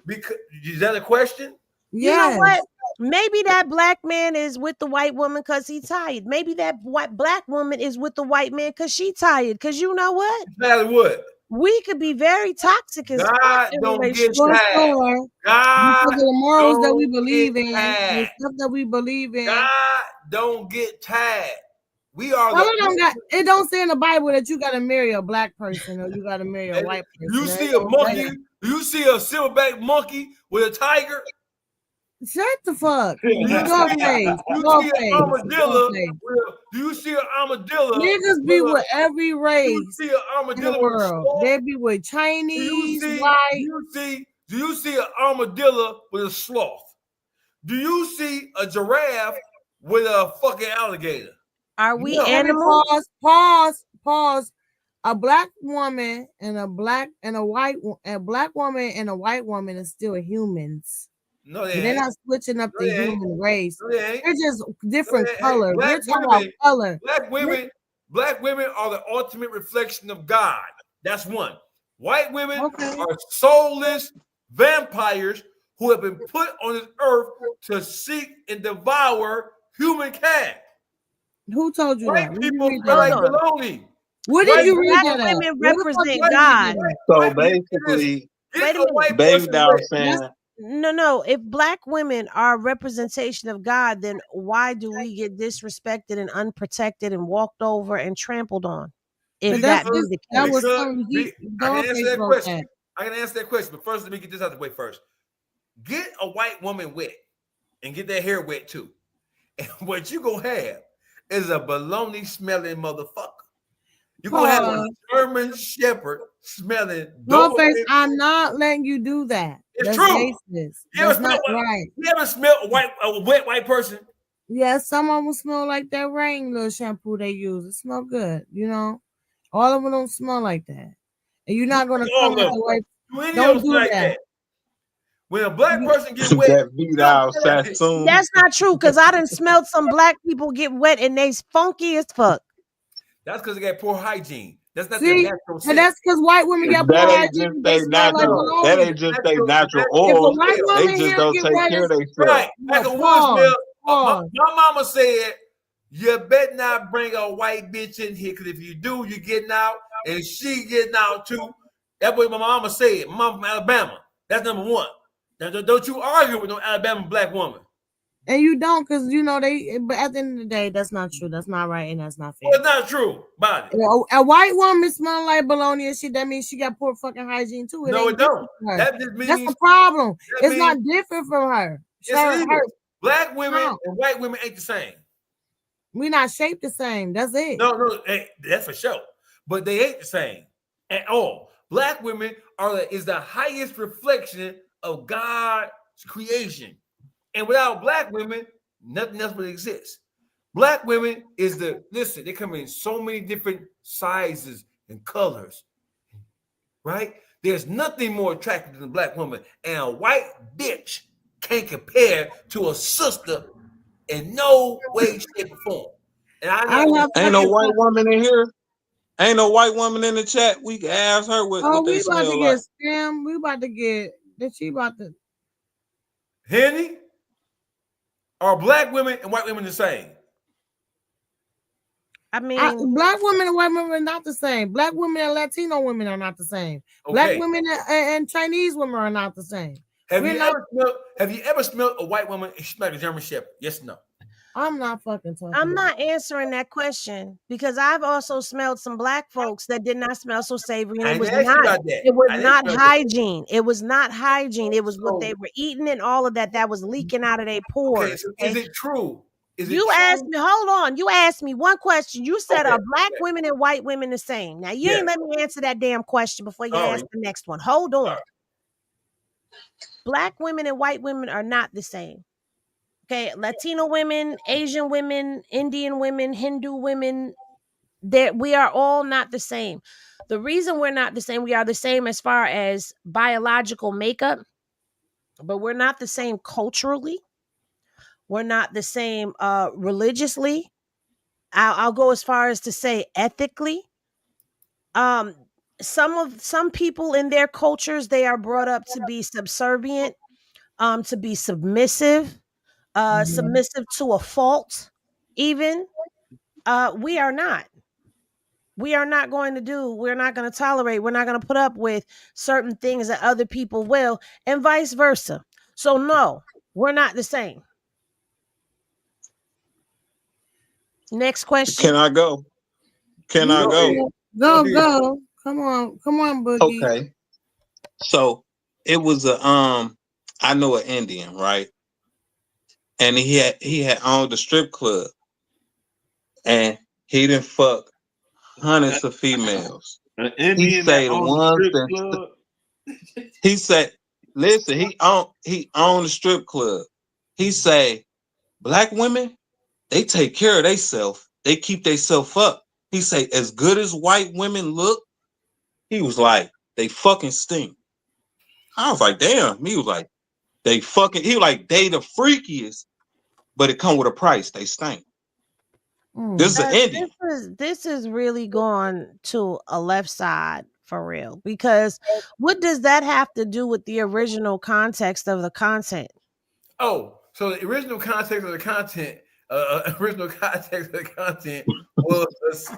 Because is that a question? You know what? Maybe that black man is with the white woman because he's tired. Maybe that black woman is with the white man because she tired. Because you know what? Tired what? We could be very toxic as God don't get tired. God because of the morals that we don't believe get in, tired. and stuff that we believe in. God don't get tired. We are. It don't say in the Bible that you got to marry a black person or you got to marry a white person. You see a monkey? You see a silverback monkey with a tiger? Shut the fuck. You see an armadillo? Do you see an armadillo? Niggas be with every race. You see an armadillo in the world. They be with Chinese, white. Do you see an armadillo with a sloth? Do you see a giraffe with a fucking alligator. Are we No. animals? Pause. A black woman and a black woman and a white woman is still humans. No, they They're ain't. not switching up No, the they ain't. human race. No, they ain't. They're just different No, they ain't. color. We're talking about color. Black women are the ultimate reflection of God. That's one. White women Okay. are soulless vampires who have been put on this earth to seek and devour humankind. Who told you White that? people smell like baloney. Where did you read Black that? women Where the fuck represent did you God. read that? So basically, Wait a minute. baby doll saying, No. If black women are a representation of God, then why do we get disrespected and unprotected and walked over and trampled on? If that be the that case. was something I can answer that question. I can answer that question, but first let me get this out of the way first. Get a white woman wet and get their hair wet too. And what you gonna have is a baloney smelling motherfucker. You're gonna have a German Shepherd smelling. Dollface, I'm not letting you do that. It's That's true. racist. That's not right. You ever smelled a wet white person? Yeah, some of them smell like that rain little shampoo they use. It smell good, you know. All of them don't smell like that. And you're not gonna come with the way. Don't do like that. When a black person gets wet, that beat out Sassoon. That's not true, because I done smelled some black people get wet and they's funky as fuck. That's because they got poor hygiene. That's not See, their natural scent. and that's because white women got poor That ain't hygiene. just They they smell like natural. baloney. That ain't just they natural If a oils. white They woman just here don't get take wet, care of themselves. Right. Like a woman smell. My mama said, you better not bring a white bitch in here, because if you do, you're getting out, and she getting out too. That's what my mama said. My mama from Alabama. That's number one. Now, don't you argue with no Alabama black woman. And you don't, because you know but at the end of the day, that's not true. That's not right, and that's not fair. Well, it's not true. Body. A white woman smelling like bologna and shit, that means she got poor fucking hygiene too. No, it don't. That's the problem. It's not different from her. Black women and white women ain't the same. We're not shaped the same. That's it. No, that's for sure. But they ain't the same at all. Black women is the highest reflection of God's creation. And without black women, nothing else would exist. Black women they come in so many different sizes and colors, right? There's nothing more attractive than a black woman. And a white bitch can't compare to a sister in no way, shape, or form. And I know ain't no white woman in here. Ain't no white woman in the chat. We can ask her what they smell like. We about to get scammed. We about to get that. She about to. Henny? Are black women and white women the same? I mean, black women and white women are not the same. Black women and Latino women are not the same. Okay. Black women and Chinese women are not the same. Have you ever smelled a white woman and she smelled a German Shepherd? Yes or no? I'm not fucking talking. I'm not answering that question, because I've also smelled some black folks that did not smell so savory. And it was not hygiene. It was not hygiene. It was what they were eating and all of that was leaking out of their pores. Okay, so is it true? Asked me, hold on. You asked me one question. You said, are black women and white women the same? Now, you ain't let me answer that damn question before you ask the next one. Hold on. Black women and white women are not the same. Okay, Latino women, Asian women, Indian women, Hindu women, we are all not the same. The reason we're not the same, we are the same as far as biological makeup, but we're not the same culturally. We're not the same religiously. I'll go as far as to say ethically. Some people in their cultures, they are brought up to be subservient, to be submissive. Submissive to a fault, even. We are not. We're not going to tolerate, we're not going to put up with certain things that other people will, and vice versa. So no, we're not the same. Next question. Can I go? Go. Come on, Boogie. Okay. So it was I know an Indian, right? And he had owned a strip club, and he didn't fuck hundreds of females. He say the ones that he said, listen, he owned a strip club. He say black women they take care of themselves. They keep themselves up. He say, as good as white women look, he was like, they fucking stink. I was like, damn. He was like, he was like, they the freakiest, but it come with a price. They stink. This is an Indian. This is really gone to a left side for real, because what does that have to do with the original context of the content? Oh, so the original context of the content, was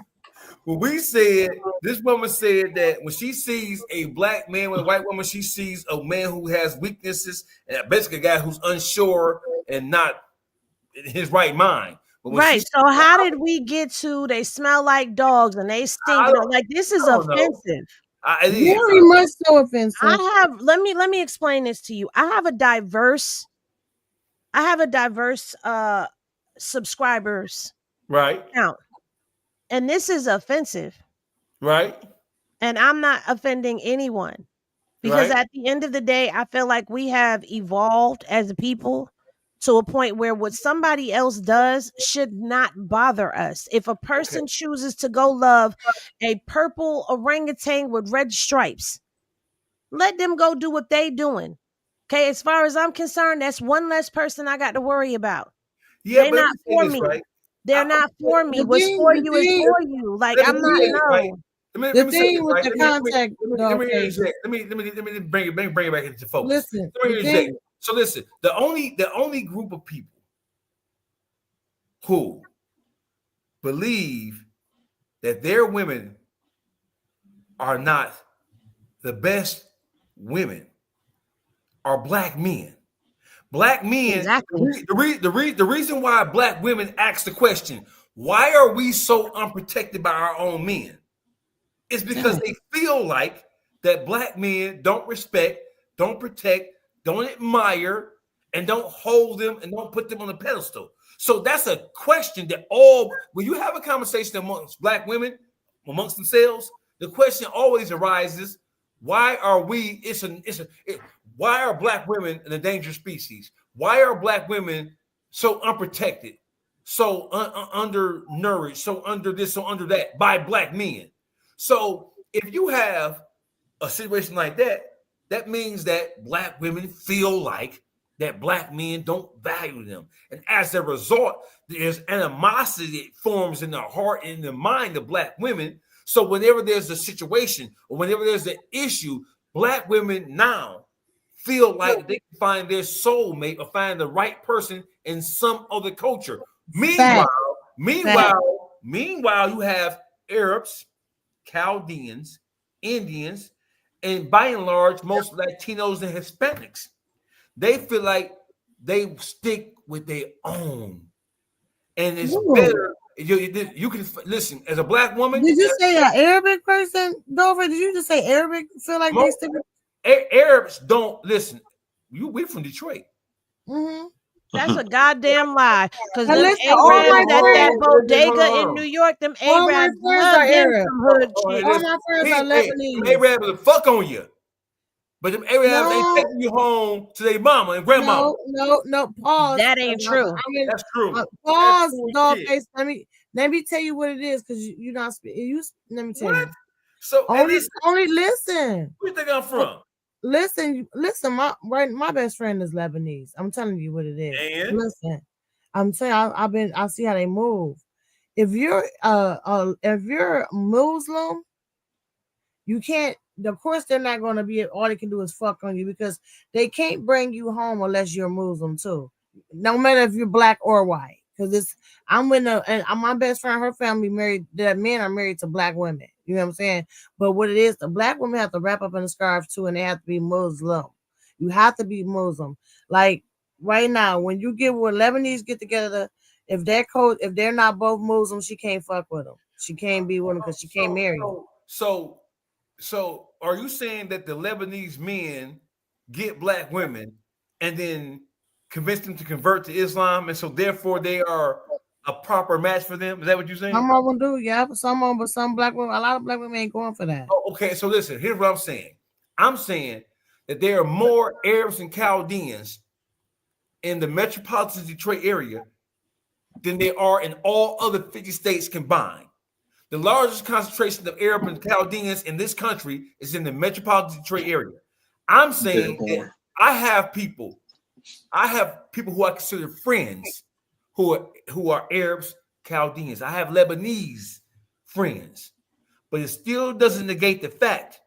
when we said, this woman said that when she sees a black man with a white woman, she sees a man who has weaknesses and basically a guy who's unsure and not in his right mind. But Right. So how did we get to they smell like dogs and they stink? Like, this is offensive. Very much so offensive. Let me explain this to you. I have a diverse subscribers count. And this is offensive. Right. And I'm not offending anyone. Because at the end of the day, I feel like we have evolved as a people to a point where what somebody else does should not bother us. If a person chooses to go love a purple orangutan with red stripes, let them go do what they doing. Okay, as far as I'm concerned, that's one less person I got to worry about. Yeah, they're not for me. Right? They're not for me. What's for you is for you. Like, I'm not no. Let me bring it back into focus. Listen, so listen, the only group of people who believe that their women are not the best women are black men. Black men. Exactly. The reason why black women ask the question, why are we so unprotected by our own men? It's because they feel like that black men don't respect, don't protect, don't admire, and don't hold them and don't put them on a pedestal. So that's a question that when you have a conversation amongst black women, amongst themselves, the question always arises, why are why are black women an endangered species? Why are black women so unprotected, so undernourished, so under this, so under that by black men? So if you have a situation like that, that means that black women feel like that black men don't value them. And as a result, there's animosity that forms in the heart and in the mind of black women. So whenever there's a situation or whenever there's an issue, black women now feel like they can find their soulmate or find the right person in some other culture. Meanwhile, you have Arabs, Chaldeans, Indians, and by and large, most Latinos and Hispanics. They feel like they stick with their own. And it's better. You can listen as a black woman. Did you say an Arabic person, Dover? Did you just say Arabic feel like they stick with Arabs don't listen. We from Detroit. Mm-hmm. That's a goddamn lie. Because them Arabs at that bodega in New York, them Arabs love them some hood shit. All my friends are Lebanese. Arabs will fuck on you. But them Arabs ain't taking you home to their mama and grandma. No, pause. That ain't true. That's true. Pause, dog face. Let me tell you what it is, because you're not speaking. Let me tell you. So only listen. Where you think I'm from? Listen. My best friend is Lebanese. I'm telling you what it is. And? Listen, I'm saying I see how they move. If you're Muslim, you can't. Of course, they're not going to be. All they can do is fuck on you, because they can't bring you home unless you're Muslim too. No matter if you're black or white. Because I'm my best friend, her family married. The men are married to black women. You know what I'm saying? But what it is, the black women have to wrap up in a scarf too, and they have to be Muslim. You have to be Muslim. Like right now, when you get with Lebanese get together, if they're not both Muslim, she can't fuck with them. She can't be with them because she can't marry them. So are you saying that the Lebanese men get black women and then convince them to convert to Islam, and so therefore they are a proper match for them? Is that what you're saying? Some of them do, yeah. But some black women, a lot of black women ain't going for that. Oh, okay, so listen, here's what I'm saying. I'm saying that there are more Arabs and Chaldeans in the metropolitan Detroit area than they are in all other 50 states combined. The largest concentration of Arab and Chaldeans in this country is in the metropolitan Detroit area. I'm saying that I have people who I consider friends who are Arabs, Chaldeans. I have Lebanese friends, but it still doesn't negate the fact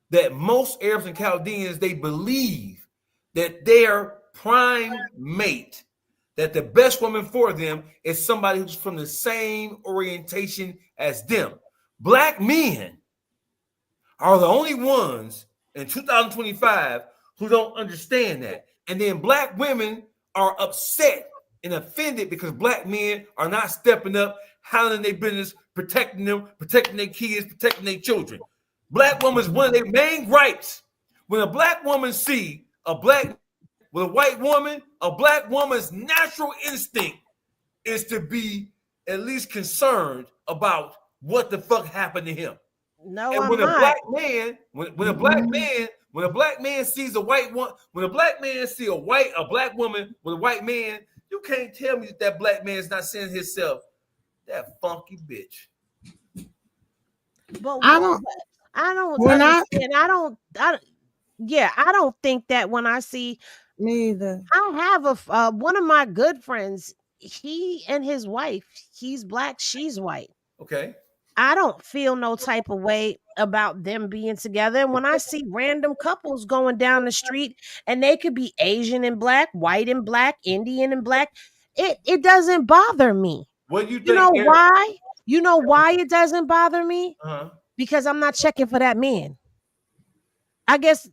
that most Arabs and Chaldeans, they believe that their prime mate, that the best woman for them is somebody who's from the same orientation as them. Black men are the only ones in 2025 who don't understand that. And then black women are upset and offended because black men are not stepping up, handling their business, protecting them, protecting their kids, protecting their children. Black women's one of their main gripes. When a black woman see a black with a white woman, a black woman's natural instinct is to be at least concerned about what the fuck happened to him. No, and I'm when not. A black man, when a black man sees a white one, when a black man see a black woman with a white man, you can't tell me that black man is not saying himself, that funky bitch. But I don't understand. I don't think that when I see me either. I have one of my good friends, he and his wife, he's black, she's white. Okay. I don't feel no type of way about them being together. And when I see random couples going down the street and they could be Asian and black, white and black, Indian and black, it doesn't bother me. What do you think? You know why? You know why it doesn't bother me? Uh-huh. Because I'm not checking for that man. I guess,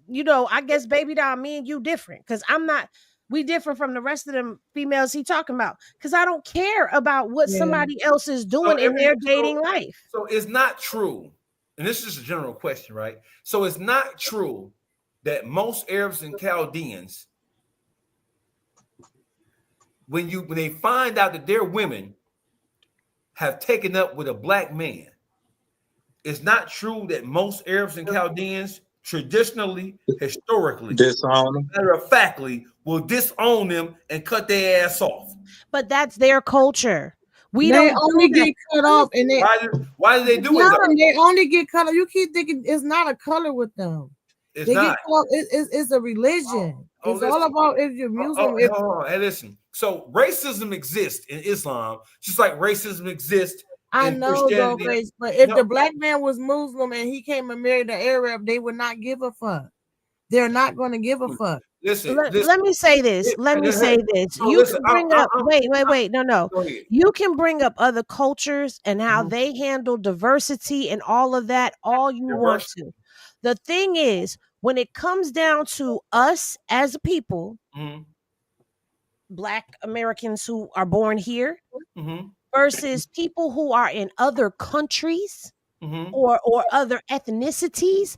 baby doll, me and you different. Because we different from the rest of them females he talking about. Because I don't care about what somebody else is doing in their dating life. So it's not true, and this is a general question, right? So it's not true that most Arabs and Chaldeans, when they find out that their women have taken up with a black man, it's not true that most Arabs and Chaldeans traditionally, historically, matter of factly, will disown them and cut their ass off. But that's their culture. They only get cut off, and why do they do it? They only get cut off. You keep thinking it's not a color with them. It's not. It's a religion. It's all about if you're Muslim. Hey, listen. So racism exists in Islam, just like racism exists. I know, Dollface, but if the black man was Muslim and he came and married an Arab, they would not give a fuck. They're not going to give a fuck. Listen, let me say this. You can bring up. Wait. No. You can bring up other cultures and how they handle diversity and all of that. All you want to. The thing is, when it comes down to us as a people, Black Americans who are born here. Versus people who are in other countries or other ethnicities,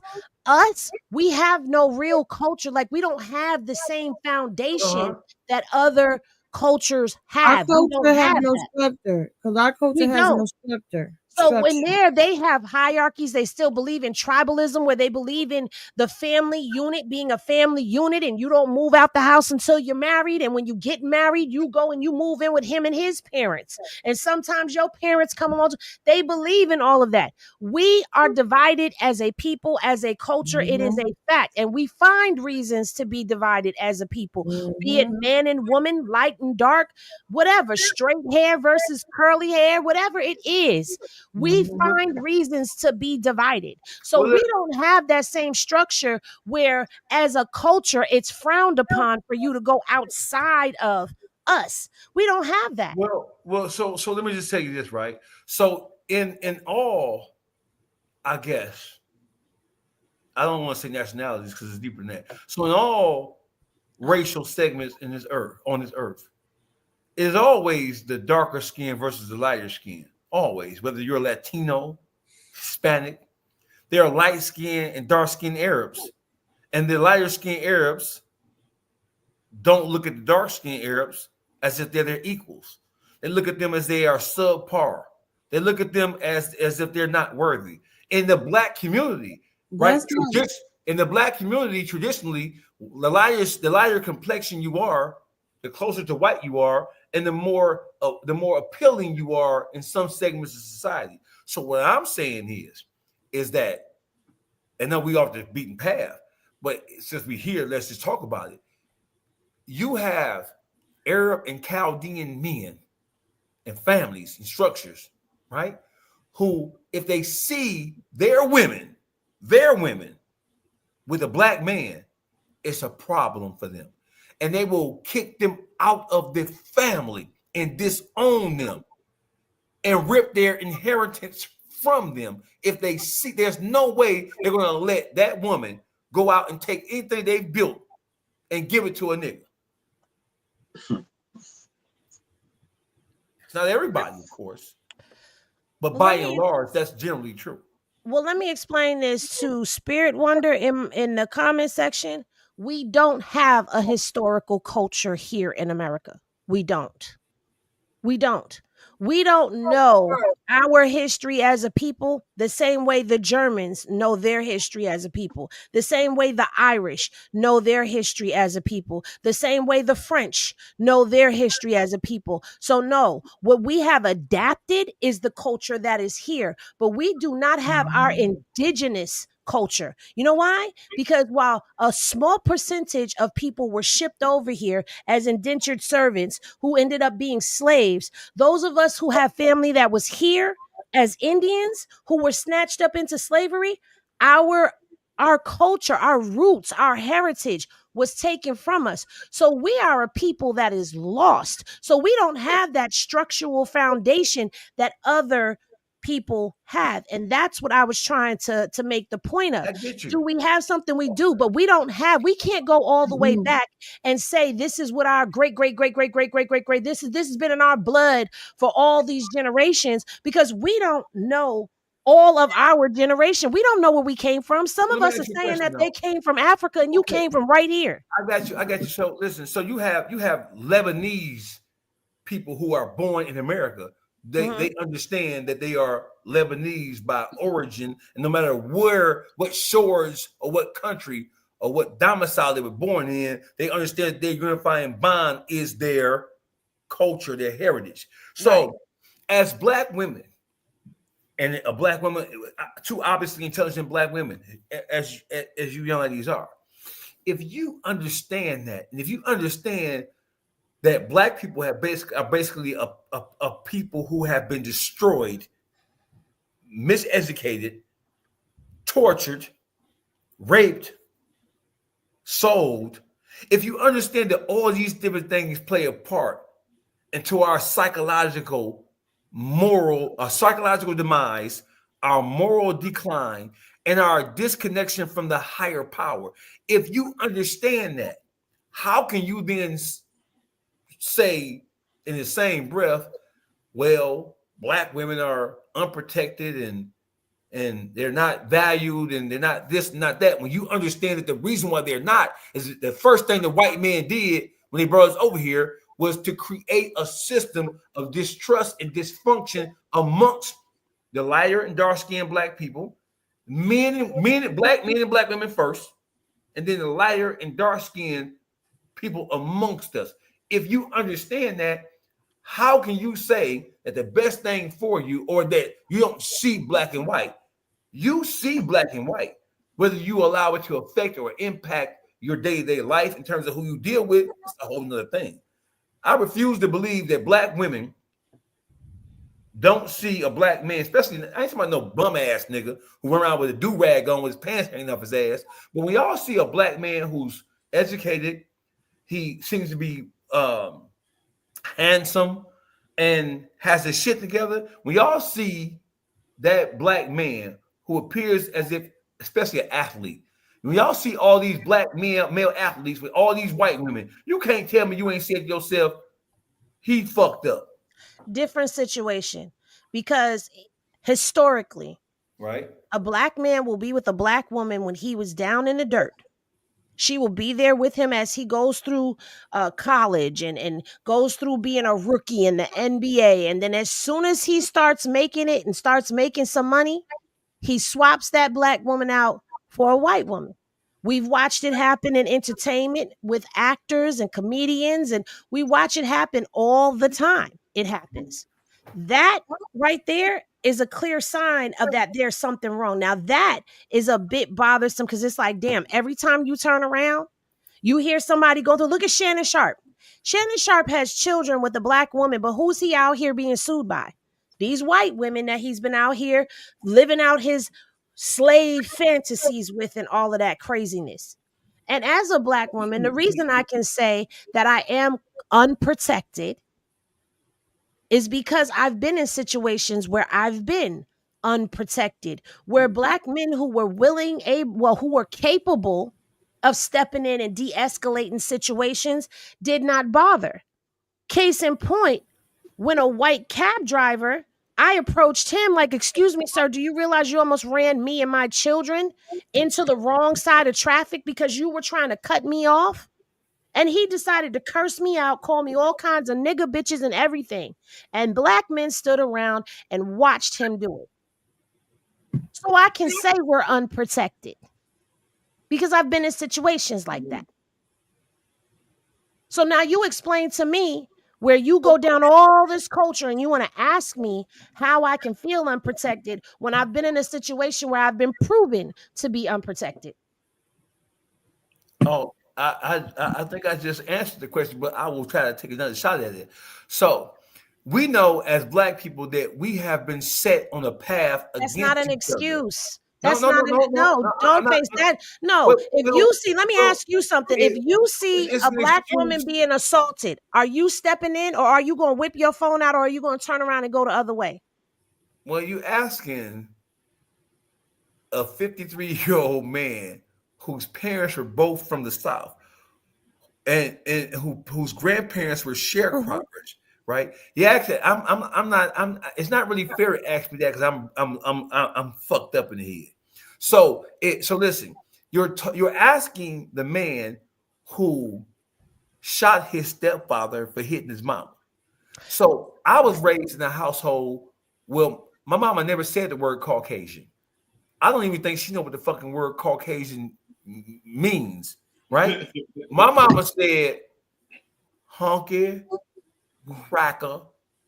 we have no real culture. Like, we don't have the same foundation that other cultures have. Our culture has no structure because our culture has no structure. So when they have hierarchies, they still believe in tribalism, where they believe in the family unit being a family unit, and you don't move out the house until you're married. And when you get married, you go and you move in with him and his parents. And sometimes your parents come along. They believe in all of that. We are divided as a people, as a culture. It is a fact. And we find reasons to be divided as a people, be it man and woman, light and dark, whatever, straight hair versus curly hair, whatever it is. We find reasons to be divided. So we don't have that same structure where, as a culture, it's frowned upon for you to go outside of us. We don't have that. Well, so let me just tell you this, right? So in all, I guess, I don't want to say nationalities because it's deeper than that. So in all racial segments on this earth, it is always the darker skin versus the lighter skin. Always, whether you're Latino, Hispanic, there are light skinned and dark skinned Arabs, and the lighter skinned Arabs don't look at the dark skinned Arabs as if they're their equals. They look at them as they are subpar. They look at them as if they're not worthy. In the black community, right? In the black community, traditionally, the lighter complexion you are, the closer to white you are, and the more appealing you are in some segments of society. So what I'm saying is that, and now we off the beaten path, but since we're here, let's just talk about it. You have Arab and Chaldean men and families and structures, right? Who, if they see their women with a black man, it's a problem for them. And they will kick them out of the family and disown them and rip their inheritance from them. If they see, there's no way they're going to let that woman go out and take anything they've built and give it to a nigga. It's not everybody, of course, but by and large, that's generally true. Well, let me explain this to Spirit Wonder in the comment section. We don't have a historical culture here in America. We don't. We don't know our history as a people the same way the Germans know their history as a people, the same way the Irish know their history as a people, the same way the French know their history as a people. So no, what we have adapted is the culture that is here, but we do not have our indigenous culture. You know why? Because while a small percentage of people were shipped over here as indentured servants who ended up being slaves, those of us who have family that was here as Indians who were snatched up into slavery, our culture, our roots, our heritage was taken from us. So we are a people that is lost. So we don't have that structural foundation that other people have, and that's what I was trying to make the point of. Do we have something? We do, but we can't go all the way back and say this is what our great this has been in our blood for all these generations, because we don't know all of our generation. We don't know where we came from. Some of us are saying that they came from Africa and you came from right here. I got you. So listen, so you have Lebanese people who are born in America. They understand that they are Lebanese by origin, and no matter what shores or what country or what domicile they were born in, they understand that their unifying bond is their culture, their heritage. So, as black women, and a black woman, two obviously intelligent black women, as you young ladies are, if you understand that, and if you understand that black people are basically a people who have been destroyed, miseducated, tortured, raped, sold. If you understand that all these different things play a part into our psychological demise, our moral decline, and our disconnection from the higher power, if you understand that, how can you then say in the same breath, well, black women are unprotected and they're not valued and they're not this, not that, when you understand that the reason why they're not is that the first thing the white man did when he brought us over here was to create a system of distrust and dysfunction amongst the lighter and dark-skinned black people, black men and black women first, and then the lighter and dark-skinned people amongst us. If you understand that, how can you say that the best thing for you, or that you don't see black and white? You see black and white, whether you allow it to affect or impact your day-to-day life in terms of who you deal with, it's a whole nother thing. I refuse to believe that black women don't see a black man, especially, I ain't talking about no bum-ass nigga who run around with a do-rag on with his pants hanging off his ass, but we all see a black man who's educated, he seems to be handsome and has his shit together. We all see that black man who appears as if, especially an athlete. We all see all these black male athletes with all these white women. You can't tell me you ain't said to yourself, he fucked up. Different situation, because historically, right, a black man will be with a black woman when he was down in the dirt. She will be there with him as he goes through college and goes through being a rookie in the NBA. And then as soon as he starts making it and starts making some money, he swaps that black woman out for a white woman. We've watched it happen in entertainment with actors and comedians, and we watch it happen all the time. It happens. That right there is a clear sign of that there's something wrong. Now, that is a bit bothersome because it's like, damn, every time you turn around, you hear somebody go through. Look at Shannon Sharp. Shannon Sharp has children with a black woman, but who's he out here being sued by? These white women that he's been out here living out his slave fantasies with and all of that craziness. And as a black woman, the reason I can say that I am unprotected is because I've been in situations where I've been unprotected, where black men who were willing, who were capable of stepping in and de-escalating situations did not bother. Case in point, when a white cab driver, I approached him like, excuse me, sir, do you realize you almost ran me and my children into the wrong side of traffic because you were trying to cut me off? And he decided to curse me out, call me all kinds of nigga bitches and everything. And black men stood around and watched him do it. So I can say we're unprotected because I've been in situations like that. So now you explain to me where you go down all this culture and you want to ask me how I can feel unprotected when I've been in a situation where I've been proven to be unprotected. Oh, I think I just answered the question, but I will try to take another shot at it. So we know as black people that we have been set on a path. That's not an excuse. No, That's not don't face that. No, if you see, let me ask you something. If you see a black woman being assaulted, are you stepping in or are you going to whip your phone out or are you going to turn around and go the other way? Well, you asking a 53-year-old man whose parents were both from the South and whose grandparents were sharecroppers, right? Yeah, actually, it's not really fair to ask me that because I'm fucked up in the head. So listen, you're asking the man who shot his stepfather for hitting his mama. So I was raised in a household. Well, my mama never said the word Caucasian. I don't even think she know what the fucking word Caucasian means, right? My mama said honky, cracker,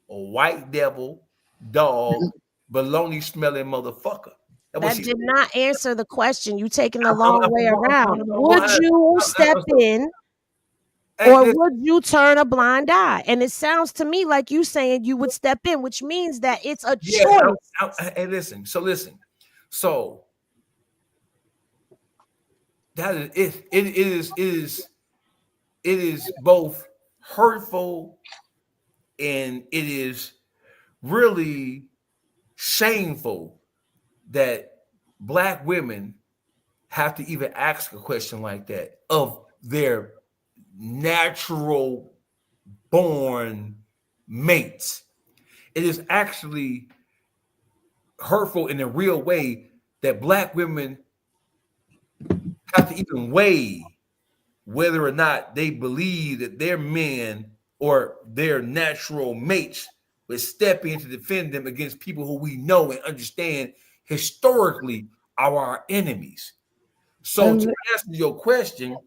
a white devil, dog, baloney smelling motherfucker. That did not answer the question. You taking the long way around. Would you step in or would you turn a blind eye? And it sounds to me like you saying you would step in, which means that it's a choice. Hey, listen. So that is it is both hurtful and it is really shameful that black women have to even ask a question like that of their natural born mates. It is actually hurtful in a real way that black women have to even weigh whether or not they believe that their men or their natural mates would step in to defend them against people who we know and understand historically are our enemies. So to answer your question,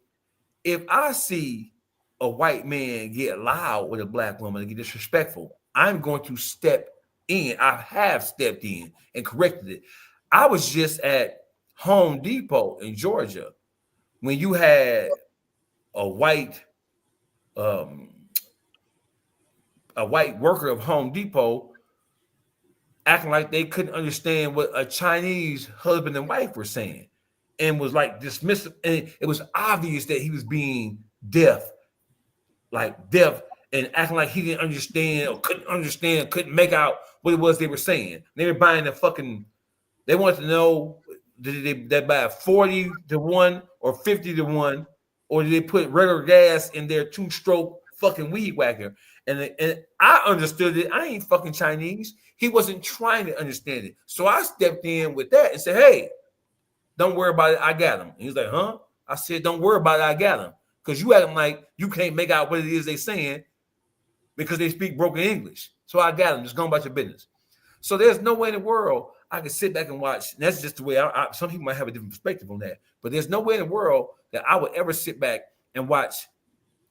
if I see a white man get loud with a black woman and get disrespectful, I'm going to step in. I have stepped in and corrected it. I was just at Home Depot in Georgia when you had a white worker of Home Depot acting like they couldn't understand what a Chinese husband and wife were saying and was like dismissive. And it was obvious that he was being deaf and acting like he didn't understand or couldn't make out what it was they were saying. They were buying they wanted to know, did they buy 40-1 or 50-1, or did they put regular gas in their 2-stroke fucking weed whacker? And I understood it. I ain't fucking Chinese. He wasn't trying to understand it. So I stepped in with that and said, hey, don't worry about it. I got him. And he was like, huh? I said, don't worry about it. I got him. Because you acting like you can't make out what it is they saying because they speak broken English. So I got him. Just go about your business. So there's no way in the world I can sit back and watch. And that's just the way some people might have a different perspective on that. But there's no way in the world that I would ever sit back and watch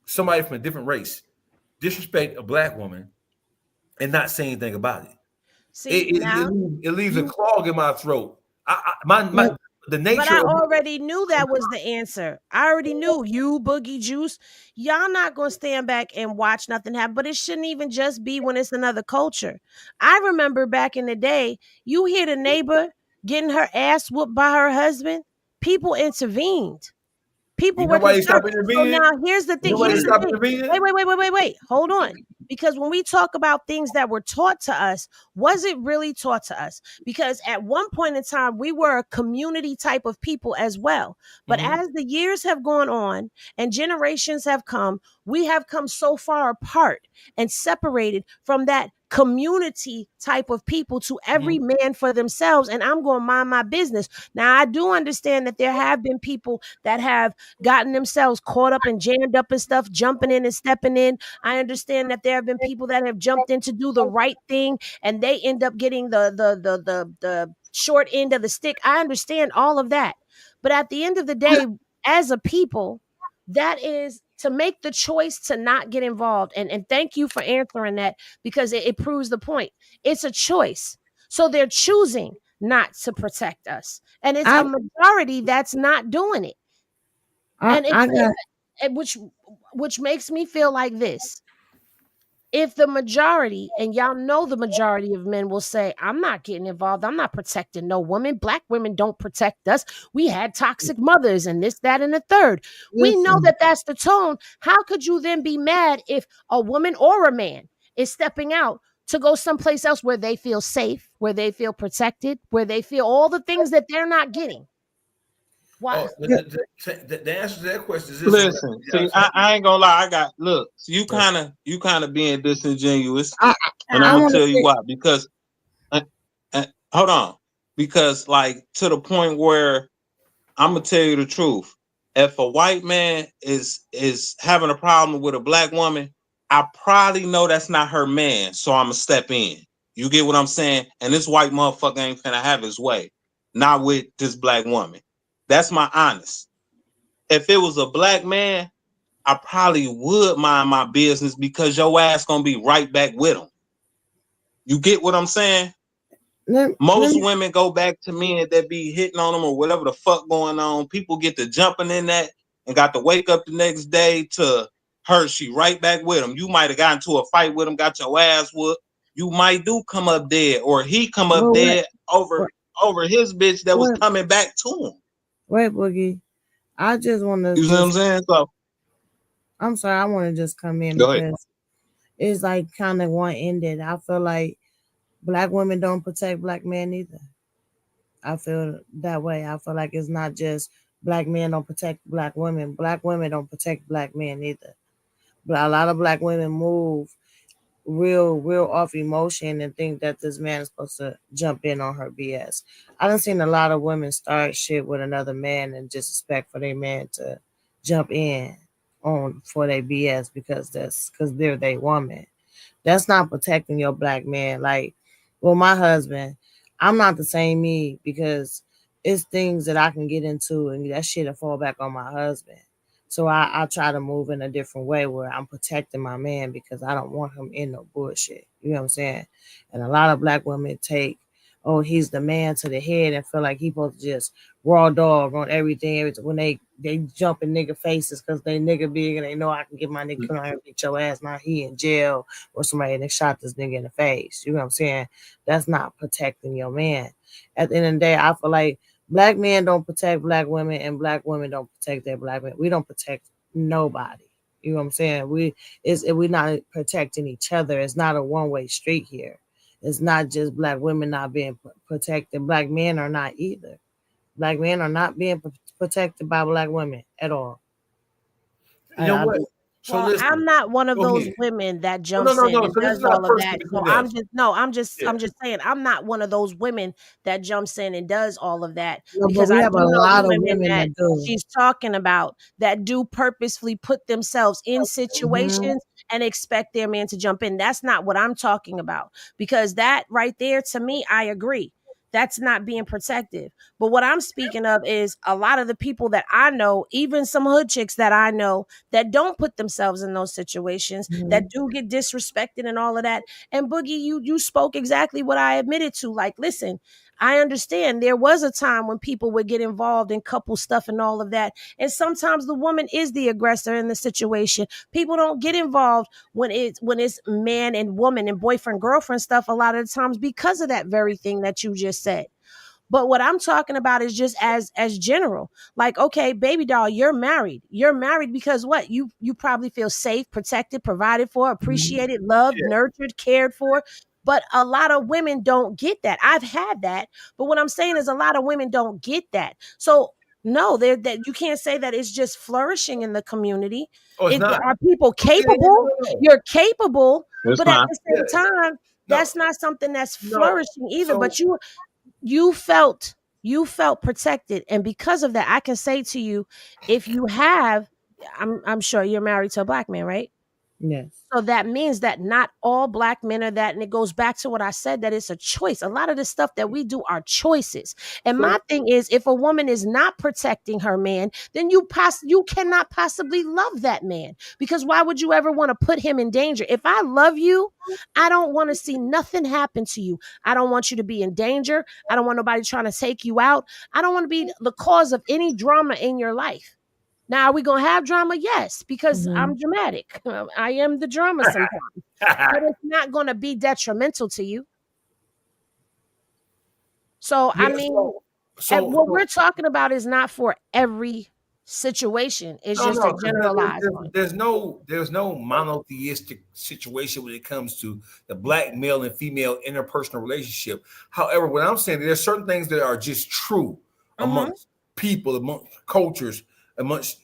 somebody from a different race disrespect a black woman and not say anything about it. See, it leaves a clog in my throat. The nature. But I already knew that was the answer. I already knew you, Boogie Juice. Y'all not gonna stand back and watch nothing happen. But it shouldn't even just be when it's another culture. I remember back in the day, you hear the neighbor getting her ass whooped by her husband. People intervened. People were concerned. So now here's the thing. Wait. Hold on. Because when we talk about things that were taught to us, was it really taught to us? Because at one point in time, we were a community type of people as well. But as the years have gone on and generations have come, we have come so far apart and separated from that community type of people to every man for themselves. And I'm going to mind my business. Now, I do understand that there have been people that have gotten themselves caught up and jammed up and stuff, jumping in and stepping in. I understand that there have been people that have jumped in to do the right thing and they end up getting the short end of the stick. I understand all of that. But at the end of the day, as a people, that is to make the choice to not get involved. And thank you for answering that, because it proves the point. It's a choice. So they're choosing not to protect us. And it's a majority that's not doing it. Which makes me feel like this. If the majority, and y'all know the majority of men will say, I'm not getting involved. I'm not protecting no woman. Black women don't protect us. We had toxic mothers and this, that, and the third. We know that that's the tone. How could you then be mad if a woman or a man is stepping out to go someplace else where they feel safe, where they feel protected, where they feel all the things that they're not getting? Why? The answer to that question is this. Listen, see, I ain't gonna lie. So you kind of being disingenuous, and I'm gonna tell you why. Because, hold on, because like to the point where I'm gonna tell you the truth. If a white man is having a problem with a black woman, I probably know that's not her man, so I'm gonna step in. You get what I'm saying? And this white motherfucker ain't finna have his way, not with this black woman. That's my honest. If it was a black man, I probably would mind my business because your ass gonna be right back with him. You get what I'm saying? Most women go back to men that be hitting on them or whatever the fuck going on. People get to jumping in that and got to wake up the next day to her. She right back with him. You might have gotten into a fight with him, got your ass whooped. You might do come up dead, or he come up dead over his bitch that was coming back to him. Wait, Boogie. I just want to. You know what I'm saying? So, I'm sorry. I want to just come in because it's like kind of one-ended. I feel like black women don't protect black men either. I feel that way. I feel like it's not just black men don't protect black women. Black women don't protect black men either. But a lot of black women move real off emotion and think that this man is supposed to jump in on her BS. I done seen a lot of women start shit with another man and just expect for their man to jump in on for their BS because they're their woman. That's not protecting your black man. Like, well, my husband, I'm not the same me because it's things that I can get into and that shit'll fall back on my husband. So I try to move in a different way where I'm protecting my man because I don't want him in no bullshit. You know what I'm saying? And a lot of black women take, oh, he's the man to the head and feel like he's supposed to just raw dog on everything. When they jump in nigga faces because they nigga big and they know I can get my nigga come out and beat your ass. Now he in jail or somebody that shot this nigga in the face. You know what I'm saying? That's not protecting your man. At the end of the day, I feel like black men don't protect black women and black women don't protect their black men. We don't protect nobody. You know what I'm saying? We're not protecting each other. It's not a one-way street here. It's not just black women not being protected. Black men are not either. Black men are not being protected by black women at all. You know what? So well, I'm not one of those women that jumps in and does all of that. So I'm just saying I'm not one of those women that jumps in and does all of that because I have a lot of women that she's talking about that do purposefully put themselves in situations and expect their man to jump in. That's not what I'm talking about because that right there to me, I agree. That's not being protective. But what I'm speaking of is a lot of the people that I know, even some hood chicks that I know that don't put themselves in those situations, that do get disrespected and all of that. And Boogie, you spoke exactly what I admitted to. Like, listen, I understand there was a time when people would get involved in couple stuff and all of that. And sometimes the woman is the aggressor in the situation. People don't get involved when it's man and woman and boyfriend girlfriend stuff a lot of the times because of that very thing that you just said. But what I'm talking about is just as general. Like, okay, baby doll, you're married. You're married because what? You probably feel safe, protected, provided for, appreciated, loved, nurtured, cared for. But a lot of women don't get that. I've had that. But what I'm saying is a lot of women don't get that. So no, that you can't say that it's just flourishing in the community. Oh, it's not. Are people capable? You're capable, It's but not. at the same time, that's not something that's flourishing either. So- but you felt protected, and because of that, I can say to you, if you have, I'm sure you're married to a black man, right? Yes. So that means that not all black men are that. And it goes back to what I said, that it's a choice. A lot of the stuff that we do are choices. And my thing is, if a woman is not protecting her man, then you cannot possibly love that man, because why would you ever want to put him in danger? If I love you, I don't want to see nothing happen to you. I don't want you to be in danger. I don't want nobody trying to take you out. I don't want to be the cause of any drama in your life. Now, are we going to have drama? Yes, because I'm dramatic. I am the drama sometimes. But it's not going to be detrimental to you. So, I mean, what we're talking about is not for every situation. It's just a generalized one. There's no monotheistic situation when it comes to the black male and female interpersonal relationship. However, what I'm saying, there's certain things that are just true amongst people, amongst cultures, amongst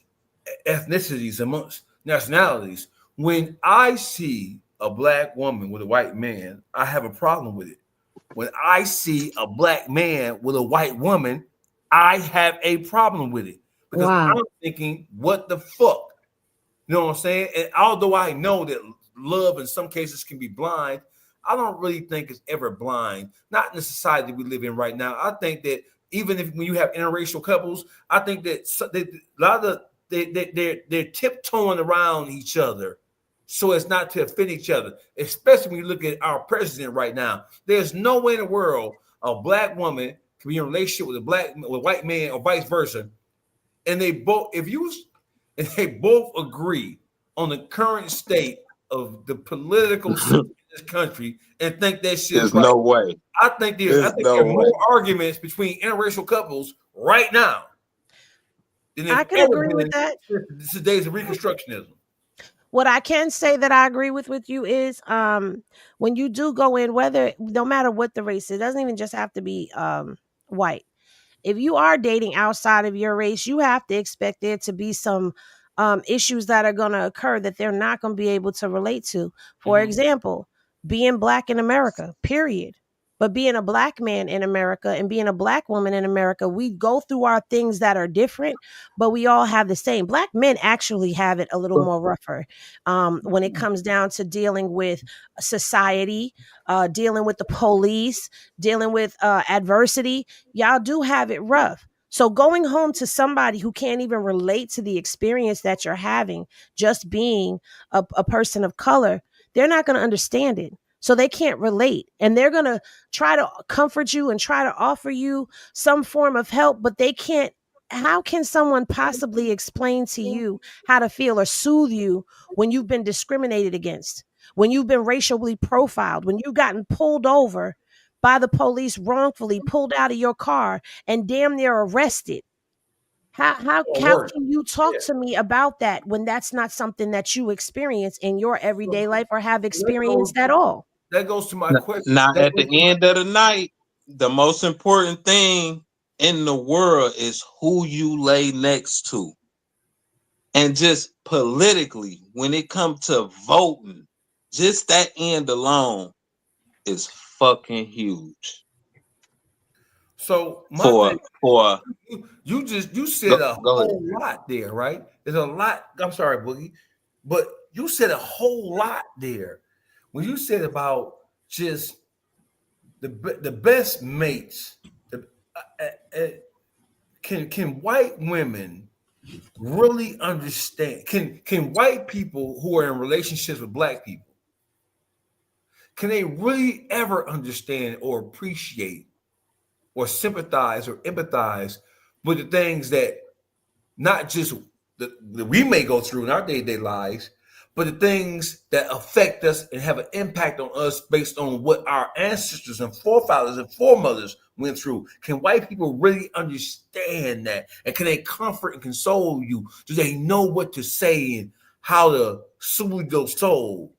ethnicities, amongst nationalities. When I see a black woman with a white man, I have a problem with it. When I see a black man with a white woman, I have a problem with it, because I'm thinking, what the fuck? You know what I'm saying? And although I know that love in some cases can be blind, I don't really think it's ever blind. Not in the society we live in right now. I think that even if when you have interracial couples, I think that a lot of they're tiptoeing around each other so as not to offend each other, especially when you look at our president right now. There's no way in the world a black woman can be in a relationship with a white man or vice versa, and they both agree on the current state of the political system in this country and think that shit is right. No way. I think there are more arguments between interracial couples right now than I can agree with that. This is days of Reconstructionism. What I can say that I agree with you is when you do go in, no matter what the race, it doesn't even just have to be white. If you are dating outside of your race, you have to expect there to be some issues that are going to occur that they're not going to be able to relate to. For example, being black in America, period. But being a black man in America and being a black woman in America, we go through our things that are different, but we all have the same. Black men actually have it a little more rougher when it comes down to dealing with society, dealing with the police, dealing with adversity. Y'all do have it rough. So going home to somebody who can't even relate to the experience that you're having, just being a person of color, they're not going to understand it. So they can't relate, and they're going to try to comfort you and try to offer you some form of help, but they can't. How can someone possibly explain to you how to feel or soothe you when you've been discriminated against, when you've been racially profiled, when you've gotten pulled over by the police, wrongfully pulled out of your car and damn near arrested? How can you talk to me about that when that's not something that you experience in your everyday life or have experienced at all? That goes to my question. Now, at the end of the night, the most important thing in the world is who you lay next to. And just politically, when it comes to voting, just that end alone is fucking huge. So you said a whole lot there, right? There's a lot. I'm sorry, Boogie, but you said a whole lot there when you said about just the best mates. Can white women really understand? Can white people who are in relationships with black people, can they really ever understand or appreciate or sympathize or empathize with the things that not just that we may go through in our day-to-day lives, but the things that affect us and have an impact on us based on what our ancestors and forefathers and foremothers went through? Can white people really understand that? And can they comfort and console you? Do they know what to say and how to soothe your soul?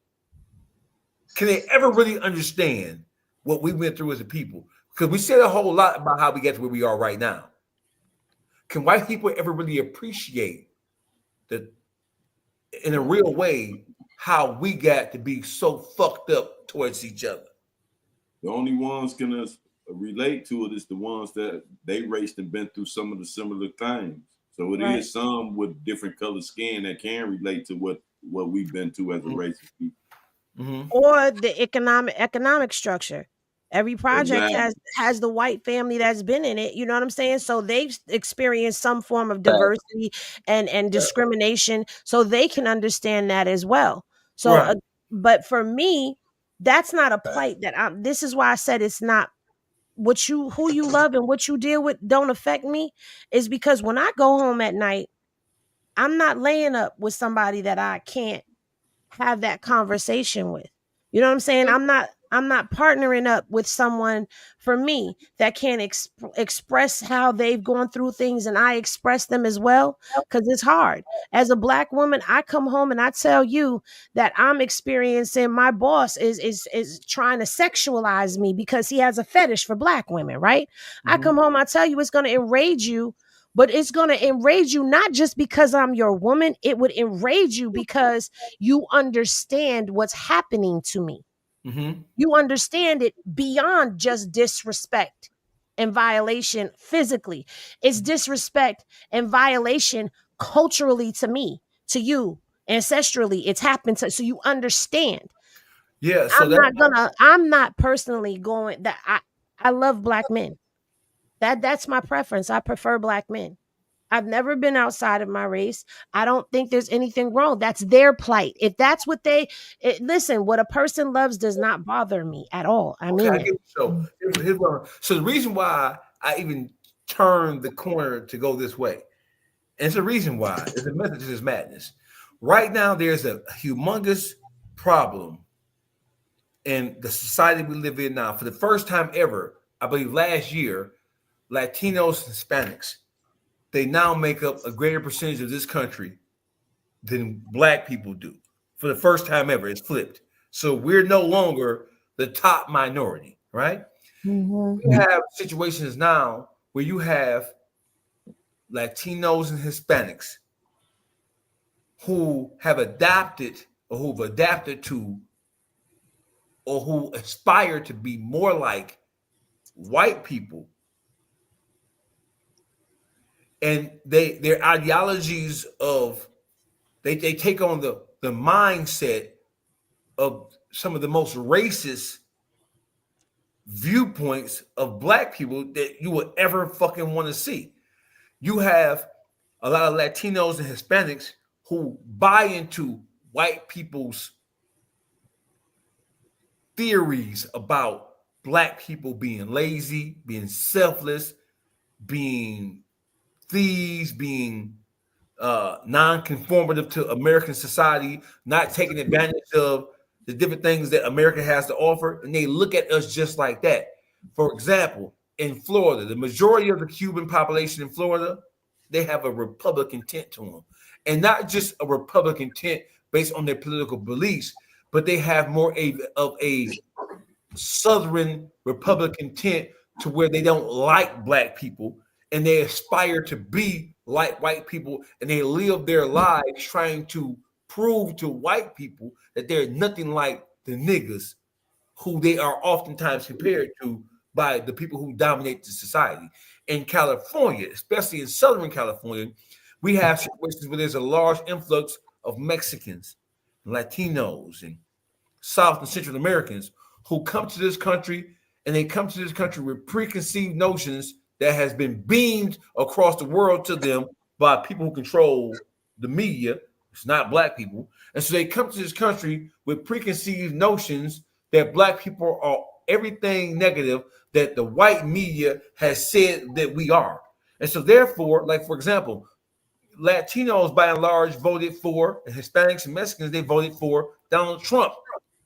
Can they ever really understand what we went through as a people? Because we said a whole lot about how we get to where we are right now. Can white people ever really appreciate that in a real way how we got to be so fucked up towards each other? The only ones gonna relate to it is the ones that they raced and been through some of the similar things. So it is some with different colored skin that can relate to what we've been to as a race of people. Or the economic structure. Every project has the white family that's been in it. You know what I'm saying? So they've experienced some form of diversity and discrimination, so they can understand that as well. So, but for me, that's not a plight that this is why I said it's not who you love and what you deal with don't affect me, is because when I go home at night, I'm not laying up with somebody that I can't have that conversation with. You know what I'm saying? I'm not partnering up with someone, for me, that can express how they've gone through things and I express them as well, because it's hard. As a black woman, I come home and I tell you that I'm experiencing, my boss is trying to sexualize me because he has a fetish for black women, right? I come home, I tell you it's going to enrage you, but it's going to enrage you not just because I'm your woman. It would enrage you because you understand what's happening to me. You understand it beyond just disrespect and violation physically. It's disrespect and violation culturally to me, to you, ancestrally. It's happened to, so you understand. Yeah. So I'm not personally going that I love black men. That's my preference. I prefer black men. I've never been outside of my race. I don't think there's anything wrong. That's their plight. If that's what listen, what a person loves does not bother me at all. I mean, so the reason why I even turned the corner to go this way, and it's a reason why, it's a method to this madness. Right now, there's a humongous problem in the society we live in now. For the first time ever, I believe last year, Latinos and Hispanics, they now make up a greater percentage of this country than black people do. For the first time ever, it's flipped. So we're no longer the top minority, right? We have situations now where you have Latinos and Hispanics who have adapted or who've adapted to or who aspire to be more like white people. And their ideologies of they take on the mindset of some of the most racist viewpoints of black people that you would ever fucking want to see. You have a lot of Latinos and Hispanics who buy into white people's theories about black people being lazy, being selfless, being thieves, being non-conformative to American society, not taking advantage of the different things that America has to offer, and they look at us just like that. For example, in Florida, the majority of the Cuban population in Florida, they have a Republican tint to them, and not just a Republican tint based on their political beliefs, but they have more of a Southern Republican tint to where they don't like black people and they aspire to be like white people, and they live their lives trying to prove to white people that they're nothing like the niggas who they are oftentimes compared to by the people who dominate the society. In California, especially in Southern California, we have situations where there's a large influx of Mexicans, Latinos, and South and Central Americans who come to this country and they come to this country with preconceived notions that has been beamed across the world to them by people who control the media. It's not black people. And so they come to this country with preconceived notions that black people are everything negative that the white media has said that we are. And so therefore, like for example, Latinos by and large voted for, and Hispanics and Mexicans, they voted for Donald Trump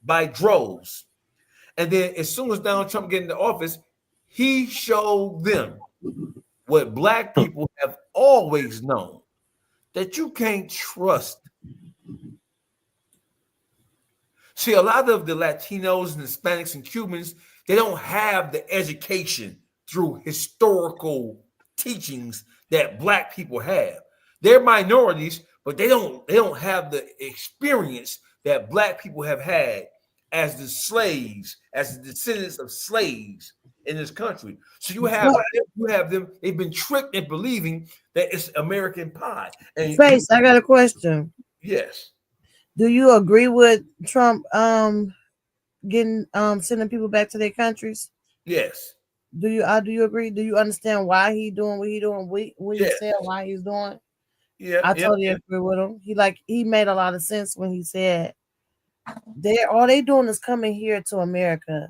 by droves. And then as soon as Donald Trump get into office, he showed them what black people have always known, that you can't trust. See, a lot of the Latinos and Hispanics and Cubans, they don't have the education through historical teachings that black people have. They're minorities, but they don't have the experience that black people have had as the slaves, as the descendants of slaves in this country. So you have them, they've been tricked in believing that it's American pie. And Face, I got a question. Yes. Do you agree with Trump getting sending people back to their countries? Yes. Do you agree? Do you understand why he doing what he doing? What he said, why he's doing? Yeah, I totally agree with him. He made a lot of sense when he said all they doing is coming here to America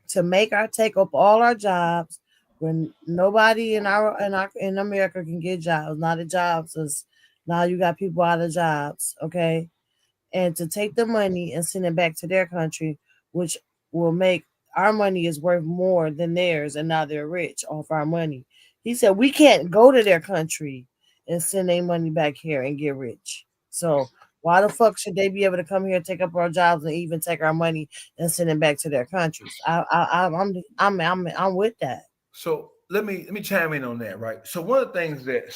to take up all our jobs when nobody in America can get jobs. Now the jobs is now you got people out of jobs, okay? And to take the money and send it back to their country, which will make our money is worth more than theirs, and now they're rich off our money. He said we can't go to their country and send their money back here and get rich. So why the fuck should they be able to come here, take up our jobs, and even take our money and send it back to their countries? I'm with that. So let me chime in on that, right? So one of the things that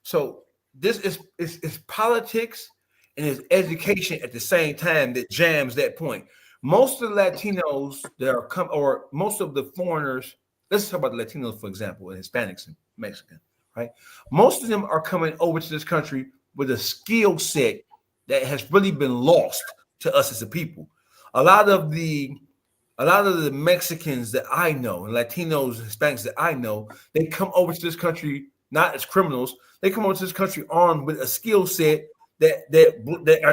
so this is politics and it's education at the same time that jams that point. Most of the Latinos that are or most of the foreigners, let's talk about the Latinos, for example, and Hispanics and Mexicans, right? Most of them are coming over to this country with a skill set that has really been lost to us as a people. A lot of the Mexicans that I know and Latinos and Hispanics that I know, they come over to this country not as criminals. They come over to this country armed with a skill set that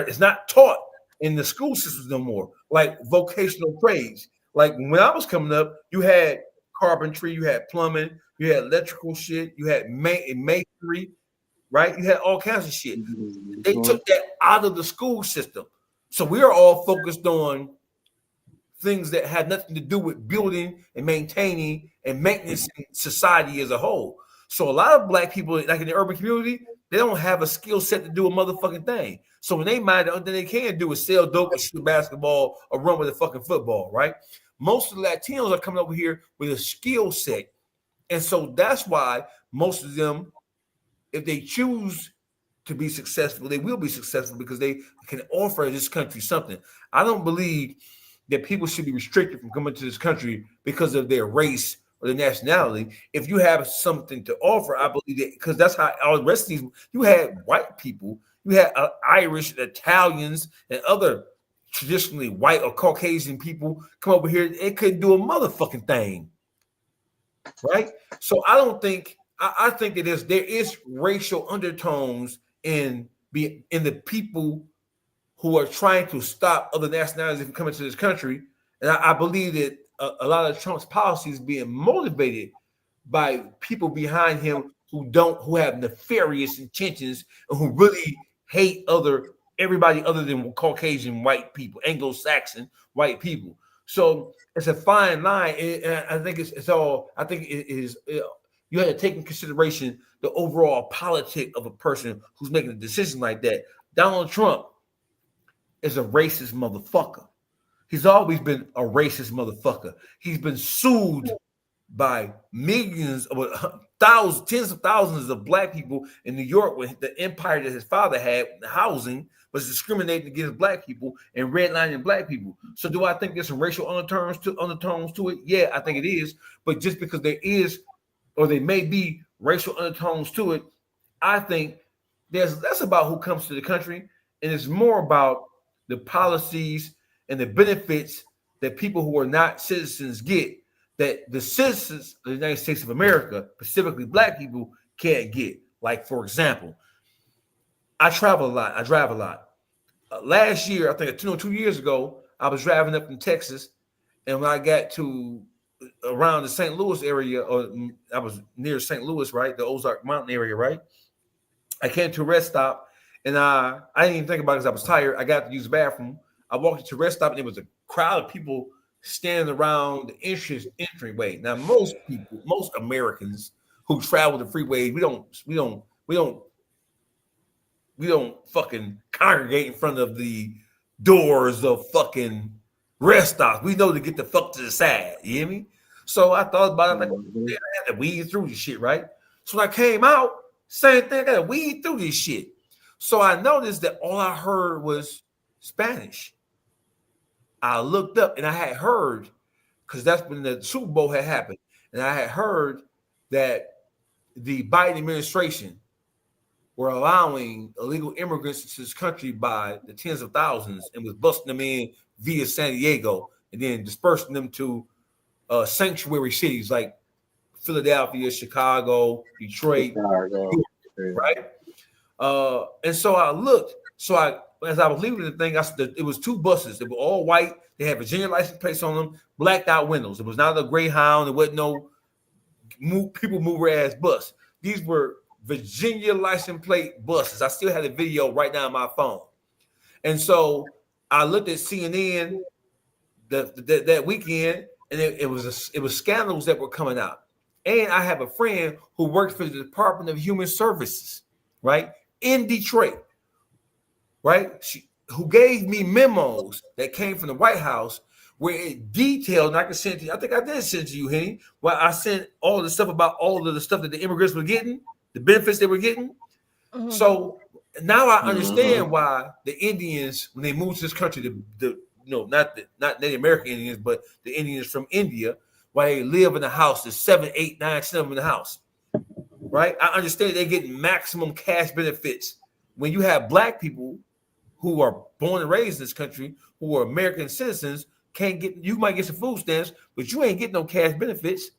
is not taught in the school systems no more, like vocational trades. Like when I was coming up, you had carpentry, you had plumbing, you had electrical shit, you had masonry, right? You had all kinds of shit. They took that out of the school system. So we are all focused on things that had nothing to do with building and maintaining and maintenance society as a whole. So a lot of black people, like in the urban community, they don't have a skill set to do a motherfucking thing. So when they mind, the only thing they can do is sell dope or shoot basketball or run with a fucking football, right? Most of the Latinos are coming over here with a skill set. And so that's why most of them, if they choose to be successful, they will be successful because they can offer this country something. I don't believe that people should be restricted from coming to this country because of their race or their nationality. If you have something to offer, I believe that, because that's how all the rest of these, you had white people, you had Irish, Italians, and other traditionally white or Caucasian people come over here. They couldn't do a motherfucking thing, right? So I don't think, I think that there is racial undertones in the people who are trying to stop other nationalities from coming to this country. And I believe that a lot of Trump's policies being motivated by people behind him who have nefarious intentions and who really hate everybody other than Caucasian white people, Anglo-Saxon white people. So it's a fine line. And I think it is you have to take in consideration the overall politic of a person who's making a decision like that. Donald Trump is a racist motherfucker. He's always been a racist motherfucker. He's been sued by millions of tens of thousands of black people in New York when the empire that his father had, the housing, was discriminating against black people and redlining black people. So do I think there's some racial undertones to it? Yeah, I think it is. But just because there is, or there may be racial undertones to it, I think that's about who comes to the country, and it's more about the policies and the benefits that people who are not citizens get that the citizens of the United States of America, specifically black people, can't get. Like, for example, I travel a lot. I drive a lot. Last year, I think 2 years ago, I was driving up from Texas, and when I got to around the St. Louis area, or I was near St. Louis, right, the Ozark Mountain area, right, I came to a rest stop, and I didn't even think about it because I was tired. I got to use the bathroom. I walked into a rest stop, and there was a crowd of people standing around the entryway. Now, most Americans who travel the freeway, we don't fucking congregate in front of the doors of fucking rest stops. We know to get the fuck to the side. You hear me? So I thought about it, like, I had to weed through this shit, right? So when I came out, same thing, I got to weed through this shit. So I noticed that all I heard was Spanish. I looked up and I had heard, because that's when the Super Bowl had happened, and I had heard that the Biden administration were allowing illegal immigrants into this country by the tens of thousands and was busting them in via San Diego and then dispersing them to sanctuary cities like Philadelphia, Chicago, Detroit, right? And so I looked. As I was leaving the thing, it was 2 buses. They were all white. They had Virginia license plates on them, blacked out windows. It was not a Greyhound. There wasn't no people mover ass bus. These were Virginia license plate buses. I still had a video right now on my phone. And so I looked at CNN that weekend, and it was scandals that were coming out. And I have a friend who works for the Department of Human Services, right, in Detroit, right, who gave me memos that came from the White House where it detailed, and I can send to you. I think I did send to you, Henny, where I sent all the stuff about all of the stuff that the immigrants were getting, the benefits they were getting. Mm-hmm. So now I understand why the Indians, when they moved to this country, not Native American Indians, but the Indians from India, why they live in the house. There's 7, 8, 9, 10 of them in the house, right? I understand they're getting maximum cash benefits. When you have black people who are born and raised in this country, who are American citizens, you might get some food stamps, but you ain't getting no cash benefits,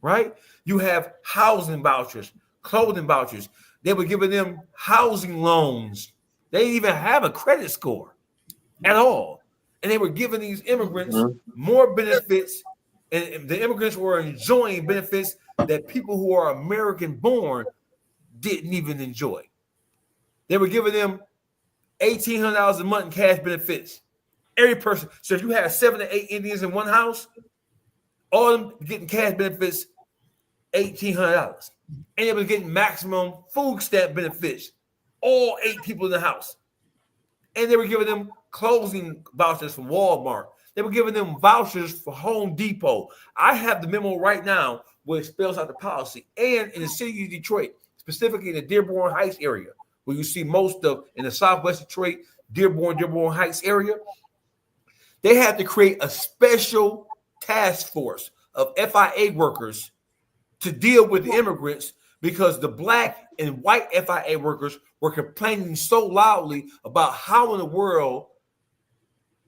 right? You have housing vouchers, clothing vouchers. They were giving them housing loans. They didn't even have a credit score at all. And they were giving these immigrants more benefits, and the immigrants were enjoying benefits that people who are American born didn't even enjoy. They were giving them $1,800 a month in cash benefits. Every person. So if you have 7 to 8 Indians in one house, all of them getting cash benefits, $1,800. And they were getting maximum food stamp benefits, all 8 people in the house. And they were giving them closing vouchers from Walmart. They were giving them vouchers for Home Depot. I have the memo right now where it spells out the policy. And in the city of Detroit, specifically in the Dearborn Heights area, where you see most of in the Southwest Detroit, Dearborn Heights area, they had to create a special task force of FIA workers to deal with the immigrants because the black and white FIA workers were complaining so loudly about how in the world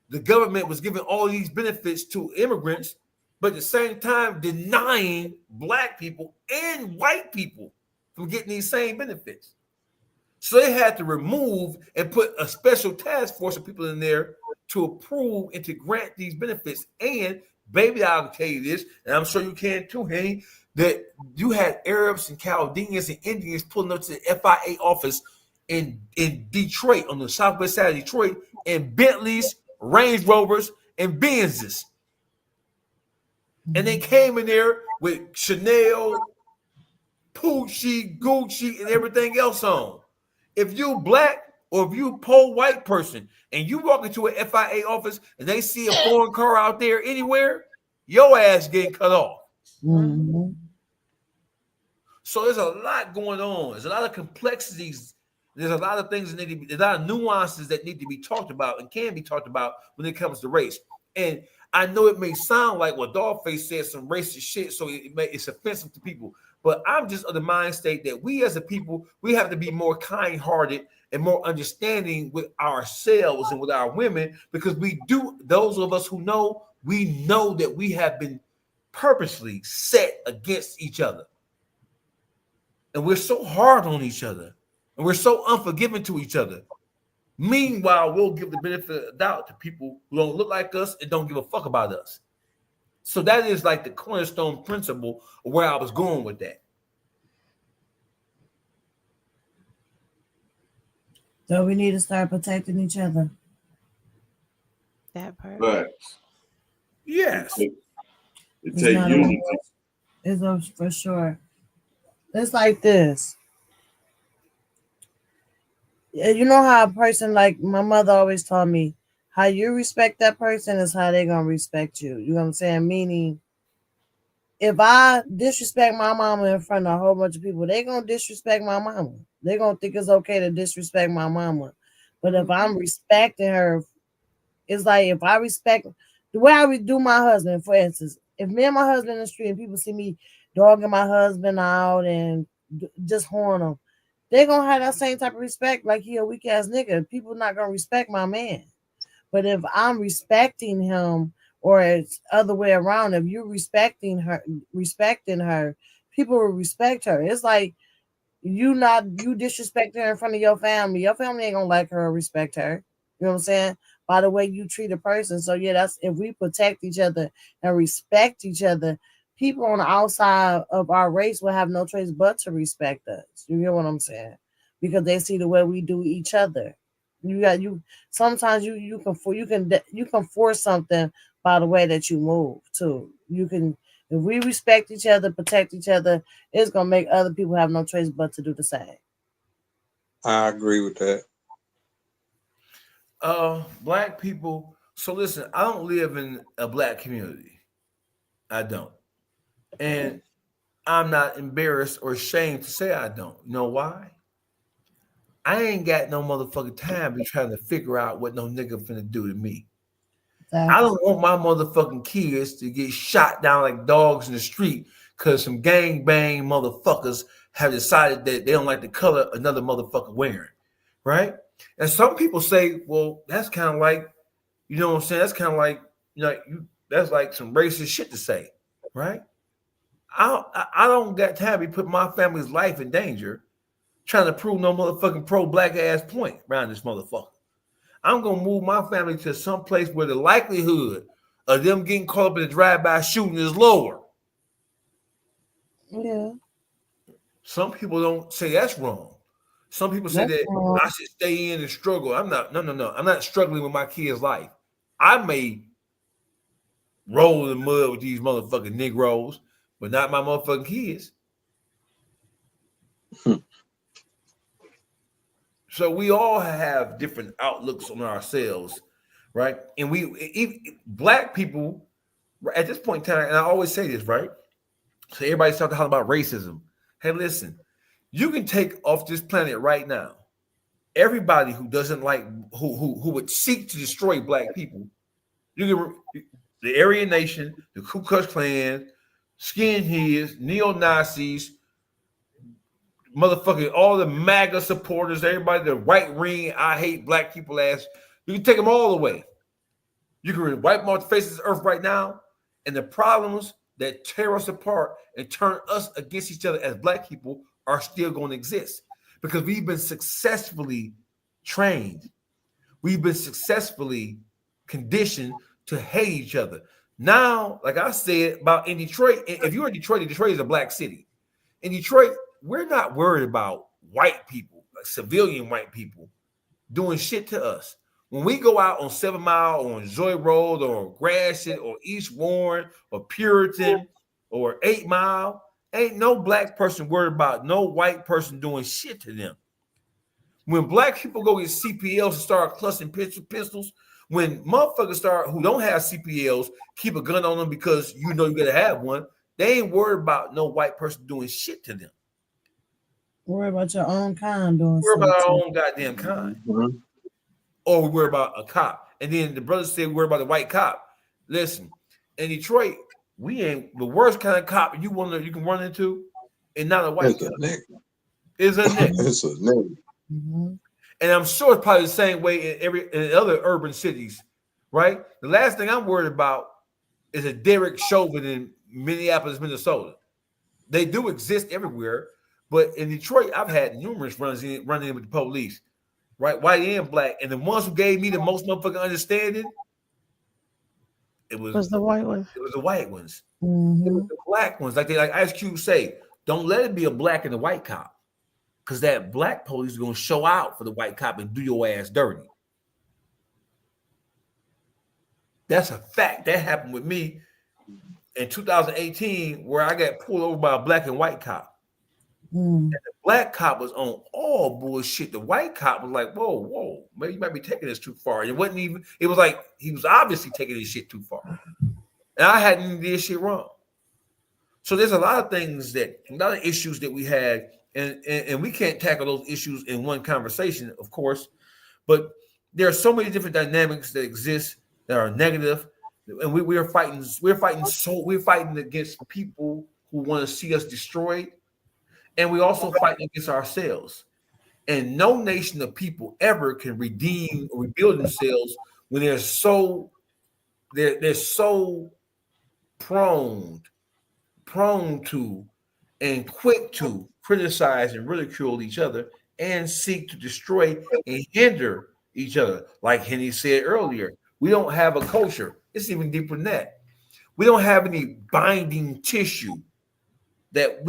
the government was giving all these benefits to immigrants, but at the same time denying black people and white people from getting these same benefits. So they had to remove and put a special task force of people in there to approve and to grant these benefits. And baby, I'll tell you this, and I'm sure you can too, Henny, that you had Arabs and Chaldeans and Indians pulling up to the FIA office in Detroit, on the southwest side of Detroit, in Bentleys, Range Rovers, and Benzes. And they came in there with Chanel, Pucci, Gucci, and everything else on. If you black or if you poor white person and you walk into an FIA office and they see a foreign car out there anywhere, your ass getting cut off. Mm-hmm. So there's a lot going on. There's a lot of complexities. There's a lot of things there's a lot of nuances that need to be talked about and can be talked about when it comes to race. And I know it may sound like, well, Dogface said some racist shit, so it's offensive to people. But I'm just of the mind state that we as a people, we have to be more kind-hearted and more understanding with ourselves and with our women, because those of us who know, we know that we have been purposely set against each other. And we're so hard on each other. And we're so unforgiving to each other. Meanwhile, we'll give the benefit of the doubt to people who don't look like us and don't give a fuck about us. So that is like the cornerstone principle of where I was going with that. So we need to start protecting each other. That part. But yes, it takes unity. It's for sure. It's like this. You know how a person, like my mother always taught me, how you respect that person is how they're gonna respect you. You know what I'm saying? Meaning, if I disrespect my mama in front of a whole bunch of people, they're gonna disrespect my mama. They're gonna think it's okay to disrespect my mama. But if I'm respecting her, it's like if I respect the way I would do my husband, for instance, if me and my husband in the street and people see me dogging my husband out and just horn him, they're gonna have that same type of respect, like he a weak ass nigga. People not gonna respect my man. But if I'm respecting him, or it's other way around, if you're respecting her, people will respect her. It's like you disrespect her in front of your family ain't gonna like her or respect her. You know what I'm saying? By the way you treat a person. So yeah, that's if we protect each other and respect each other, people on the outside of our race will have no choice but to respect us. You know what I'm saying? Because they see the way we do each other. Sometimes you can force something by the way that you move too. If we respect each other, protect each other, it's gonna make other people have no choice but to do the same. I agree with that. Black people. So listen, I don't live in a black community. I don't. And I'm not embarrassed or ashamed to say I don't. You know why? I ain't got no motherfucking time to be trying to figure out what no nigga finna do to me. Exactly. I don't want my motherfucking kids to get shot down like dogs in the street because some gang bang motherfuckers have decided that they don't like the color another motherfucker wearing, right? And some people say, well, that's kind of like, you know what I'm saying? That's kind of like, that's like some racist shit to say, right? I don't got time to be putting my family's life in danger trying to prove no motherfucking pro-black ass point around this motherfucker. I'm going to move my family to some place where the likelihood of them getting caught up in a drive-by shooting is lower. Yeah. Some people don't say that's wrong. Some people say that wrong. I should stay in and struggle. I'm not. No. I'm not struggling with my kid's life. I may roll in the mud with these motherfucking Negroes, but not my motherfucking kids. So we all have different outlooks on ourselves, right? And black people at this point in time, and I always say this, right? So everybody starts talking about racism. Hey, listen, you can take off this planet right now everybody who doesn't like who would seek to destroy black people. You can the Aryan Nation, the Ku Klux Klan, skinheads, neo-Nazis, motherfucking all the MAGA supporters, everybody, the right ring, I hate black people ass. You can take them all away. You can wipe them off the face of the earth right now, and the problems that tear us apart and turn us against each other as black people are still going to exist because we've been successfully trained. We've been successfully conditioned to hate each other. Now, like I said about in Detroit, if you're in Detroit, Detroit is a black city. In Detroit, we're not worried about white people, like civilian white people, doing shit to us. When we go out on 7 Mile or on Joy Road or Gratiot or East Warren or Puritan or 8 Mile, ain't no black person worried about no white person doing shit to them. When black people go get CPLs and start clutching pistols, when motherfuckers who don't have CPLs keep a gun on them because you know you gotta have one, they ain't worried about no white person doing shit to them. Worry about your own kind doing Worry about our something. own goddamn kind. Or we worry about a cop. And then the brother said we worry about the white cop. Listen, in Detroit, we ain't the worst kind of cop you can run into, and not a white cop. It's a nigga. It's a nigga. Mm-hmm. And I'm sure it's probably the same way in other urban cities, right? The last thing I'm worried about is a Derek Chauvin in Minneapolis, Minnesota. They do exist everywhere, but in Detroit, I've had numerous running in with the police, right? White and black. And the ones who gave me the most motherfucking understanding, it was the white one. It was the white ones. Mm-hmm. It was the black ones. Like Ice Cube say, don't let it be a black and a white cop. Because that black police is going to show out for the white cop and do your ass dirty. That's a fact. That happened with me in 2018, where I got pulled over by a black and white cop. And the black cop was on all bullshit. The white cop was like, whoa, maybe you might be taking this too far. It wasn't even, it was like he was obviously taking this shit too far. And I hadn't even did shit wrong. So there's a lot of things a lot of issues that we had, and we can't tackle those issues in one conversation, of course. But there are so many different dynamics that exist that are negative, and we're fighting against people who want to see us destroyed, and we also fighting against ourselves. And no nation of people ever can redeem or rebuild themselves when they're so prone to and quick to criticize and ridicule each other and seek to destroy and hinder each other. Like Henny said earlier, we don't have a culture. It's even deeper than that. We don't have any binding tissue that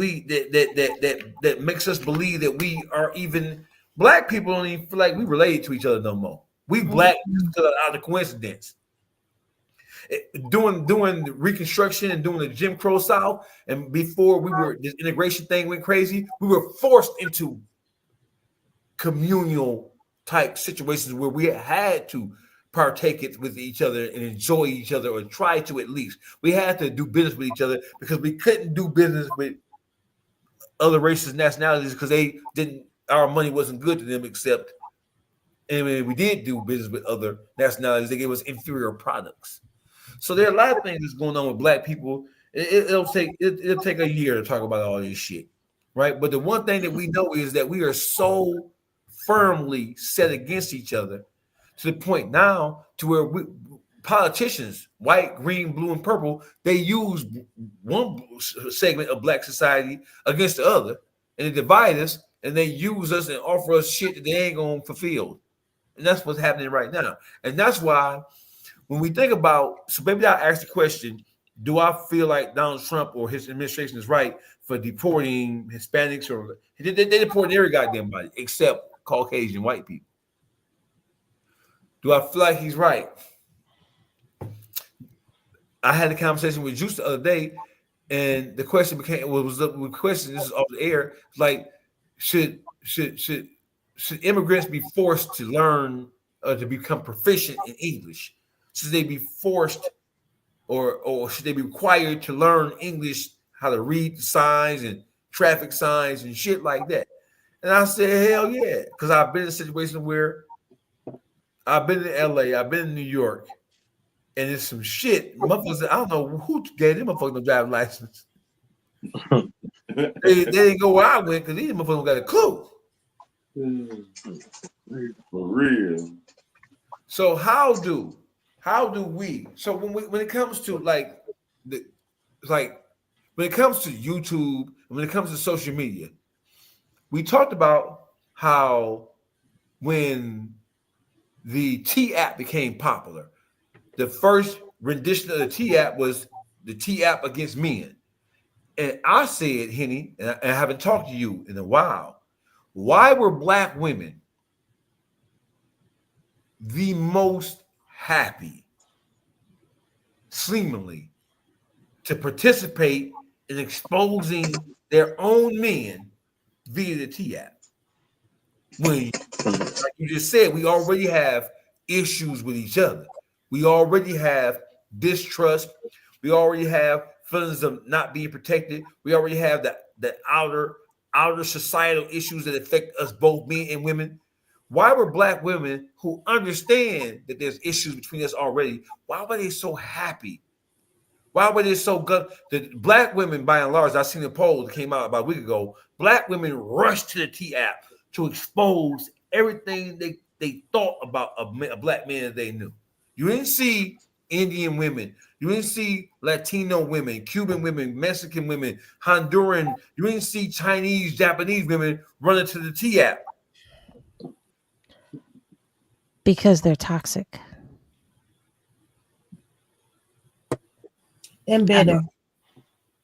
makes us believe that we are even black people. Don't even feel like we relate to each other no more. We black out of coincidence. Doing Reconstruction and doing the Jim Crow South, and before this integration thing went crazy, we were forced into communal type situations where we had to partake it with each other and enjoy each other, or try to at least. We had to do business with each other because we couldn't do business with other races, nationalities, because our money wasn't good to them, except, and when we did do business with other nationalities, they gave us inferior products. So there are a lot of things that's going on with black people. It'll take a year to talk about all this shit, right? But the one thing that we know is that we are so firmly set against each other, to the point now to where politicians, white, green, blue, and purple, they use one segment of black society against the other, and they divide us, and they use us and offer us shit that they ain't gonna fulfill. And that's what's happening right now. And that's why when we think about, so maybe I'll ask the question, do I feel like Donald Trump or his administration is right for deporting Hispanics? Or they deport every goddamn body except Caucasian white people. Do I feel like he's right? I had a conversation with Juice the other day, and the question this is off the air, like, should immigrants be forced to learn to become proficient in English? Should they be forced or should they be required to learn English, how to read signs and traffic signs and shit like that? And I said, hell yeah, because I've been in a situation where I've been in LA, I've been in New York, and it's some shit. Motherfuckers, I don't know who gave them a fucking driving license. they didn't go where I went because these motherfuckers don't got a clue. For real. So how do we? So when it comes to when it comes to YouTube, when it comes to social media, we talked about how when the T app became popular, the first rendition of the T app was the T app against men. And I said, Henny, and I haven't talked to you in a while, why were black women the most happy, seemingly, to participate in exposing their own men via the T app? When, like you just said, we already have issues with each other. We already have distrust. We already have feelings of not being protected. We already have the outer societal issues that affect us both, men and women. Why were black women who understand that there's issues between us already, why were they so happy? Why were they so good? The black women, by and large, I seen a poll that came out about a week ago. Black women rushed to the T app to expose everything they thought about a black man that they knew. You didn't see Indian women. You didn't see Latino women, Cuban women, Mexican women, Honduran. You didn't see Chinese, Japanese women running to the T app. Because they're toxic. And bitter.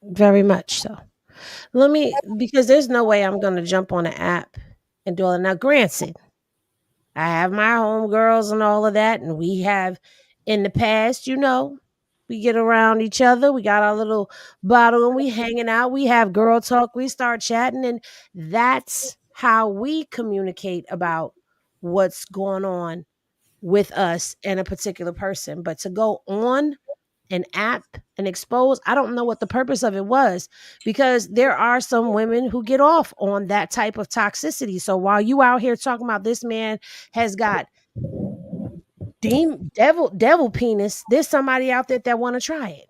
Very much so. Because there's no way I'm going to jump on an app and do all that. Now, granted, I have my homegirls and all of that, and we have in the past, we get around each other. We got our little bottle and we hanging out. We have girl talk. We start chatting, and that's how we communicate about what's going on with us and a particular person. But to go on an app and expose, I don't know what the purpose of it was, because there are some women who get off on that type of toxicity. So while you out here talking about this man has got devil penis, there's somebody out there that want to try it.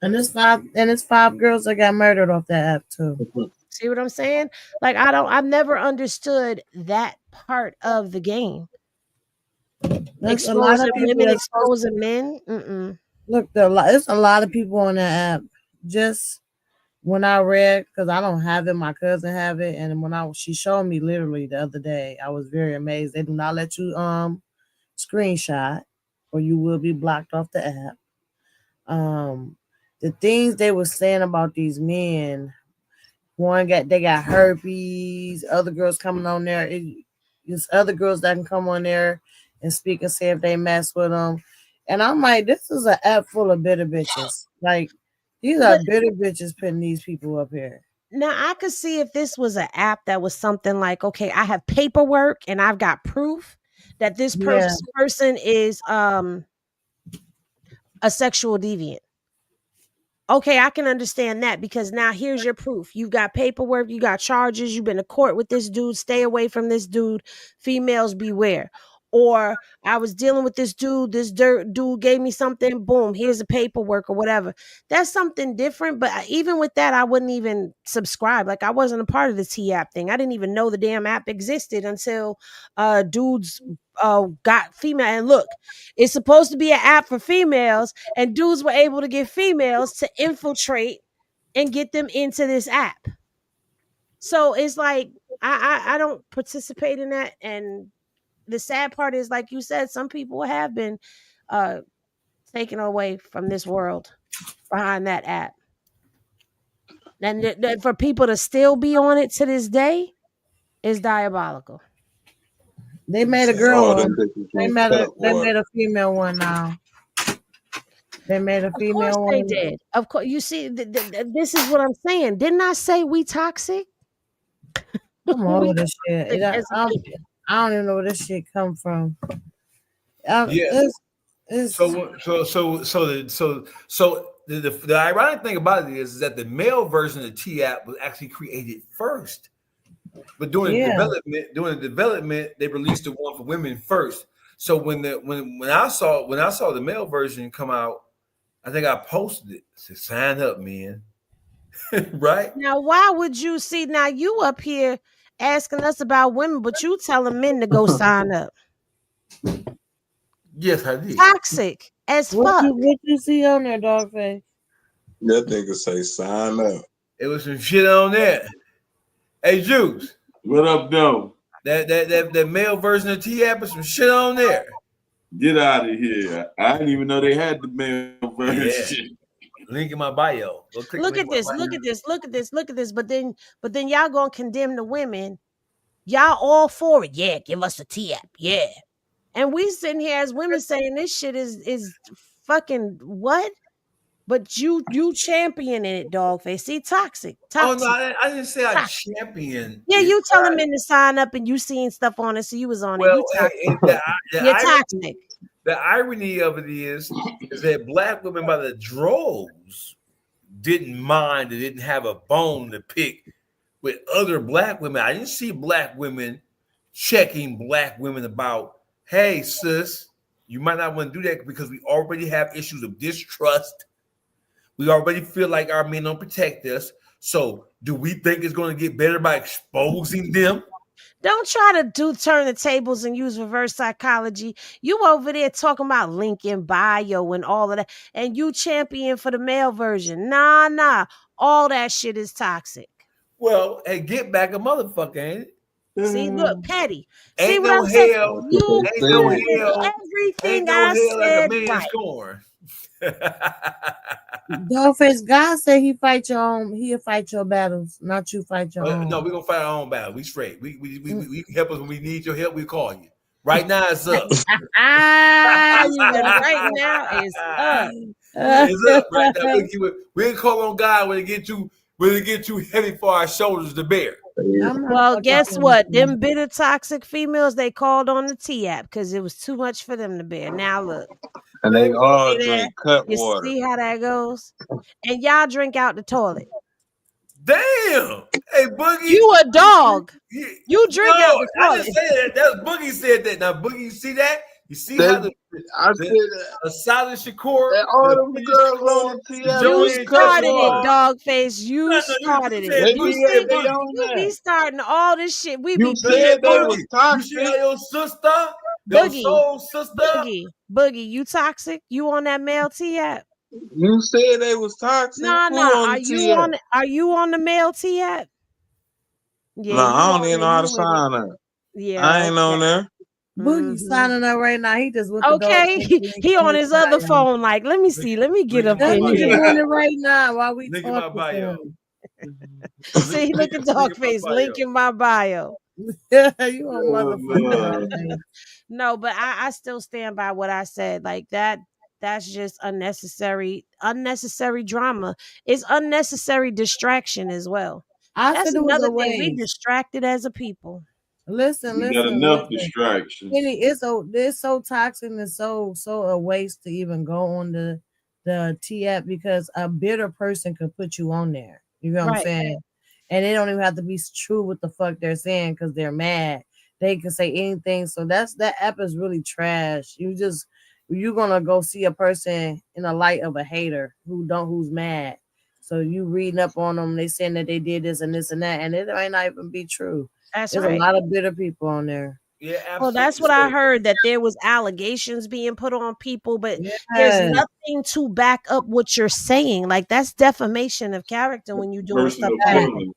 And it's five girls that got murdered off that app too. See what I'm saying? Like, I've never understood that part of the game. Exposing women, exposing men. Mm-mm. Look, there's a lot of people on that app. Just when I read, because I don't have it, my cousin have it, and when she showed me literally the other day, I was very amazed. They do not let you screenshot, or you will be blocked off the app. The things they were saying about these men, they got herpes. Other girls coming on there. It's other girls that can come on there and speak and say if they mess with them. And I'm like, this is an app full of bitter bitches. Like, these are bitter bitches putting these people up here. Now, I could see if this was an app that was something like, okay, I have paperwork and I've got proof that this person is a sexual deviant. Okay, I can understand that, because now here's your proof. You've got paperwork, you got charges, you've been to court with this dude, stay away from this dude, females beware. Or I was dealing with this dude dude gave me something, boom, here's the paperwork or whatever. That's something different, but even with that, I wouldn't even subscribe. Like, I wasn't a part of the T-app thing. I didn't even know the damn app existed until dudes got female. And look, it's supposed to be an app for females, and dudes were able to get females to infiltrate and get them into this app. So it's like, I don't participate in that. And the sad part is, like you said, some people have been taken away from this world behind that app. And for people to still be on it to this day is diabolical. They made a girl one. They made a female one now. They made a female one. They did. Of course. You see, this is what I'm saying. Didn't I say we toxic? I'm over this shit. I don't even know where this shit come from. The ironic thing about it is that the male version of the T app was actually created first. But during the development, they released the one for women first. So when I saw the male version come out, I think I posted it. Said, sign up, man. Right? Now, why would you see? Now you up here asking us about women, but you telling men to go sign up. Yes, I did. Toxic as fuck. What you see on there, Dogface? That nigga say sign up. It was some shit on there. Hey, Juice. What up, though? That male version of T-App is some shit on there. Get out of here. I didn't even know they had the male version. Yeah. Link in my bio. Look at this. But then y'all gonna condemn the women. Y'all all for it. Yeah, give us a T-App. Yeah. And we sitting here as women saying this shit is fucking what? But you championing it, Dogface. See, toxic. Oh no, I didn't say I champion. Yeah, you telling men to sign up and you seeing stuff on it, so you was on it. You toxic. You're toxic. The irony of it is that black women by the droves didn't mind, they didn't have a bone to pick with other black women. I didn't see black women checking black women about, hey, sis, you might not want to do that because we already have issues of distrust. We already feel like our men don't protect us. So do we think it's going to get better by exposing them? Don't try to turn the tables and use reverse psychology. You over there talking about Lincoln bio and all of that, and you champion for the male version. Nah. All that shit is toxic. Well, hey, get back a motherfucker, ain't it? See, look, petty. See Ain't what no I'm saying? hell. You Ain't no said hell. everything Ain't no I hell like a said man right. scorn. Dogface God said he'll fight your battles, not you fight your own. No, we're gonna fight our own battle. We straight. We can help us when we need your help. We call you. Right now it's up. Right now is up. It's up right now. We call on God when it get too heavy for our shoulders to bear. Well, guess what? Them bitter toxic females, they called on the T-app because it was too much for them to bear. Now look. And they all See drink cut you water. See how that goes? And y'all drink out the toilet. Damn. Hey, Boogie. You a dog. You drink out the toilet. I didn't say that. That's Boogie said that. Now, Boogie, you see that? You see how a solid Shakur. All them girls on TF. You started it, dog face. You started it. You be starting all this shit. We be said they was toxic. You see how your sister, your soul sister, Boogie, you toxic? You on that male T app? You said they was toxic. Nah. Are you on the male T app? Yeah, I don't even know how to sign up. Yeah, I ain't on there. Boogie signing up right now. He just with the he on his other phone. Like, let me see. Let me get up here. He's doing it right now while we link in my bio. See, look at dog face. Link in my bio. You on motherfucker. No, but I still stand by what I said. Like that. That's just unnecessary drama. It's unnecessary distraction as well. That's another thing. We distracted as a people. Listen. Got enough distractions. It's so toxic and so a waste to even go on the T app because a bitter person could put you on there. You know what I'm saying? And they don't even have to be true with the fuck they're saying because they're mad. They can say anything. So that app is really trash. You're gonna go see a person in the light of a hater who's mad. So you reading up on them, they saying that they did this and this and that, and it might not even be true. There's a lot of bitter people on there. Yeah, absolutely. Well, that's what I heard, that there was allegations being put on people, but there's nothing to back up what you're saying. Like, that's defamation of character when you're doing stuff like that.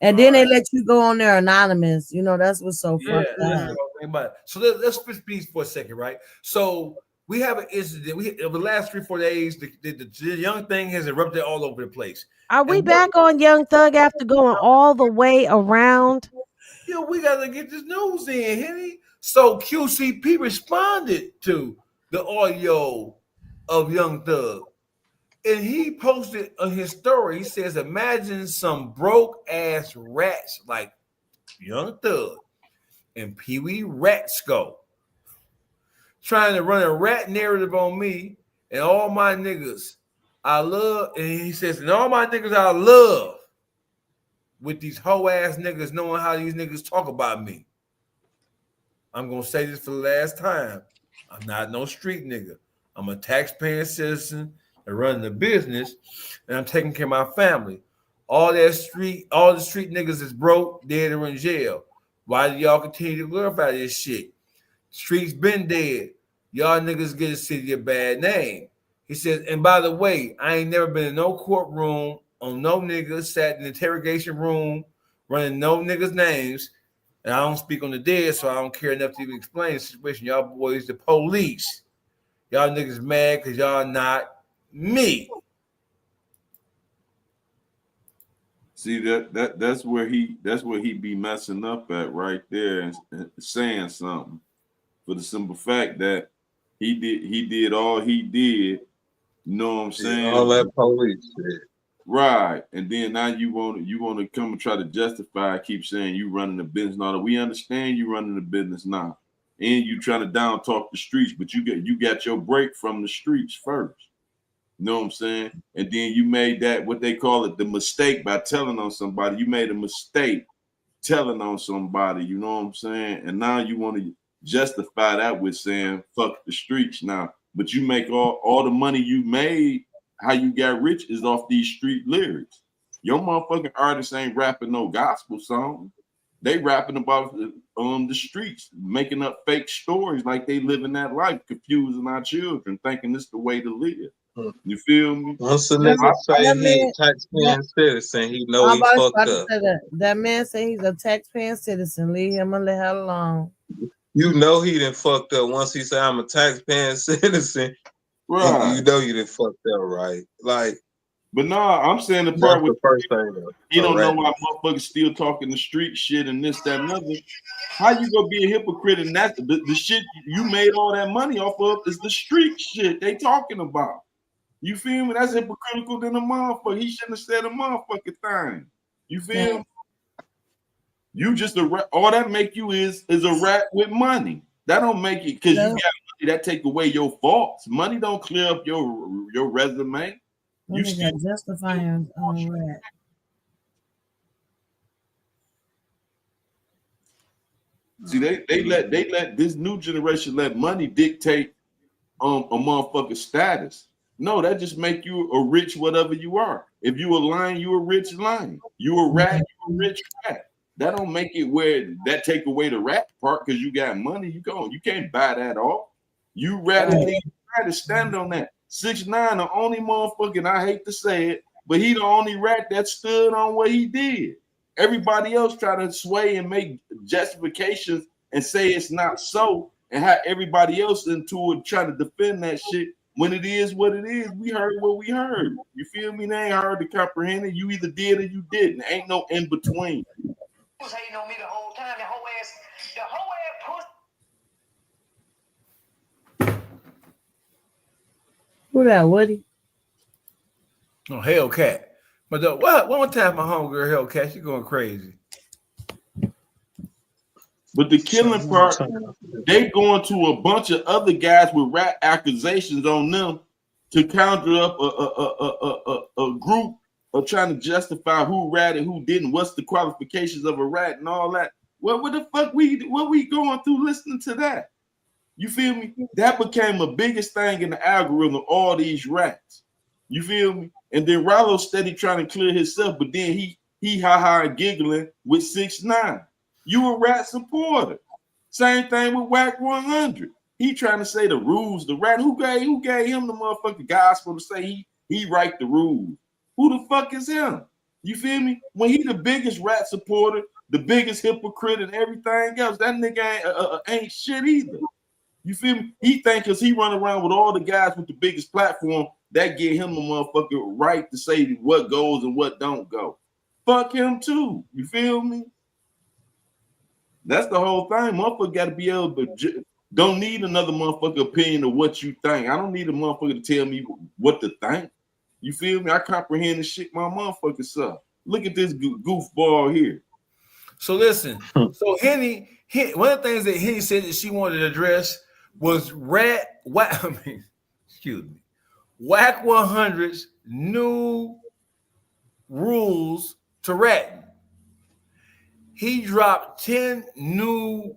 And then they let you go on there anonymous. You know, that's what's so fucked up. So let's switch beats for a second, right? So we have an incident. Over the last 3-4 days, the young thing has erupted all over the place. Are we back on Yougthug after going all the way around? Yeah, we gotta get this news in, Henry. So QCP responded to the audio of Yougthug, and he posted on his story. He says, "Imagine some broke ass rats like Yougthug and Pee Wee Ratsko trying to run a rat narrative on me and all my niggas I love." And he says, "And all my niggas I love with these hoe ass niggas knowing how these niggas talk about me. I'm gonna say this for the last time. I'm not no street nigga. I'm a taxpaying citizen and running a business, and I'm taking care of my family. All the street niggas is broke, dead, or in jail. Why do y'all continue to glorify this shit? Streets been dead. Y'all niggas get a city a bad name." He says, "And by the way, I ain't never been in no courtroom on no niggas, sat in the interrogation room, running no niggas' names, and I don't speak on the dead, so I don't care enough to even explain the situation. Y'all boys, the police. Y'all niggas mad because y'all not me." See that's where he be messing up at right there and saying something for the simple fact that he did all he did. You know what I'm saying? All that police shit. Right. And then now you want to come and try to justify, keep saying you running the business now. We understand you running the business now. And you trying to down talk the streets, but you got your break from the streets first. You know what I'm saying? And then you made that, what they call it, the mistake by telling on somebody. You made a mistake telling on somebody, you know what I'm saying? And now you want to justify that with saying fuck the streets now. But you make all the money you made, how you got rich is off these street lyrics. Your motherfucking artists ain't rapping no gospel song. They rapping about the streets, making up fake stories like they living that life, confusing our children, thinking this the way to live. You feel me? Once a nigga say he a taxpaying citizen, he know he fucked up. That man say he's a taxpaying citizen. Leave him and let her alone. You know he done fucked up once he say I'm a taxpaying citizen. Right. You know you done fucked up, right? Like, but nah, I'm saying the part with the first thing though. You don't know why motherfuckers still talking the street shit and this, that, and other. How you gonna be a hypocrite and that's the shit you made all that money off of is the street shit they talking about. You feel me? That's hypocritical than a motherfucker. He shouldn't have said a motherfucking thing. You feel me? You just a rat. All that make you is a rat with money. That don't make it because you got money that take away your faults. Money don't clear up your resume. You still justifying rat. See, they let this new generation let money dictate a motherfucking status. No, that just make you a rich whatever you are. If you a lion, you a rich lion. You a rat, you a rich rat. That don't make it where that take away the rat part because you got money. You can't buy that off. You rather stand on that. 6ix9ine, the only motherfucking, I hate to say it, but he the only rat that stood on what he did. Everybody else try to sway and make justifications and say it's not so, and have everybody else into it trying to defend that shit when it is what it is. We heard what we heard. You feel me? They ain't hard to comprehend it. You either did or you didn't. Ain't no in between. Was hating on me the whole time. The whole ass pussy. Who that, Woody? Oh, Hellcat. But one more time, my homegirl Hellcat, she going crazy. But the killing part, they going to a bunch of other guys with rat accusations on them to conjure up a group of trying to justify who ratted, who didn't, what's the qualifications of a rat and all that. Well, what the fuck what we going through listening to that? You feel me? That became the biggest thing in the algorithm of all these rats. You feel me? And then Rollo steady trying to clear himself, but then he ha giggling with 6ix9ine. You a rat supporter. Same thing with Wack 100. He trying to say the rules, the rat. Who gave him the motherfucking gospel to say he write the rules? Who the fuck is him? You feel me? When he the biggest rat supporter, the biggest hypocrite and everything else, that nigga ain't shit either. You feel me? He think because he run around with all the guys with the biggest platform, that give him a motherfucking right to say what goes and what don't go. Fuck him too. You feel me? That's the whole thing. Motherfucker got to be able to, don't need another motherfucker opinion of what you think. I don't need a motherfucker to tell me what to think. You feel me? I comprehend the shit my motherfucker self. Look at this goofball here. So listen. So Henny, one of the things that Henny said that she wanted to address was Wack 100's new rules to ratting. He dropped 10 new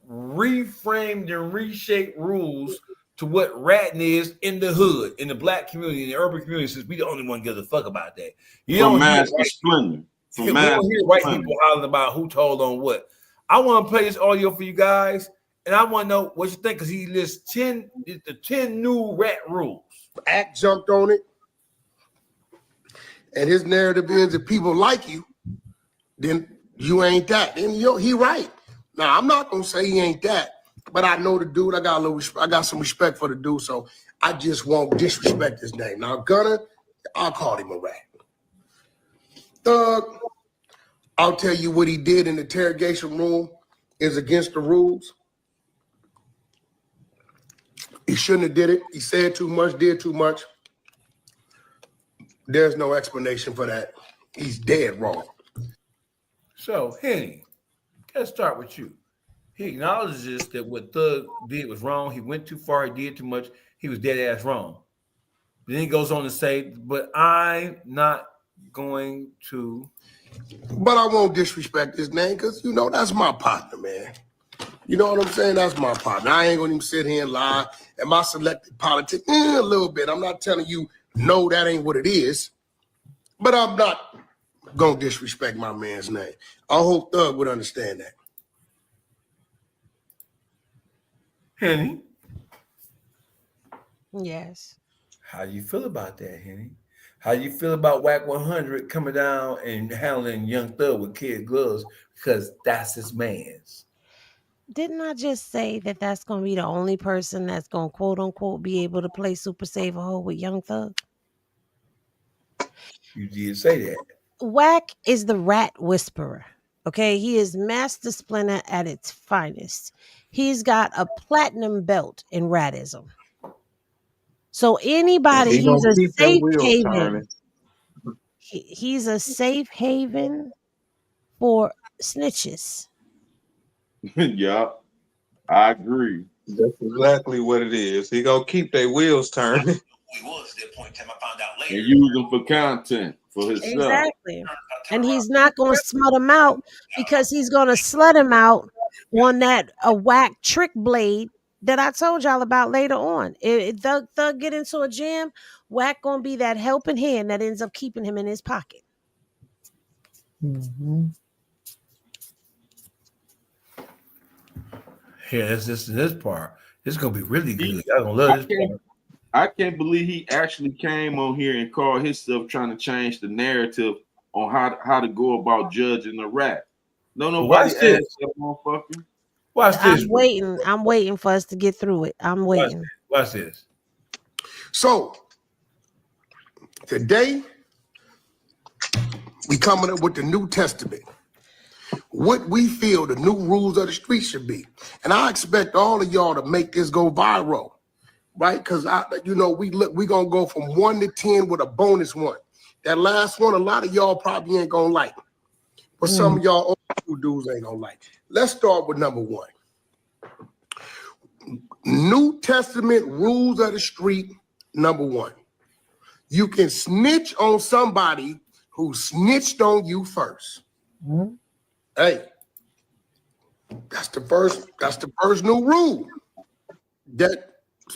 reframed and reshaped rules to what ratting is in the hood, in the black community, in the urban community, since we the only one gives a fuck about that. You don't hear white people hollering about who told on what. I want to play this audio for you guys, and I want to know what you think, because he lists the 10 new rat rules. Act jumped on it, and his narrative is if people like you, then you ain't that. And he right. Now I'm not gonna say he ain't that, but I know the dude. I got some respect for the dude, so I just won't disrespect his name. Now Gunna, I'll call him a rat. Thug, I'll tell you what he did in the interrogation room is against the rules. He shouldn't have did it. He said too much, did too much. There's no explanation for that. He's dead wrong. So, Henny, let's start with you. He acknowledges that what Thug did was wrong. He went too far. He did too much. He was dead ass wrong. Then he goes on to say, but I'm not going to. But I won't disrespect his name because, you know, that's my partner, man. You know what I'm saying? That's my partner. I ain't going to even sit here and lie. Am I selective politics? A little bit. I'm not telling you, no, that ain't what it is. But I'm not going to disrespect my man's name. I hope Thug would understand that. Henny, Yes. how you feel about that, Henny? How you feel about Wack 100 coming down and handling Young Thug with kid gloves because that's his man's? Didn't I just say that that's going to be the only person that's going to quote unquote be able to play Super Save a Hole with Young Thug? You did say that. Wack is the rat whisperer. Okay, he is Master Splinter at its finest. He's got a platinum belt in ratism. So anybody, He gonna he's a keep them safe wheels haven. turning. He's a safe haven for snitches. Yeah, I agree. That's exactly what it is. He gonna keep their wheels turning. And use them for content for himself. Exactly. And he's not going to smut him out because he's going to slut him out on that Wack trick blade that I told y'all about later on. If Thug get into a jam, Wack going to be that helping hand that ends up keeping him in his pocket. Mm-hmm. Yeah, this part. It's gonna be really good. I'm gonna love this part. I can't believe he actually came on here and called himself trying to change the narrative on how to go about judging a rap. No, nobody asked that motherfucker. Watch this. I'm waiting for us to get through it. I'm waiting. Watch this. So today we coming up with the New Testament. What we feel the new rules of the street should be. And I expect all of y'all to make this go viral, right? Because we gonna go from 1 to 10 with a bonus one. That last one, a lot of y'all probably ain't gonna like, but some of y'all old school dudes ain't gonna like. Let's start with number 1. New Testament rules of the street, number 1. You can snitch on somebody who snitched on you first. Mm-hmm. Hey, that's the first new rule that's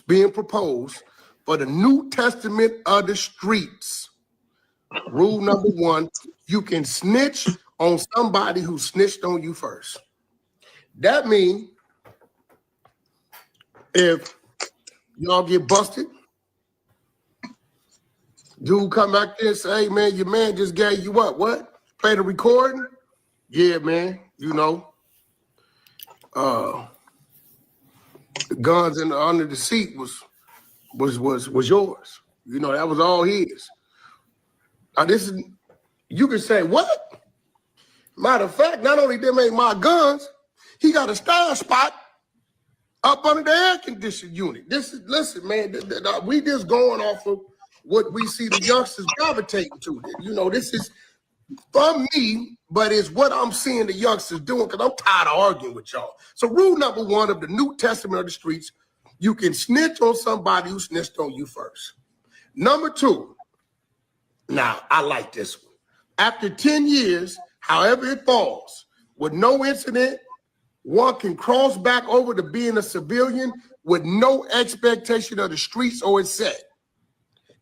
being proposed for the New Testament of the streets. Rule number 1, you can snitch on somebody who snitched on you first. That means if y'all get busted, dude come back there and say, hey man, your man just gave you up. What? Play the recording? Yeah, man, you know. The guns under the seat was yours. You know, that was all his. Now you can say, what? Matter of fact, not only them ain't my guns, he got a style spot up under the air conditioning unit. Listen, man, we just going off of what we see the youngsters gravitating to. You know, this is from me, but it's what I'm seeing the youngsters doing because I'm tired of arguing with y'all. So rule number 1 of the New Testament of the streets, you can snitch on somebody who snitched on you first. Number 2, now I like this one. After 10 years, however it falls, with no incident, one can cross back over to being a civilian with no expectation of the streets or its set.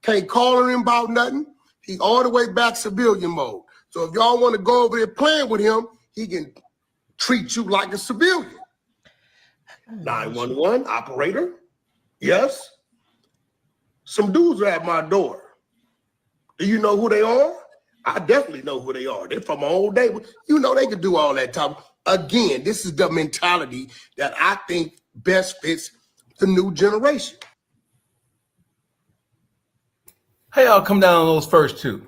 Can't call him about nothing. He all the way back civilian mode. So if y'all want to go over there playing with him, he can treat you like a civilian. 911 operator. Yes. Some dudes are at my door. Do you know who they are? I definitely know who they are. They're from my old day. You know they can do all that time. Again, this is the mentality that I think best fits the new generation. How y'all come down on those first 2?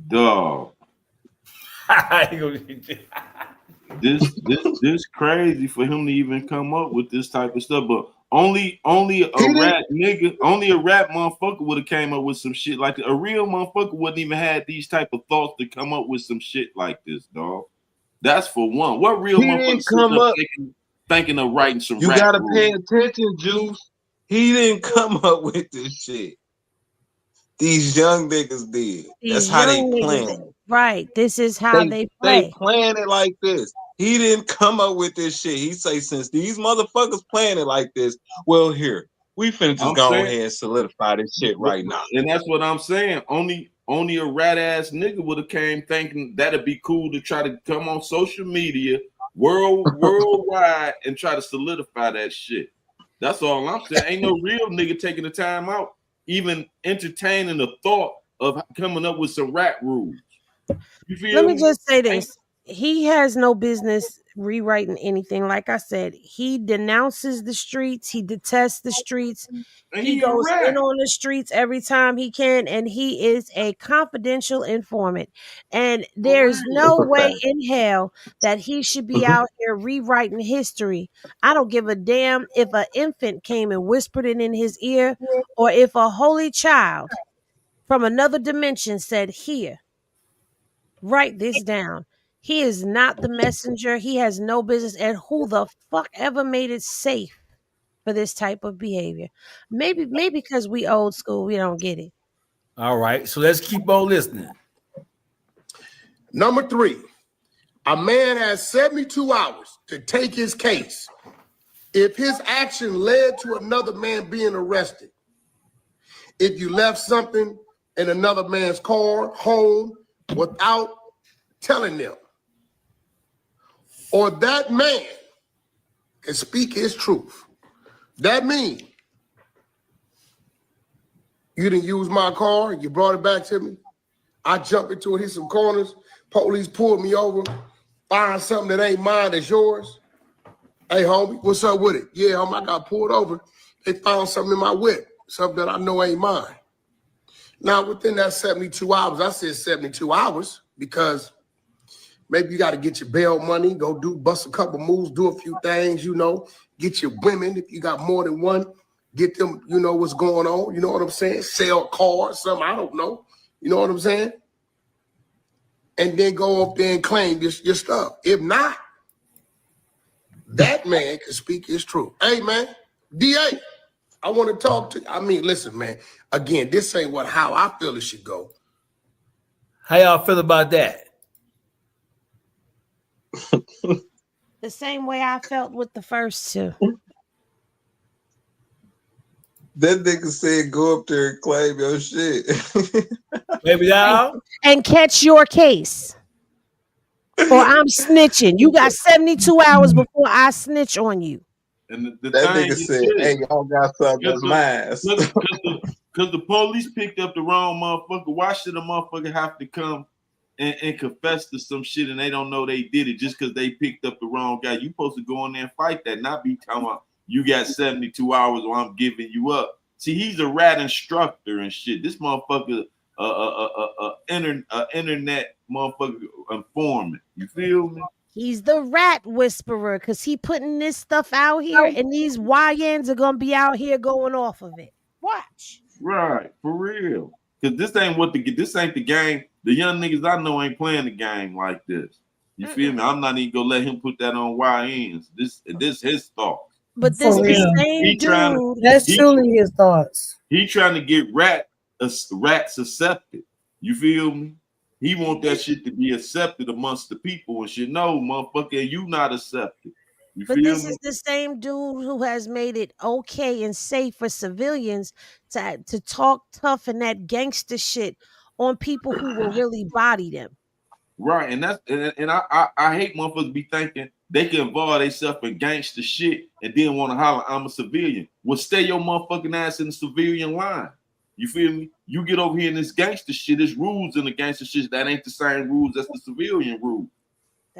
Dog. This crazy for him to even come up with this type of stuff, but only a rap motherfucker would have came up with some shit like that. A real motherfucker wouldn't even had these type of thoughts to come up with some shit like this, dog. That's for one. What real motherfucker come up thinking of writing some? You rap gotta rules? pay attention, Juice. He didn't come up with this shit. These young niggas did. That's These how they young niggas, playing. right? This is how they They play. playing it like this. He didn't come up with this shit. He say, since these motherfuckers playing it like this, well, here, we finna just go ahead and solidify this shit right now. And that's what I'm saying. Only a rat ass nigga would have came thinking that'd be cool to try to come on social media worldwide and try to solidify that shit. That's all I'm saying. Ain't no real nigga taking the time out, even entertaining the thought of coming up with some rap rules. You feel Let me just say this. He has no business rewriting anything. Like I said, he denounces the streets. He detests the streets. And He goes in on the streets every time he can, and he is a confidential informant. And there's no way in hell that he should be out here rewriting history. I don't give a damn if an infant came and whispered it in his ear, or if a holy child from another dimension said, "Here, write this down." He is not the messenger. He has no business. And who the fuck ever made it safe for this type of behavior? Maybe because we old school, we don't get it. All right, so let's keep on listening. Number 3, a man has 72 hours to take his case. If his action led to another man being arrested, if you left something in another man's car, home, without telling them, or that man can speak his truth, that means you didn't use my car, you brought it back to me, I jumped into it, hit some corners, police pulled me over, find something that ain't mine, that's yours. Hey, homie, what's up with it? Yeah, homie, I got pulled over. They found something in my whip, something that I know ain't mine. Now, within that 72 hours, I said 72 hours because maybe you got to get your bail money, go bust a couple moves, do a few things, get your women, if you got more than one, get them, what's going on, you know what I'm saying? Sell cars, something, I don't know. You know what I'm saying? And then go up there and claim your stuff. If not, that man can speak his truth. Hey, man, DA, I want to talk to you. I mean, listen, man, again, this ain't how I feel it should go. How y'all feel about that? The same way I felt with the first two. That nigga said go up there and claim your shit. Baby y'all. And catch your case. Or I'm snitching. You got 72 hours before I snitch on you. And that nigga said, hey, y'all got something that's mine. Because the police picked up the wrong motherfucker. Why should a motherfucker have to come and confess to some shit and they don't know they did it just because they picked up the wrong guy? You supposed to go in there and fight that, not be talking about you got 72 hours or I'm giving you up. See, he's a rat instructor and shit. This motherfucker, internet motherfucker informant. You feel me? He's the rat whisperer because he putting this stuff out here and these YNs are going to be out here going off of it. Watch. Right, for real. Because this ain't the game. The young niggas I know ain't playing the game like this. You feel me? I'm not even gonna let him put that on YNs. This his thoughts. But this is the same dude. That's truly his thoughts. He trying to get rats accepted. You feel me? He want that shit to be accepted amongst the people and shit. No, motherfucker, you not accepted. You but feel this me? is the same dude who has made it okay and safe for civilians to talk tough and that gangster shit on people who will really body them. Right, and I hate motherfuckers be thinking they can involve themselves in gangster shit and then want to holler, I'm a civilian. Well, stay your motherfucking ass in the civilian line. You feel me? You get over here in this gangster shit, there's rules in the gangster shit that ain't the same rules as the civilian rule.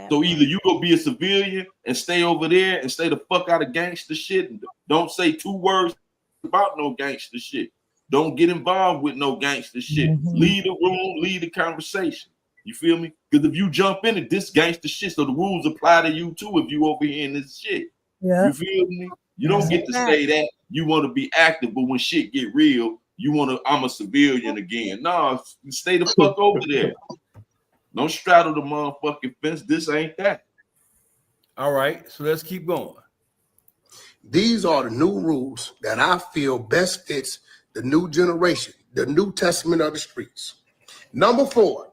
So either you go be a civilian and stay over there and stay the fuck out of gangster shit and don't say 2 words about no gangster shit. Don't get involved with no gangster shit. Leave the room, leave the conversation. You feel me? Because if you jump into this gangster shit, so the rules apply to you too if you over here in this shit. Yeah. You feel me? You don't get to say that. You want to be active, but when shit get real, you want to, I'm a civilian again. No, stay the fuck over there. Don't straddle the motherfucking fence. This ain't that. All right, so let's keep going. These are the new rules that I feel best fits the new generation the New Testament of the streets. Number 4,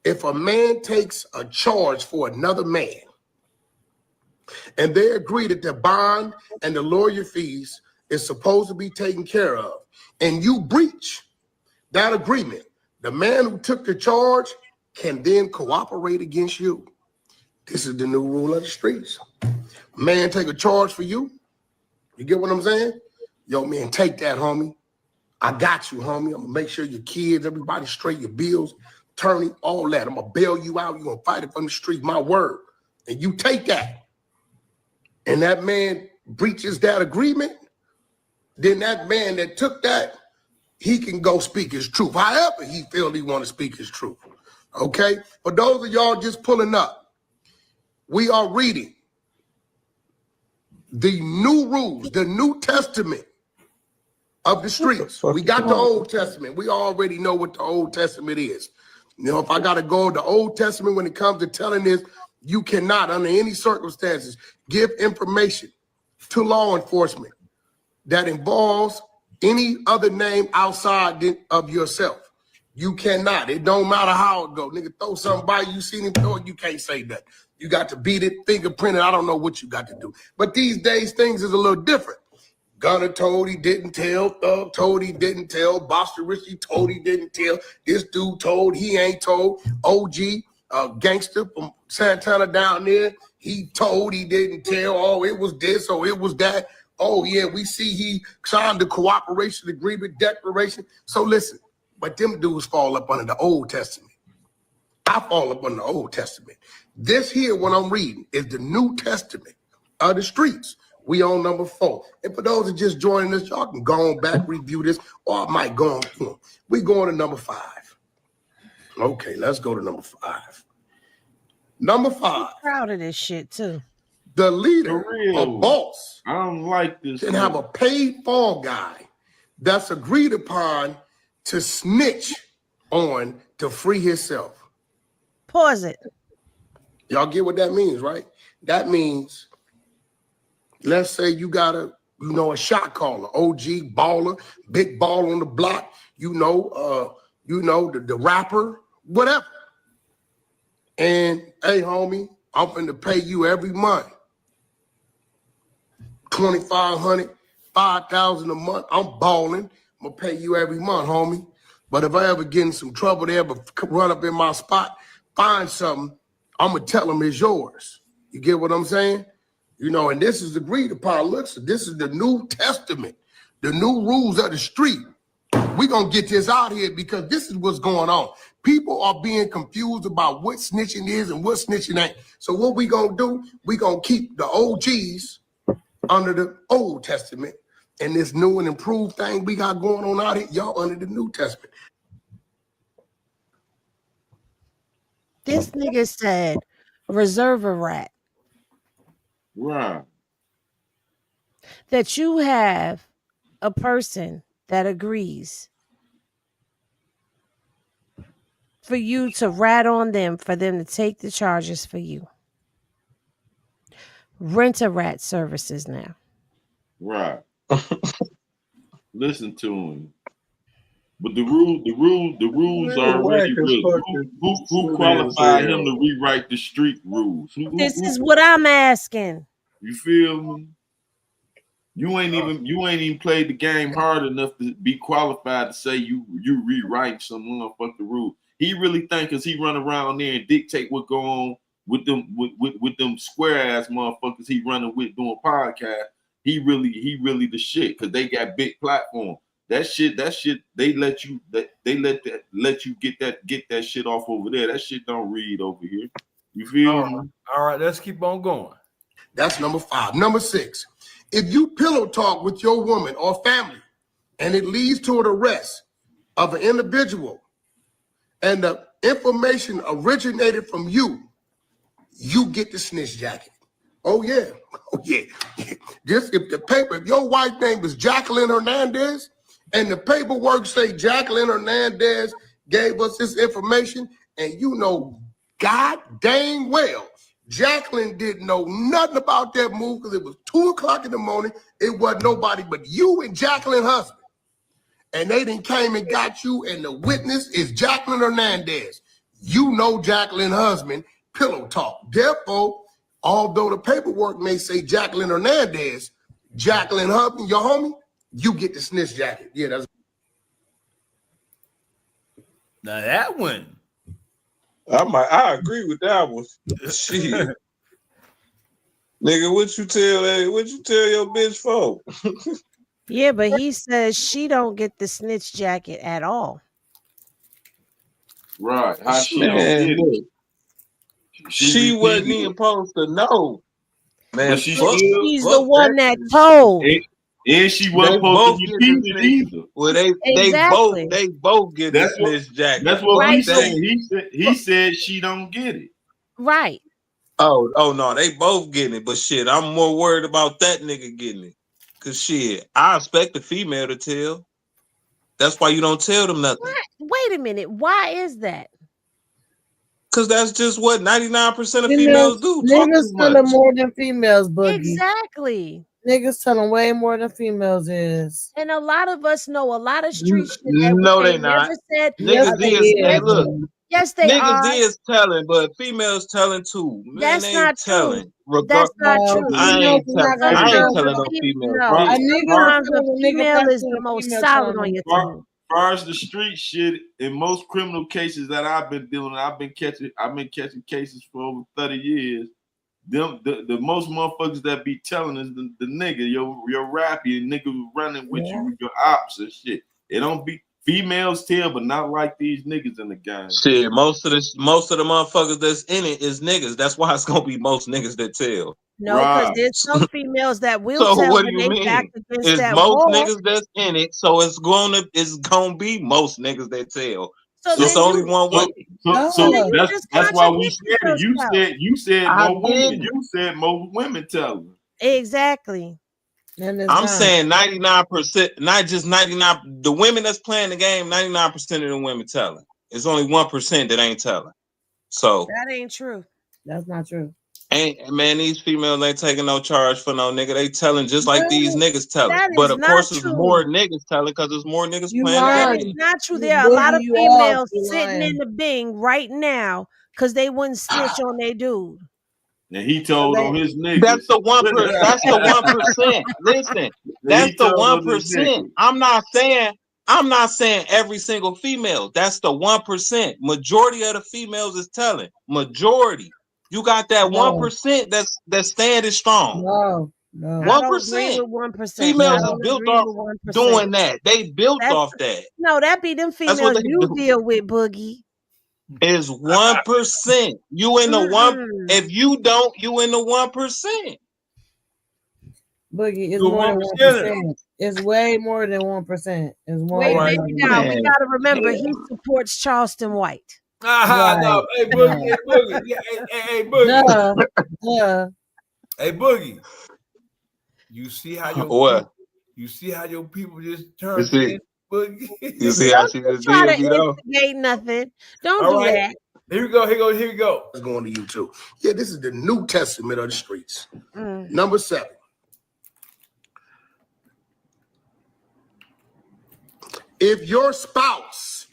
if a man takes a charge for another man and they agree that the bond and the lawyer fees is supposed to be taken care of, and you breach that agreement, the man who took the charge can then cooperate against you. This is the new rule of the streets. Man take a charge for you. You get what I'm saying? Yo, man, take that, homie. I got you, homie. I'm gonna make sure your kids, everybody straight, your bills, attorney, all that. I'm gonna bail you out. You're gonna fight it from the street, my word. And you take that. And that man breaches that agreement, then that man that took that, he can go speak his truth. However he feels he want to speak his truth. Okay? For those of y'all just pulling up, we are reading the new rules, the New Testament of the streets. We got the Old Testament. We already know what the Old Testament is. You know, if I got to go to the Old Testament when it comes to telling this, you cannot, under any circumstances, give information to law enforcement that involves any other name outside of yourself. You cannot. It don't matter how it go. Nigga, throw something by you, seen him throw it, you can't say that. You got to beat it, fingerprint it. I don't know what you got to do. But these days, things is a little different. Gunner told he didn't tell. Thug told he didn't tell. Buster Richie told he didn't tell. This dude told he ain't told. OG, gangster from Santana down there, he told he didn't tell. Oh, it was this, or it was that. Oh, yeah, we see he signed the cooperation agreement declaration. So listen, but them dudes fall up under the Old Testament. I fall up under the Old Testament. This here, what I'm reading, is the New Testament of the streets. We on number 4. And for those that just joining us, y'all can go on back, review this, or I might go on through them. We going to number 5. Okay, let's go to number 5. Number 5. I'm proud of this shit, too. The leader, a boss, I don't like this. Can have a paid fall guy that's agreed upon to snitch on to free himself. Pause it. Y'all get what that means, right? That means, let's say you got a shot caller, OG baller, big ball on the block, the rapper, whatever. And hey, homie, I'm finna pay you every month. $2,500, $5,000 a month. I'm balling. I'm gonna pay you every month, homie. But if I ever get in some trouble, they ever run up in my spot, find something, I'm gonna tell them it's yours. You get what I'm saying? And this is agreed upon. Look, so this is the New Testament, the new rules of the street. We're gonna get this out here because this is what's going on. People are being confused about what snitching is and what snitching ain't. So what we gonna do? We gonna keep the OGs under the Old Testament, and this new and improved thing we got going on out here, y'all under the New Testament. This nigga said, reserve a rat. Right. That you have a person that agrees for you to rat on them, for them to take the charges for you. Rent a rat services now. Right. Listen to him. But the rules are already written. Who qualified him to rewrite the street rules? This is what I'm asking. You feel me? You ain't even played the game hard enough to be qualified to say you rewrite some motherfucking rule. He really think because he run around there and dictate what go on with them square ass motherfuckers he running with doing podcast. He really the shit because they got big platform. That shit they let you get that shit off over there. That shit don't read over here. You feel me? All right, let's keep on going. That's number 5. Number 6. If you pillow talk with your woman or family and it leads to an arrest of an individual and the information originated from you, you get the snitch jacket. Oh yeah. Oh yeah. Just if your wife's name is Jacqueline Hernandez and the paperwork say Jacqueline Hernandez gave us this information, and God dang well Jacqueline didn't know nothing about that move because it was 2:00 in the morning. It wasn't nobody but you and Jacqueline's husband. and they done came and got you, and the witness is Jacqueline Hernandez. You know Jacqueline's husband, pillow talk. Therefore, although the paperwork may say Jacqueline Hernandez, Jacqueline husband, your homie, you get the snitch jacket. Yeah, that's. Now that one. I agree with that one. Shit. Nigga, what you tell your bitch for? Yeah, but he says she don't get the snitch jacket at all. Right. How she don't get it? She wasn't even supposed to know. Man, but she's the one that told. And she wasn't supposed to repeat it either. Well, they both get the snitch jacket. That's what we said. He said she don't get it. Right. Oh no, they both getting it. But shit, I'm more worried about that nigga getting it. Cause shit, I expect the female to tell. That's why you don't tell them nothing. Wait a minute. Why is that? Cause that's just what 99% of females do. Niggas tell them more than females, Boogie. Exactly. Niggas tell them way more than females is. And a lot of us know a lot of street shit. No, they not. Said, niggas hey, look. Yes, they are. Niggas is telling, but females telling too. Man, that's not telling. That's not true. I ain't telling no female. No, sometimes a female is the most solid on your team. As far as the street shit, in most criminal cases that I've been dealing with, I've been catching cases for over 30 years. The most motherfuckers that be telling is the nigga, your rappy and nigga running with you, your ops and shit. It don't be females tell, but not like these niggas in the game. Shit, most of the motherfuckers that's in it is niggas. That's why it's gonna be most niggas that tell. No, because there's some females that will tell. So what do you mean? It's most wall. Niggas that's in it, so it's gonna be most niggas that tell. So it's only one way. So that's why we said it. You said more women. You said more women tell them. Exactly. I'm saying 99%, not just 99. The women that's playing the game, 99% of the women telling. It's only 1% that ain't telling. So that ain't true. That's not true. Man, these females ain't taking no charge for no nigga. They telling just like these niggas telling. But of course, it's more niggas telling because there's more niggas playing the game. It's not true. There are a lot of females sitting in the Bing right now because they wouldn't snitch on their dude. And he told on his niggas. That's the 1%. That's the 1%. Listen, that's the 1%. I'm not saying every single female. That's the 1%. Majority of the females is telling. Majority. You got that 1% that's standing strong. No. 1%. Females is built off doing that. They built off that. No, that be them females you deal with, Boogie. Is 1%. You in the one. If you don't, you in the 1%. Boogie is more than 1%. It's way more than 1%. It's more. Wait, we gotta remember he supports Charleston White. No. Hey Boogie, hey Boogie. Hey Boogie. You see how your people just turn in, Boogie? You see how she just try to instigate nothing. Don't do that. Here we go. It's going to you too. Yeah, this is the New Testament of the streets. Number 7. If your spouse,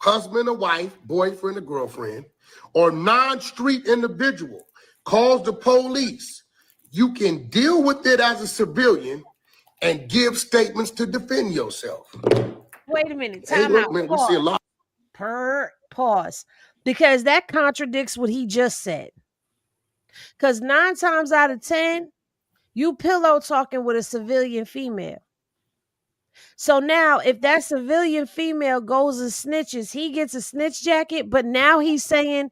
husband or wife, boyfriend or girlfriend, or non-street individual calls the police, you can deal with it as a civilian and give statements to defend yourself. Wait a minute. Time out. Man, we see a lot. Pause. Because that contradicts what he just said. Because 9 times out of 10, you pillow talking with a civilian female. So now if that civilian female goes and snitches, he gets a snitch jacket. But now he's saying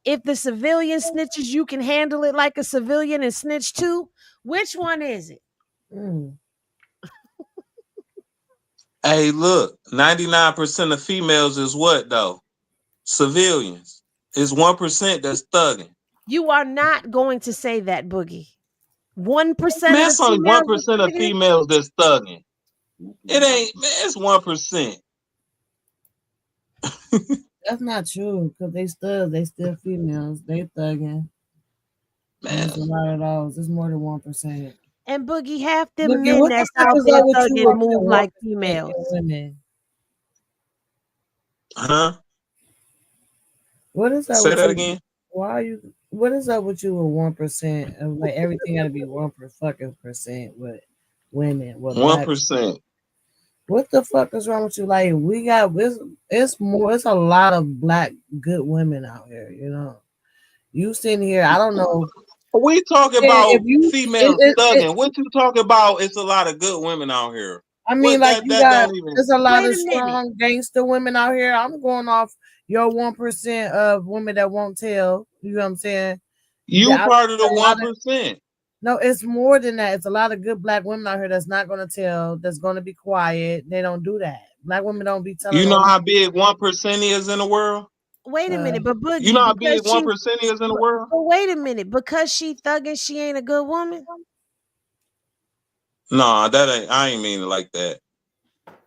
if the civilian snitches, you can handle it like a civilian and snitch too. Which one is it? Hey, look, 99% of females is what though? Civilians. It's 1% that's thugging. You are not going to say that, Boogie. 1%. That's only 1% of females that's thugging. It ain't, man, it's 1%. That's not true, because they still females. They thugging. Man. There's a lot of those. It's more than 1%. And Boogie, half them Boogie, men what the that's fuck out is there up with you thugging with move the like 1% in females. women? Huh? What is up Say with that you? again. Why are you? What is up with you with 1%? Of like everything got to be 1% with women, with black. 1%. What the fuck is wrong with you? Like we got it's more. It's a lot of black good women out here. You know, you sitting here. I don't know. We talking If about you, females thugging. What you talking about? It's a lot of good women out here. I mean, What like that you got, don't even. there's a lot Wait of a minute. strong gangster women out here. I'm going off your 1% of women that won't tell. You know what I'm saying? You Yeah, part of the a lot 1%. no, it's more than that. It's a lot of good black women out here that's not going to tell. That's going to be quiet. They don't do that. Black women don't be telling You know on. how big 1% is in the world? Wait a minute, but Boogie, You know how because big 1% is in the world? but wait a minute, because she thugging, she ain't a good woman. No, that ain't. I ain't mean it like that.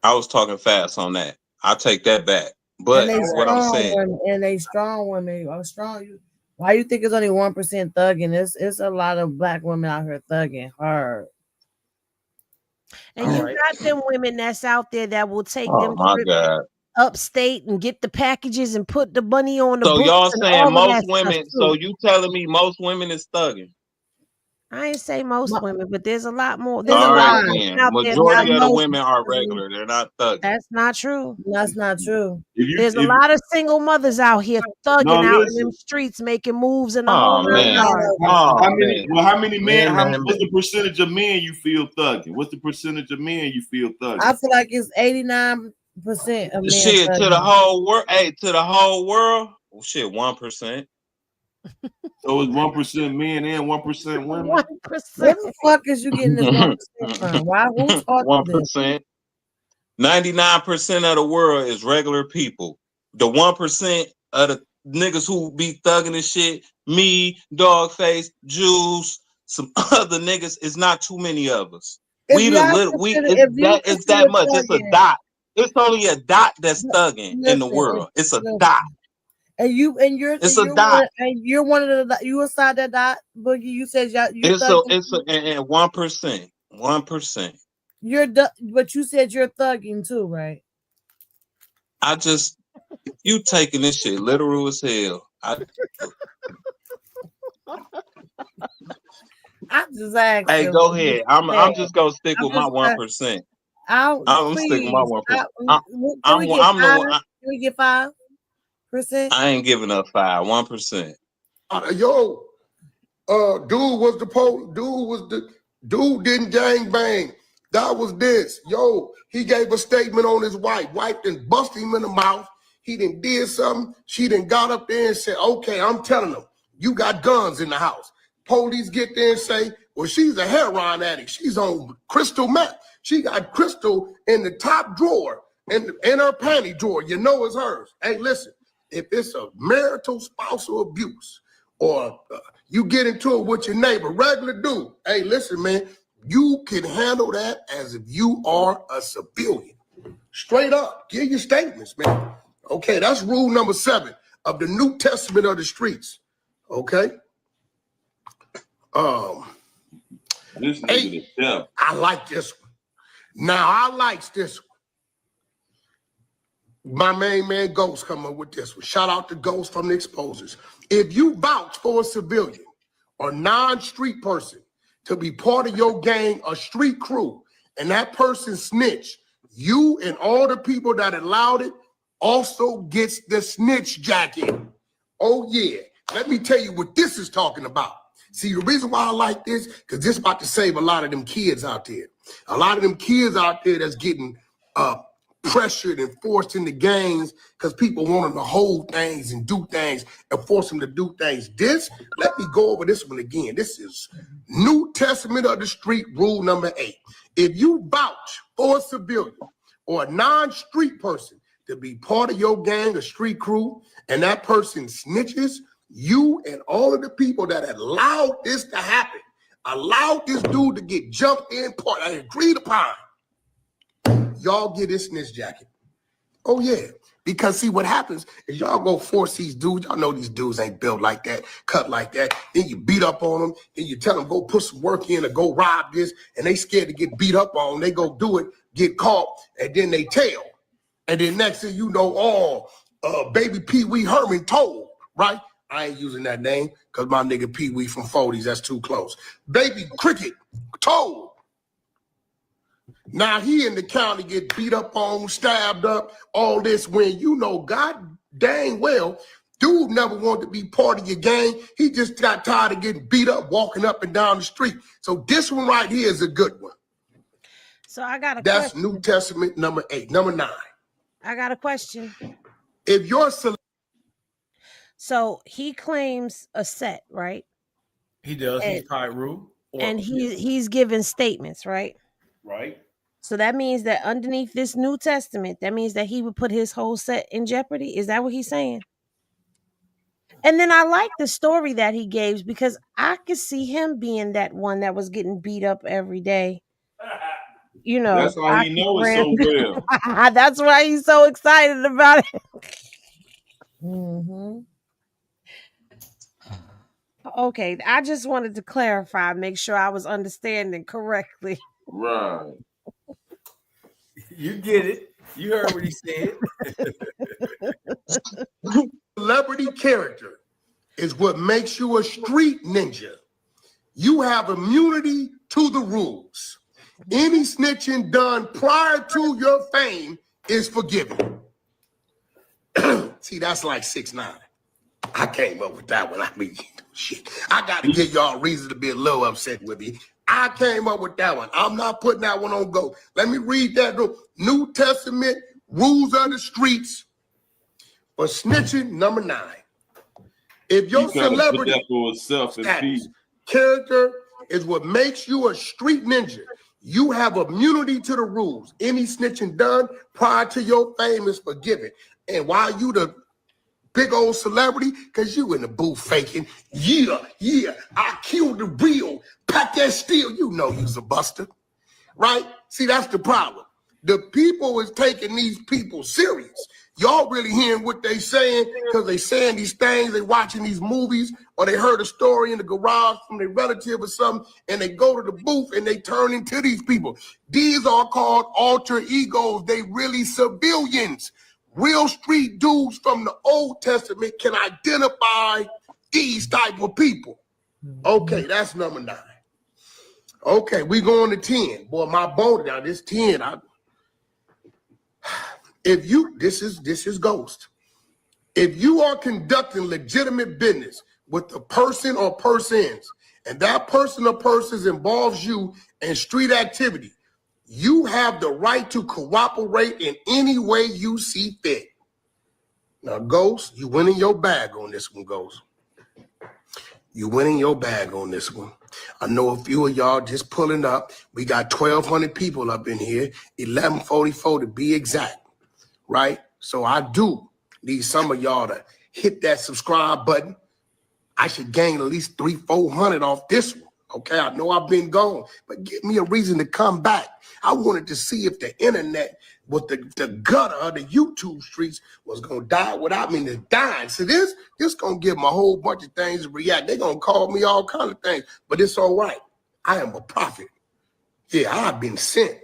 I was talking fast on that. I take that back. But And they what I'm strong saying, women, and they strong women are strong. Why you think it's only 1% thugging? It's a lot of black women out here thugging hard. And you got them women that's out there that will take oh them my trips God. upstate and get the packages and put the money on the So books y'all and saying all of most that stuff women? too. So you telling me most women is thugging? I ain't say most women, but there's a lot more. There's There's a All a lot right, of lot. women then. out there Majority of the thugging. women are regular. They're not thugging. That's not true. That's not true. There's a lot of single mothers out here thugging out in them streets, making moves in the Oh whole man. yard. Oh man. How many men? Man. What's the percentage of men you feel thugging? What's the percentage of men you feel thugging? I feel like it's 89% of men. Shit to the whole world. Hey, to the whole world. Well, shit, 1%. So it's 1% men and 1% women. 1%. Where the fuck is you getting this 1% from? Why? Who taught you this? 1%. 99% of the world is regular people. The 1% of the niggas who be thugging and shit, me, Dogface, Juice, some other niggas, is not too many of us. If We the y'all little consider- it's if you that it's consider that much. It's a thugging- dot. It's only a dot that's thugging in the Listen, world. It's a listen. dot. And you're It's a dot. you're one of the you inside that dot, Boogie. You said you It's thugging. and 1%. 1%. But you said you're thugging too, right? I just you taking this shit literal as hell. I just asked. Hey, go ahead. I'm just gonna stick with my 1%. I'm sticking with my 1%. Can we get 5? Can we get 5%? I ain't giving up 5. 1%. Dude didn't gang bang. That was this. He gave a statement on his wife. Wife done busted him in the mouth. He done did something. She done got up there and said, okay, I'm telling them, you got guns in the house. Police get there and say, well, she's a heroin addict. She's on crystal meth. She got crystal in the top drawer, in her panty drawer. You know it's hers. Hey, listen, if it's a marital spousal abuse or you get into it with your neighbor, regular dude, hey, listen, man, you can handle that as if you are a civilian. Straight up, give your statements, man. Okay, that's rule number 7 of the New Testament of the streets. Okay. This nigga the devil. I like this one. Now I likes this one. My main man Ghost come up with this one. Shout out to Ghost from the Exposers. If you vouch for a civilian or non-street person to be part of your gang or street crew, and that person snitch, you and all the people that allowed it also gets the snitch jacket. Oh yeah. Let me tell you what this is talking about. See, the reason why I like this, because this is about to save a lot of them kids out there. A lot of them kids out there that's getting pressured and forced into gangs because people want them to hold things and do things and force them to do things. Let me go over this one again. This is New Testament of the Street, rule number 8. If you vouch for a civilian or a non-street person to be part of your gang or street crew, and that person snitches, you and all of the people that allowed this to happen, allowed this dude to get jumped in, part agreed upon, y'all get this snitch jacket. Oh yeah, Because see, what happens is y'all go force these dudes. Y'all know these dudes ain't built like that, cut like that. Then you beat up on them. Then you tell them, go put some work in or go rob this. And they scared to get beat up on. They go do it, get caught, and then they tell. And then next thing you know, baby Pee Wee Herman told, right? I ain't using that name because my nigga Pee Wee from 40s, that's too close. Baby Cricket told. Now he in the county get beat up on, stabbed up, all this when you know God dang well, dude never wanted to be part of your gang. He just got tired of getting beat up, walking up and down the street. So this one right here is a good one. So I got a That's question. New Testament number 8. Number 9. I got a question. If you're so he claims a set, right? He does. He's Pyru. And he's giving statements, right? Right. So that means that underneath this New Testament, that means that he would put his whole set in jeopardy. Is that what he's saying? And then I like the story that he gave because I could see him being that one that was getting beat up every day. You know, that's how he knows it so well. That's why he's so excited about it. Mm-hmm. Okay, I just wanted to clarify, make sure I was understanding correctly. Right. You get it. You heard what he said. Celebrity character is what makes you a street ninja. You have immunity to the rules. Any snitching done prior to your fame is forgiven. See, that's like 6ix9ine. I came up with that one. I mean, shit. I got to give y'all reason to be a little upset with me. I came up with that one. I'm not putting that one on go. Let me read that. New Testament, rules of the streets for snitching, number 9. If your celebrity status, character is what makes you a street ninja, you have immunity to the rules. Any snitching done prior to your fame is forgiven. And while you the big old celebrity, because you in the booth faking, yeah, I killed the real, pack that steel, you know you's a buster, right? See, that's the problem. The people is taking these people serious. Y'all really hearing what they saying because they saying these things, they watching these movies, or they heard a story in the garage from their relative or something, and they go to the booth and they turn into these people. These are called alter egos. They really civilians. Real street dudes from the Old Testament can identify these type of people. Okay, that's number 9. Okay, we going to 10. Boy, my bone now, this 10. This is Ghost. If you are conducting legitimate business with the person or persons, and that person or persons involves you in street activity, you have the right to cooperate in any way you see fit. Now, Ghost, you winning your bag on this one, Ghost. You winning your bag on this one. I know a few of y'all just pulling up. We got 1,200 people up in here, 1144 to be exact, right? So I do need some of y'all to hit that subscribe button. I should gain at least 300-400 off this one. Okay, I know I've been gone, but give me a reason to come back. I wanted to see if the internet, with the gutter of the YouTube streets, was going to die without me dying. So this going to give them a whole bunch of things to react. They're going to call me all kind of things, but it's all right. I am a prophet. Yeah, I've been sent.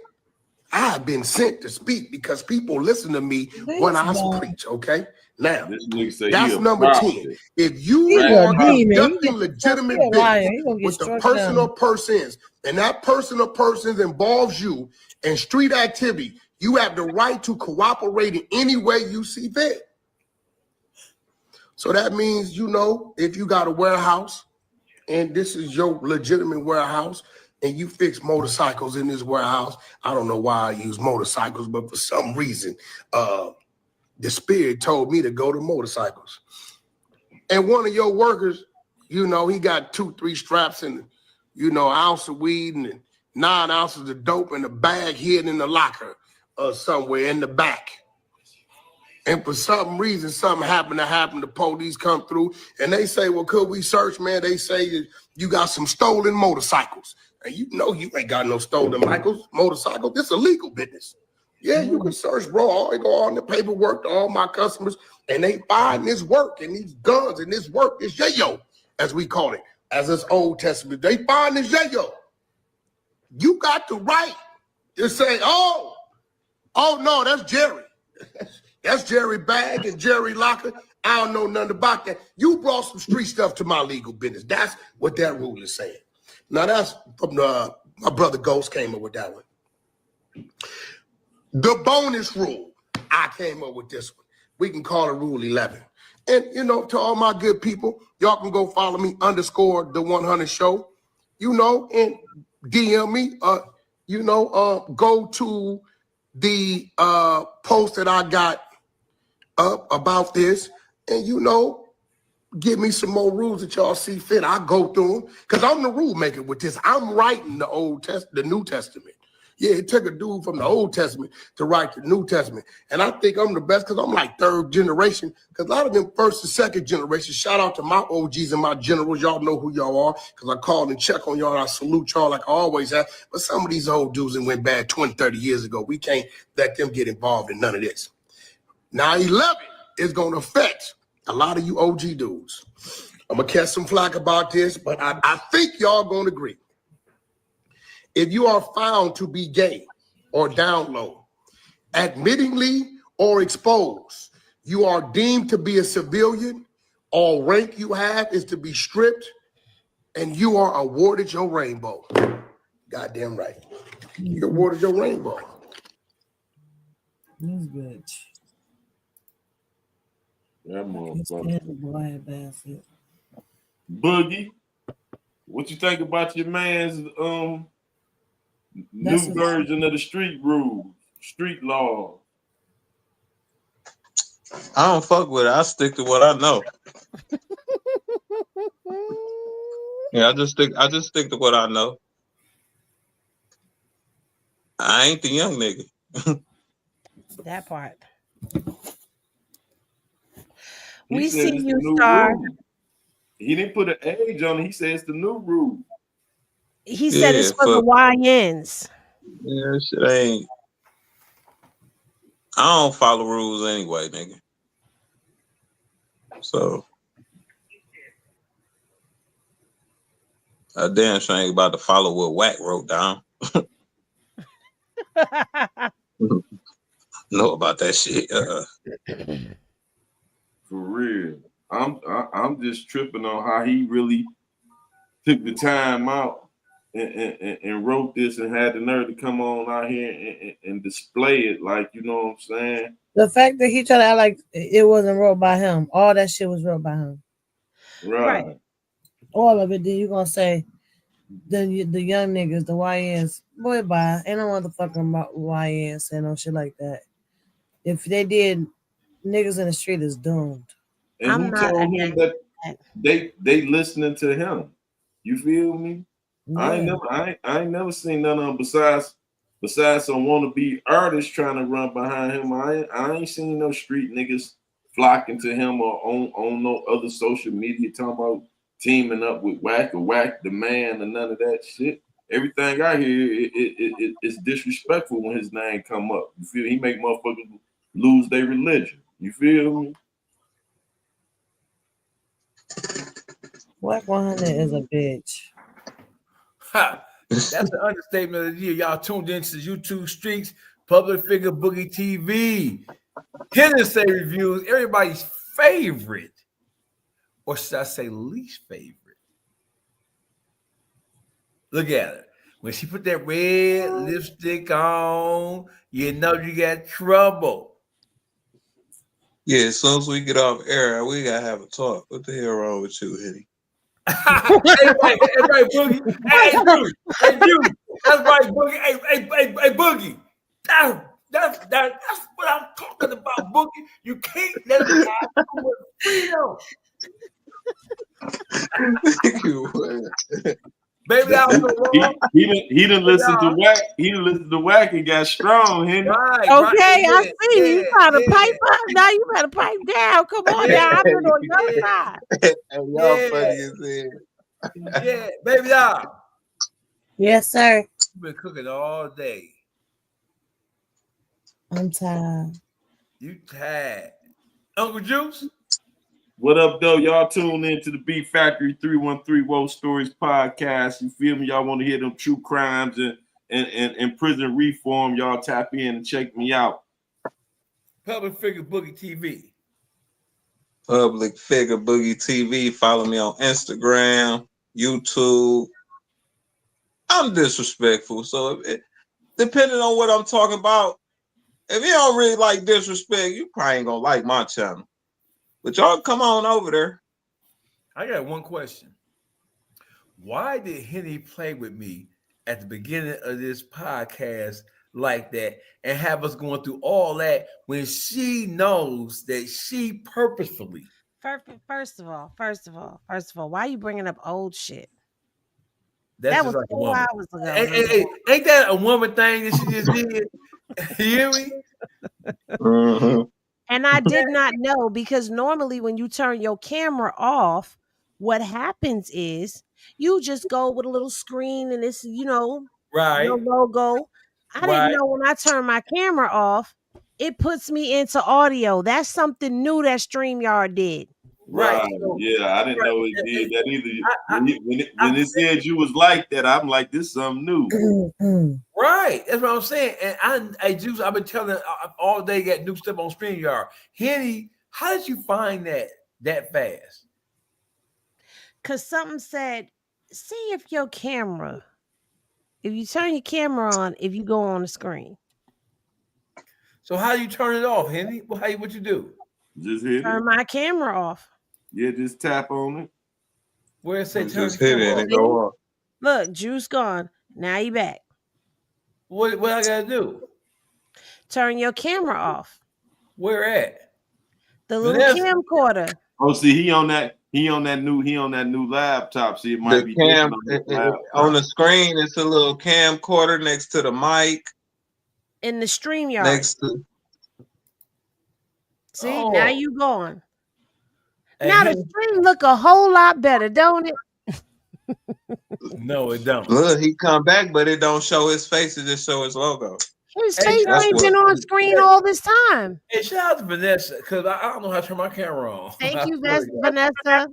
I have been sent to speak because people listen to me when I preach, okay? Now, that's number 10. If you are conducting legitimate business with the person or persons, and that person or persons involves you in street activity, you have the right to cooperate in any way you see fit. So that means, you know, if you got a warehouse, and this is your legitimate warehouse, and you fix motorcycles in this warehouse, I don't know why I use motorcycles, but for some reason, the spirit told me to go to motorcycles. And one of your workers, you know, he got 2-3 straps and, you know, an ounce of weed and 9 ounces of dope in a bag hidden in the locker somewhere in the back. And for some reason, something happened to happen. The police come through and they say, well, could we search, man? They say you got some stolen motorcycles. And you know you ain't got no stolen motorcycles. This is a legal business. Yeah, you can search, bro. I go on the paperwork to all my customers, and they find this work and these guns and this work, this yayo, as we call it, as this Old Testament. They find this yayo. You got the right to say, oh no, that's Jerry. That's Jerry Bag and Jerry Locker. I don't know nothing about that. You brought some street stuff to my legal business. That's what that rule is saying. Now that's from my brother Ghost came up with that one. The bonus rule, I came up with this one. We can call it Rule 11. And, to all my good people, y'all can go follow me, _ the 100 show, and DM me, go to the post that I got up about this, and, give me some more rules that y'all see fit. I go through them because I'm the rule maker with this. I'm writing the New Testament. Yeah, it took a dude from the Old Testament to write the New Testament. And I think I'm the best because I'm like third generation. Because a lot of them first and second generation, shout out to my OGs and my generals. Y'all know who y'all are because I called and check on y'all. And I salute y'all like I always have. But some of these old dudes that went bad 20, 30 years ago, we can't let them get involved in none of this. Now, 11 is going to affect a lot of you OG dudes. I'm going to catch some flack about this, but I think y'all going to agree. If you are found to be gay or down low, admittingly or exposed, you are deemed to be a civilian. All rank you have is to be stripped, and you are awarded your rainbow. Goddamn right. You're awarded your rainbow. This bitch. That motherfucker. Boy, bastard. Boogie, what you think about your man's new version of the street rules, street law? I don't fuck with it. I stick to what I know. Yeah, I just stick to what I know. I ain't the young nigga. That part. We see you, Star. He didn't put an age on it. He said it's the new rule. He said it's for the YNs. Yeah, shit ain't. I don't follow rules anyway, nigga. So I damn sure ain't about to follow what Wack wrote down. Know about that shit. For real. I'm just tripping on how he really took the time out and wrote this and had the nerve to come on out here and display it, like, you know what I'm saying? The fact that he tried to act like it wasn't wrote by him, all that shit was wrote by him. Right. All of it. Then you gonna say the young niggas, the YNs, boy, bye. Ain't no motherfucking YNs saying no shit like that. If they did, niggas in the street is doomed. And who told him that they listening to him? You feel me? Yeah. I ain't never seen none of them besides some wannabe artists trying to run behind him. I ain't seen no street niggas flocking to him or on no other social media talking about teaming up with Wack or Wack the man and none of that shit. Everything I hear it's disrespectful when his name come up. You feel he make motherfuckers lose their religion. You feel me? Wack 100 is a bitch. Ha! That's the understatement of the year. Y'all tuned into YouTube Streets, Public Figure Boogie TV. Hidden Say Reviews, everybody's favorite, or should I say least favorite? Look at her. When she put that red lipstick on, you know you got trouble. Yeah, as soon as we get off air, we gotta have a talk. What the hell wrong with you, Hitty? Hey, Boogie. Hey, Boogie. Hey, you. That's right, Boogie. Hey, Boogie. That's what I'm talking about, Boogie. You can't let it have freedom. Baby, he didn't listen to Wack. He didn't listen to Wack and got strong. Right, okay, I see you trying to pipe up. Now you better pipe down. Come on now. I've been on the other side. And y'all funny as hell. Yeah, baby doll. Yes, sir. You've been cooking all day. I'm tired. You tired. Uncle Juice? What up, though? Y'all tune in to the Beat Factory 313 Woe Stories podcast. You feel me? Y'all want to hear them true crimes and prison reform? Y'all tap in and check me out. Public Figure Boogie TV. Public Figure Boogie TV. Follow me on Instagram, YouTube. I'm disrespectful, so depending on what I'm talking about, if you don't really like disrespect, you probably ain't gonna like my channel. But y'all come on over there. I got one question. Why did Henny play with me at the beginning of this podcast like that and have us going through all that when she knows that she purposefully? First of all, why are you bringing up old shit? That's that just was like a 4 woman. hours ago. Hey, ain't that a woman thing that she just did? You hear me? Mm-hmm. And I did not know, because normally when you turn your camera off, what happens is you just go with a little screen and it's, Right. your logo. I didn't know when I turn my camera off, it puts me into audio. That's something new that StreamYard did. Right. Yeah, I didn't know it did that either. When it said you was like that, I'm like, this is something new. Right. That's what I'm saying. And Juice, I've been telling all day, got new stuff on StreamYard. Henny, how did you find that fast? Because something said, see if you turn your camera on, if you go on the screen. So how do you turn it off, Henny? What you do? Just hit turn my camera off. Yeah, just tap on it. Where it say turn just hit it and go off. Look, Juice gone. Now you back. What I gotta do? Turn your camera off. Where at? The little camcorder. Oh, see, he on that new laptop. See, it might The be cam on the screen. It's a little camcorder next to the mic. In the StreamYard. Next to. See, now you going. Hey, now the stream look a whole lot better, don't it? No, it don't. Look, he come back, but it don't show his face. It just show his logo. His face ain't been on screen all this time. Hey, shout out to Vanessa, because I don't know how to turn my camera on. Thank you, Vanessa.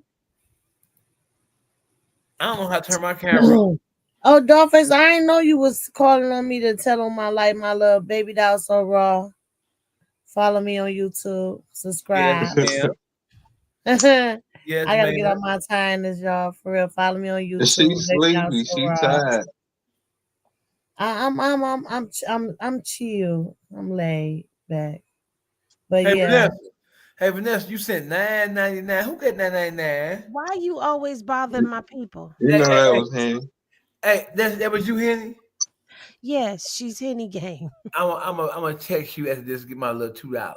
I don't know how to turn my camera on. Oh, Dollface, I didn't know you was calling on me to tell on my little baby doll so raw. Follow me on YouTube. Subscribe. Yes, I gotta get on my time this, y'all. For real. Follow me on YouTube. She's sleepy. She tired. I'm chill. I'm laid back. But Hey Vanessa, you sent $9.99. Who got $9.99? Why you always bothering my people? You know that was Henny. Hey, that was you, Henny? Yes, she's Henny Gang. I'm gonna text you after this. Get my little $2.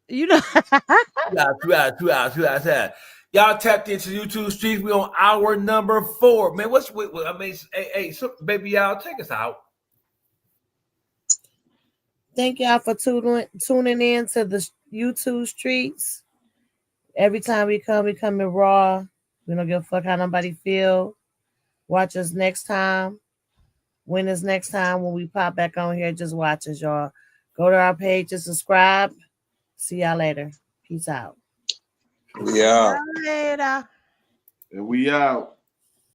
You know, $2. Y'all tapped into YouTube streets. We on hour number 4. Man, so, baby, y'all take us out. Thank y'all for tuning in to the YouTube streets. Every time we come in raw. We don't give a fuck how nobody feel. Watch us next time. When is next time when we pop back on here? Just watch us, y'all. Go to our page and subscribe. See y'all later. Peace out. Yeah. Later. And we out.